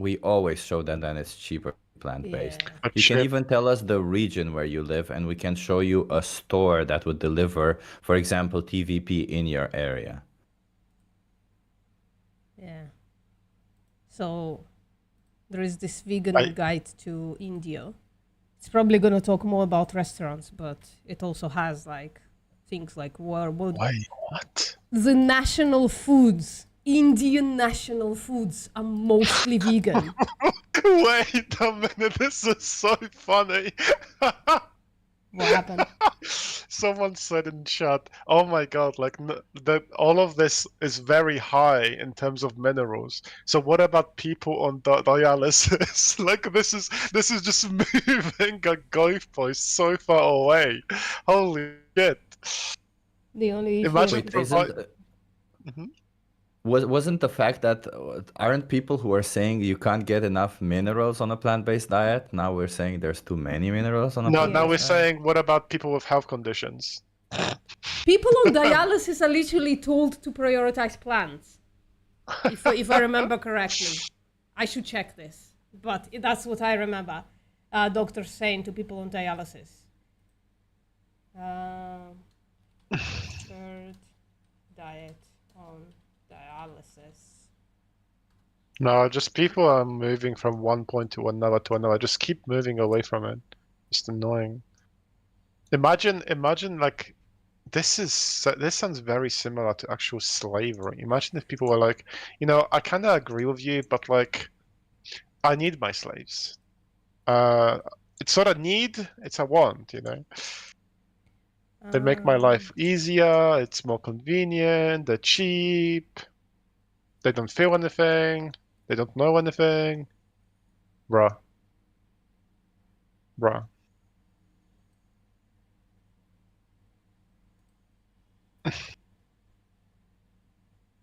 show them that it's cheaper plant-based. But You can sure. even tell us the region where you live, and we can show you a store that would deliver, for example, TVP in your area. Yeah. So there is this vegan guide to India. It's probably gonna talk more about restaurants, but it also has like things like What? the national foods. Indian national foods are mostly vegan. Wait a minute, this is so funny. What happened? Someone said in chat, "Oh my god, like that all of this is very high in terms of minerals. So what about people on dialysis? Like this is just moving a goalpost so far away. Holy shit! The only Imagine thing- Wasn't the fact that aren't people who are saying you can't get enough minerals on a plant-based diet? Now we're saying there's too many minerals on a No, plant-based now we're diet? saying what about people with health conditions? People on dialysis are literally told to prioritize plants. If I remember correctly. I should check this. But that's what I remember. Doctors saying to people on dialysis. Third diet on dialysis. No, just people are moving from one point to another. Just keep moving away from it. Just annoying. Imagine like this sounds very similar to actual slavery. Imagine if people were like, I kind of agree with you, but like, I need my slaves. It's not a need, it's a want, you know. They make my life easier, it's more convenient, they're cheap, they don't feel anything, they don't know anything. Bruh. Bruh.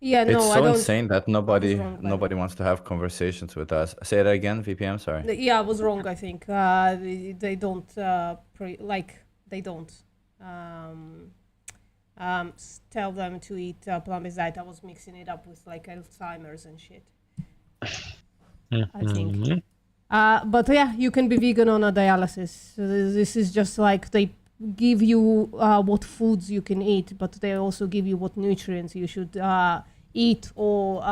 Yeah, no, It's I so don't. insane that nobody wrong, by the nobody wants to have conversations with us. Say that again, VPM. Sorry. Yeah, I was wrong. I think they don't they don't tell them to eat plant-based diet. I was mixing it up with like Alzheimer's and shit. I think. But yeah, you can be vegan on a dialysis. So this is just like they give you what foods you can eat, but they also give you what nutrients you should eat or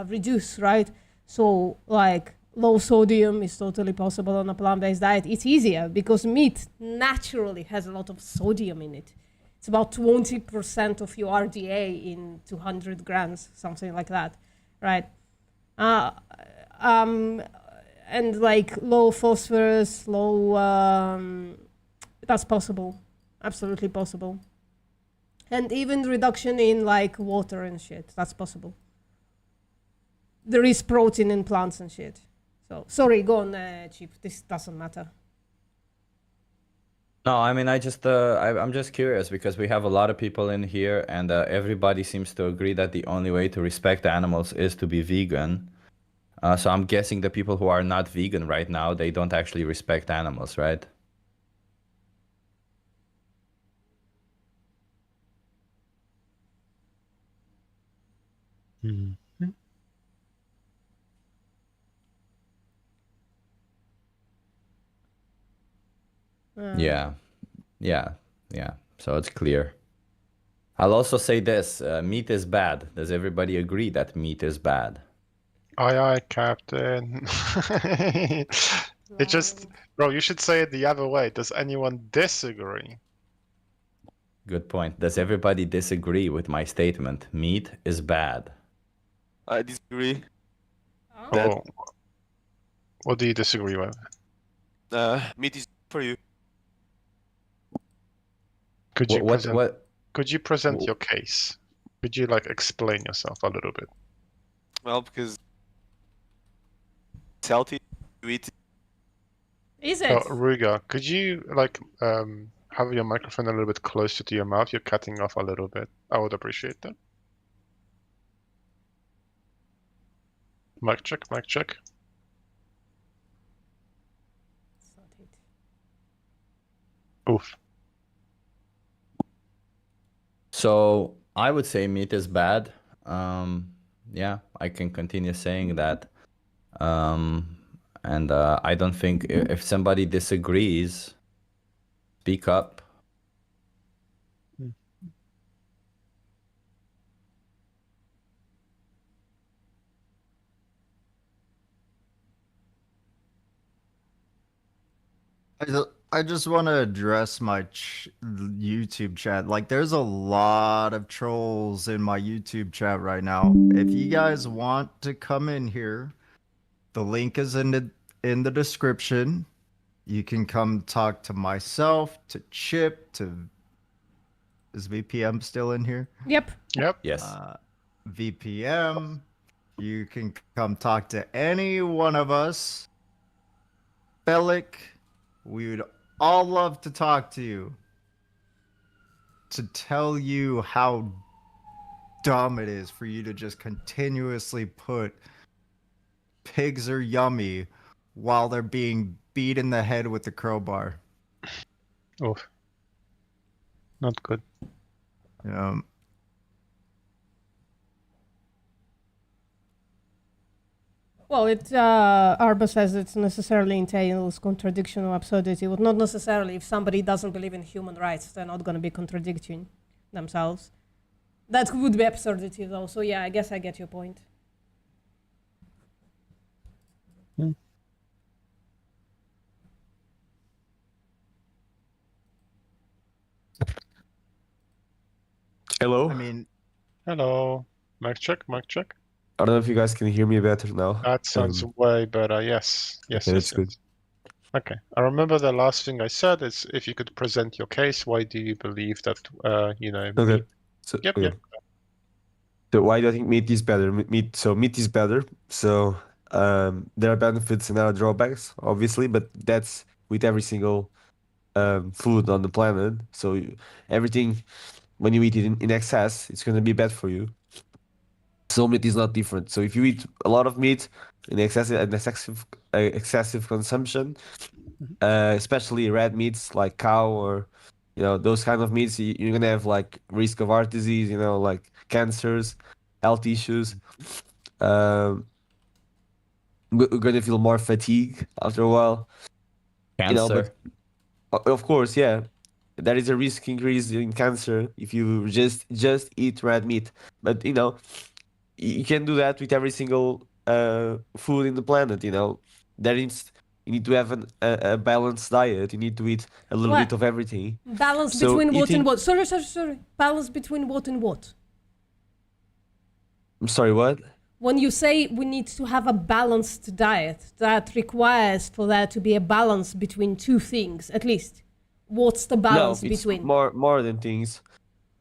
reduce, right? So like low sodium is totally possible on a plant-based diet. It's easier because meat naturally has a lot of sodium in it. It's about 20% of your RDA in 200 grams, something like that, right? And like low phosphorus, low, that's possible, absolutely possible. And even reduction in like water and shit, that's possible. There is protein in plants and shit. So, sorry, go on, Chip, this doesn't matter. No, I mean, I'm just curious because we have a lot of people in here and everybody seems to agree that the only way to respect animals is to be vegan. So I'm guessing the people who are not vegan right now, they don't actually respect animals, right? Yeah. So it's clear. I'll also say this, meat is bad. Does everybody agree that meat is bad? Aye, Captain. It just, bro, you should say it the other way. Does anyone disagree? Good point. Does everybody disagree with my statement? Meat is bad. I disagree. Oh. What do you disagree with? Meat is for you. Could you could you present Wh- your case? Could you like explain yourself a little bit? Well, because it's healthy to eat. Is it? Ruga, could you like have your microphone a little bit closer to your mouth? You're cutting off a little bit. I would appreciate that. Mic check, mic check. Oof. So I would say meat is bad. Yeah, I can continue saying that. And I don't think if somebody disagrees, speak up. I just want to address my YouTube chat. Like, there's a lot of trolls in my YouTube chat right now. If you guys want to come in here, the link is in the description. You can come talk to myself, to Chip, to is VPM still in here? Yep. Yep. Yes. VPM. You can come talk to any one of us. Bellic. We would all love to talk to you. To tell you how dumb it is for you to just continuously put pigs are yummy while they're being beat in the head with the crowbar. Oh. Not good. Well, Arba says it necessarily entails contradiction or absurdity. Well, not necessarily. If somebody doesn't believe in human rights, they're not going to be contradicting themselves. That would be absurdity, though. So yeah, I guess I get your point. Hello. I mean, hello. Mic check, mic check. I don't know if you guys can hear me better now. That sounds way better. Yes. Yes. Okay, Yes, that's good. Okay. I remember the last thing I said is if you could present your case, why do you believe that Okay. meat... So, Yep, okay. yep. So why do I think meat is better? Meat is better. So there are benefits and there are drawbacks, obviously, but that's with every single food on the planet. So everything, when you eat it in excess, it's going to be bad for you. So meat is not different. So if you eat a lot of meat in excessive consumption, especially red meats like cow or those kind of meats, you're gonna have like risk of heart disease, like cancers, health issues. You're gonna feel more fatigue after a while. Cancer. But of course, yeah, there is a risk increase in cancer if you just eat red meat. But you can do that with every single food in the planet. You need to have a balanced diet. You need to eat a little bit of everything. Balance So between what eating- and what? Sorry. Balance between what and what? I'm sorry, what? When you say we need to have a balanced diet, that requires for there to be a balance between two things, at least. What's the balance No, it's between? more than things.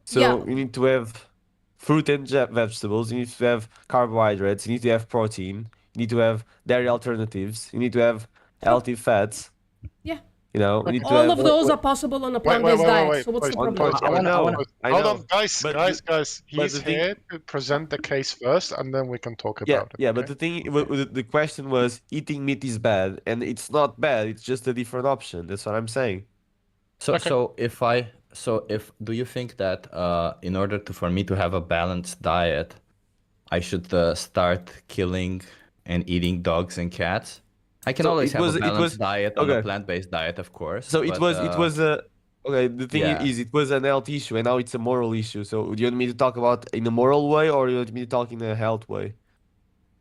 So Yeah. you need to have fruit and vegetables. You need to have carbohydrates. You need to have protein. You need to have dairy alternatives. You need to have healthy fats. Yeah. You need to All have. of those are possible on a plant-based diet. So what's the problem? I Hold know. on, guys. But Guys. but He's the thing- here to present the case first, and then we can talk Yeah, about it. yeah, but the thing, the question was, eating meat is bad, and it's not bad. It's just a different option. That's what I'm saying. Do you think that in order for me to have a balanced diet, I should start killing and eating dogs and cats? I can So always it have was- a it balanced was- diet on a okay. plant-based diet, of course. So it but, was a okay. The thing yeah. is, it was an health issue, and now it's a moral issue. So do you want me to talk about in a moral way, or do you want me to talk in a health way?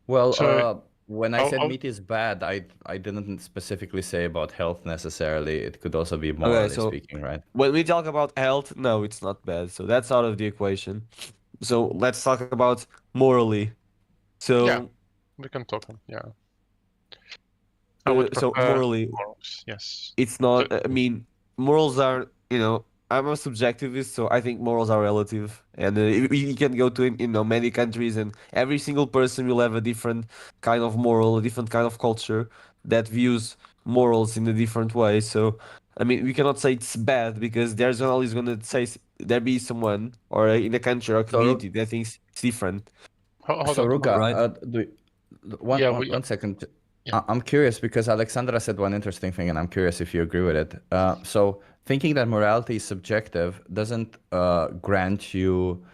Well, So- when I said I'll- meat is bad, I didn't specifically say about health necessarily. It could also be morally so speaking, right? when we talk about health, no, it's not bad. So that's out of the equation. So let's talk about morally. So Yeah. We can talk. Yeah. I would so prefer morally, morals, yes. it's not. I mean, morals are. I'm a subjectivist, so I think morals are relative, and you can go to many countries, and every single person will have a different kind of moral, a different kind of culture that views morals in a different way. So, I mean, we cannot say it's bad because there's always going to say there be someone or in a country or community that thinks it's different. Hold So on. Ruka, Right. one second. I'm curious because Alexandra said one interesting thing, and I'm curious if you agree with it. So thinking that morality is subjective doesn't grant you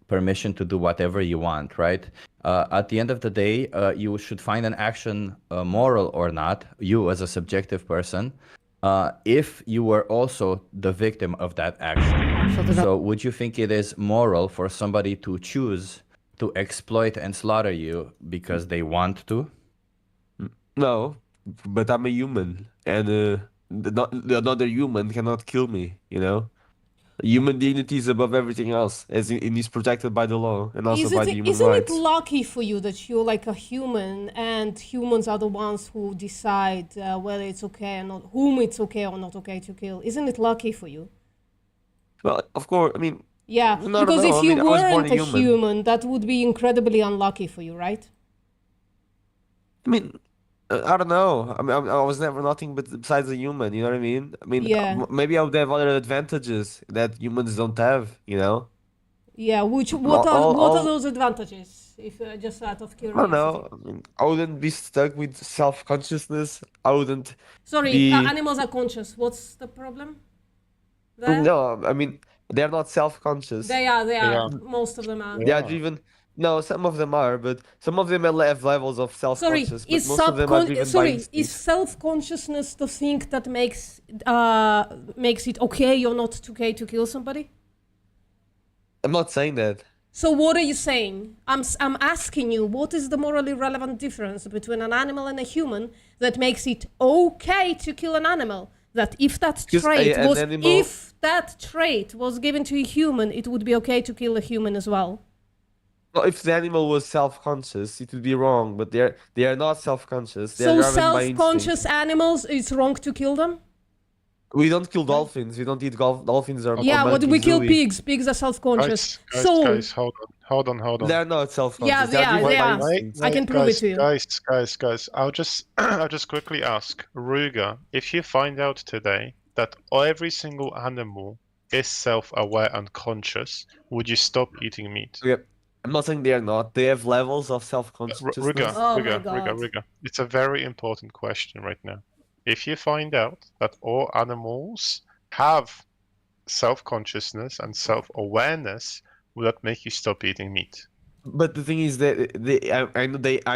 permission to do whatever you want, right? At the end of the day, you should find an action moral or not, you as a subjective person, if you were also the victim of that action. So would you think it is moral for somebody to choose to exploit and slaughter you because they want to? No, but I'm a human, and another human cannot kill me. Human dignity is above everything else, as it is protected by the law and also by the human Isn't rights. it lucky for you that you're like a human and humans are the ones who decide whether it's okay or not, whom it's okay or not okay to kill? Isn't it lucky for you? Well, of course, I mean, Yeah, no, because no, if you I was born weren't a a human, that would be incredibly unlucky for you, right? I mean, I don't know. I mean, I was never nothing but besides a human. You know what I mean? I mean, Yeah. maybe I would have other advantages that humans don't have. Yeah, what all- are those advantages? If just out of I curiosity. don't know. I mean, I wouldn't be stuck with self-consciousness. I wouldn't Sorry, be. animals are conscious. What's the problem? There? No, I mean, they're not self-conscious. They are. Most of them are. They are driven. No, some of them are, but some of them have levels of Sorry, self-conscious. But is most of them are driven by is instinct. self-consciousness the thing that makes it okay or not okay to kill somebody? I'm not saying that. So what are you saying? I'm asking you, what is the morally relevant difference between an animal and a human that makes it okay to kill an animal? That if that trait was given to a human, it would be okay to kill a human as well. Well, if the animal was self-conscious, it would be wrong, but they are not self-conscious. They are So driven by instinct. self-conscious animals, it's wrong to kill them? We don't kill dolphins. We don't eat dolphins or Yeah, but we monkeys, kill do pigs. Pigs are self-conscious. Guys, hold on. They're not self-conscious. Yeah, They're driven they by are. instinct. I can prove it to you. Guys. I'll just quickly ask Ruga, if you find out today that every single animal is self-aware and conscious, would you stop eating meat? Okay. I'm not saying they are not. They have levels of self-consciousness. Ruga. It's a very important question right now. If you find out that all animals have self-consciousness and self-awareness, will that make you stop eating meat? But the thing is that I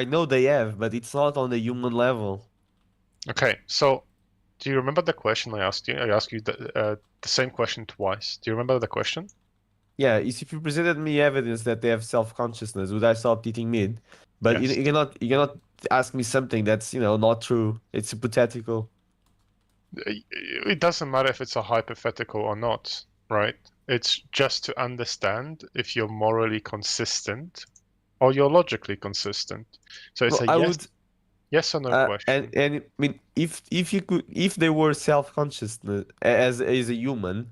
know they have, but it's not on the human level. Okay, so do you remember the question I asked you? I asked you the same question twice. Do you remember the question? Yeah, if you presented me evidence that they have self-consciousness, would I stop eating meat? But Yes. you cannot ask me something that's not true. It's hypothetical. It doesn't matter if it's a hypothetical or not, right? It's just to understand if you're morally consistent or you're logically consistent. So it's Well, yes or no question. And I mean, if they were self-conscious as a human,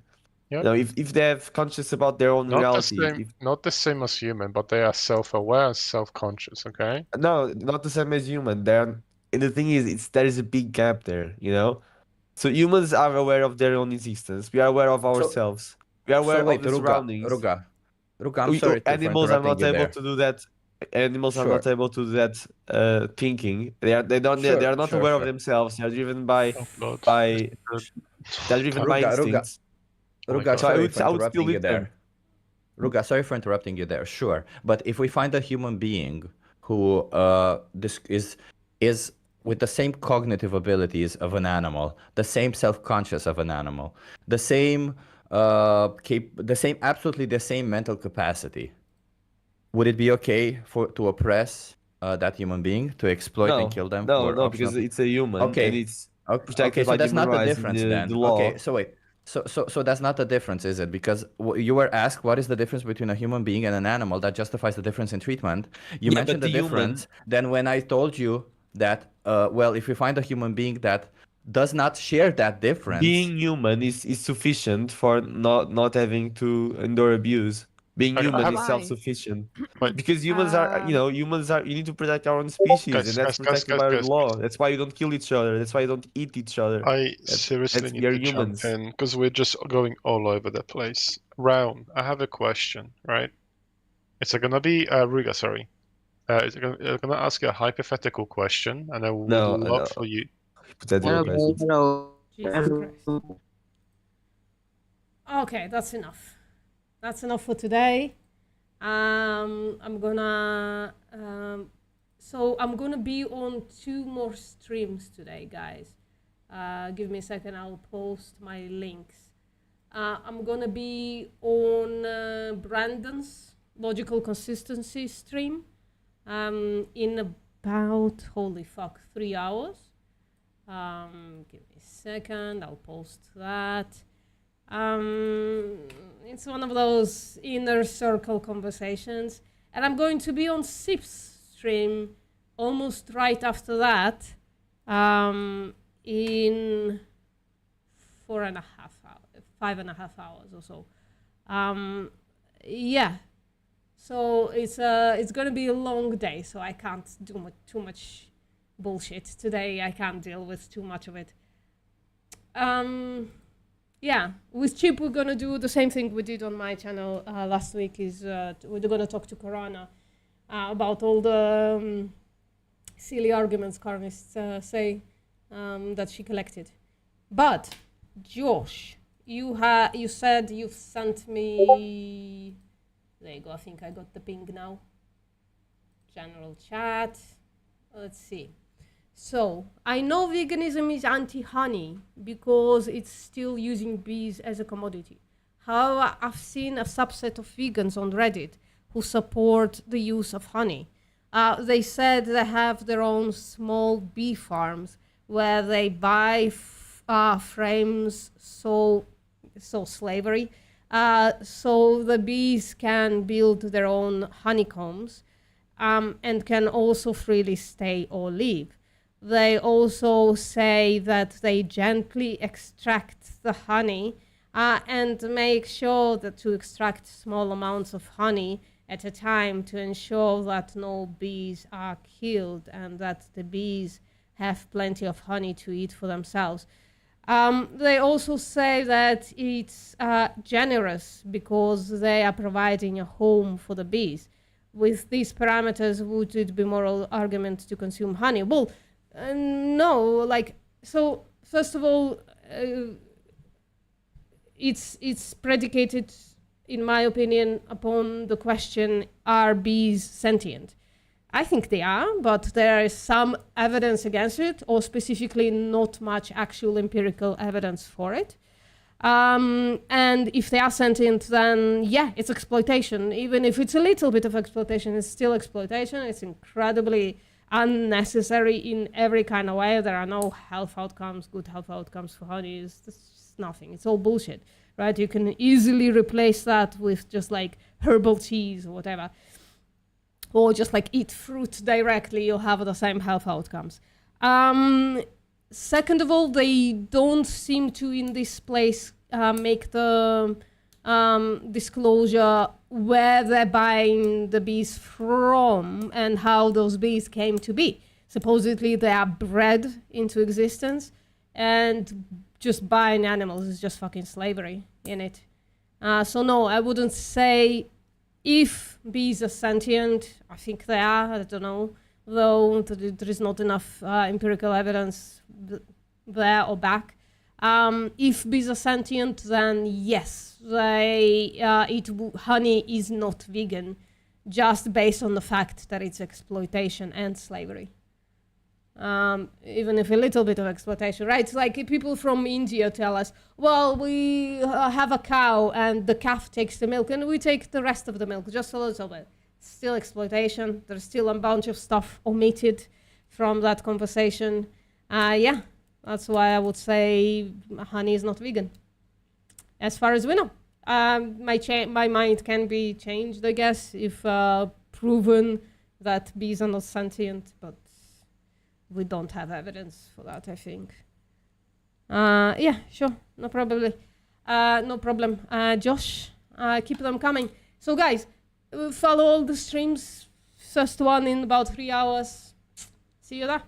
if they have conscious about their own reality, Not the same as human, but they are self-aware and self-conscious. Okay. No, not the same as human. And the thing is, there is a big gap there, So humans are aware of their own existence. We are aware of ourselves. We are aware of the surroundings. Ruga, I'm sorry Animals are not able to do that. Animals are not able to do that thinking. They are not aware of themselves. They are driven by instincts. Ruga, So I sorry would for still interrupting you leave them. there. Ruga, sorry for interrupting you there. Sure, but if we find a human being who this is with the same cognitive abilities of an animal, the same self-conscious of an animal, the same absolutely the same mental capacity, would it be okay to oppress that human being, to exploit and kill them? No, because it's a human. Okay. And it's Okay, so by that's not human the rights difference in then. the law. Okay, so wait. So that's not the difference, is it? Because you were asked what is the difference between a human being and an animal that justifies the difference in treatment. You Yeah, mentioned but the the difference. Then when I told you that, well, if we find a human being that does not share that difference, Being human is sufficient for not having to endure abuse. Being human is Why? self-sufficient. Because humans are, you need to protect our own species, and that's protected by the law. That's why you don't kill each other. That's why you don't eat each other. I seriously need to jump in because we're just going all over the place. Round, I have a question, right? It's gonna be Ruga, sorry. It's gonna ask you a hypothetical question, and I would love for you. Hypothetical questions. Jesus Christ. Okay, that's enough. That's enough for today. I'm gonna be on 2 more streams today, guys. Give me a second, I'll post my links. I'm gonna be on Brandon's Logical Consistency stream in about, holy fuck, 3 hours. Give me a second, I'll post that. It's one of those inner circle conversations, and I'm going to be on Sip's stream almost right after that, in 5.5 hours or so. Yeah. So it's gonna be a long day, so I can't do too much bullshit today. I can't deal with too much of it. Yeah, with Chip we're gonna do the same thing we did on my channel last week. We're gonna talk to Corona about all the silly arguments carnists say that she collected. But Josh, you said you've sent me. There you go. I think I got the ping now. General chat. Let's see. So, I know veganism is anti-honey because it's still using bees as a commodity. However, I've seen a subset of vegans on Reddit who support the use of honey. They said they have their own small bee farms where they buy frames, so slavery, So the bees can build their own honeycombs and can also freely stay or leave. They also say that they gently extract the honey and make sure that to extract small amounts of honey at a time to ensure that no bees are killed and that the bees have plenty of honey to eat for themselves. They also say that it's generous because they are providing a home for the bees. With these parameters, would it be moral argument to consume honey? Well, no, like, so first of all, it's predicated, in my opinion, upon the question, are bees sentient? I think they are, but there is some evidence against it, or specifically not much actual empirical evidence for it. And if they are sentient, then yeah, it's exploitation. Even if it's a little bit of exploitation, it's still exploitation. It's incredibly unnecessary in every kind of way. There are no health outcomes, good health outcomes for honey. It's just nothing. It's all bullshit, right? You can easily replace that with just like herbal teas or whatever. Or just like eat fruit directly, you'll have the same health outcomes. Second of all, they don't seem to, in this place, make the disclosure where they're buying the bees from and how those bees came to be. Supposedly they are bred into existence, and just buying animals is just fucking slavery in it. So no, I wouldn't say if bees are sentient. I think they are, I don't know, though there is not enough empirical evidence there or back. If bees are sentient, then yes, they honey is not vegan, just based on the fact that it's exploitation and slavery. Even if a little bit of exploitation, right? It's like people from India tell us, well, we have a cow and the calf takes the milk and we take the rest of the milk, just a little bit. Still exploitation. There's still a bunch of stuff omitted from that conversation. Yeah, that's why I would say honey is not vegan, as far as we know. My mind can be changed, I guess, if proven that bees are not sentient, but we don't have evidence for that, I think. Yeah, sure, no problem. Josh, keep them coming. So guys, follow all the streams. First one in about 3 hours. See you there.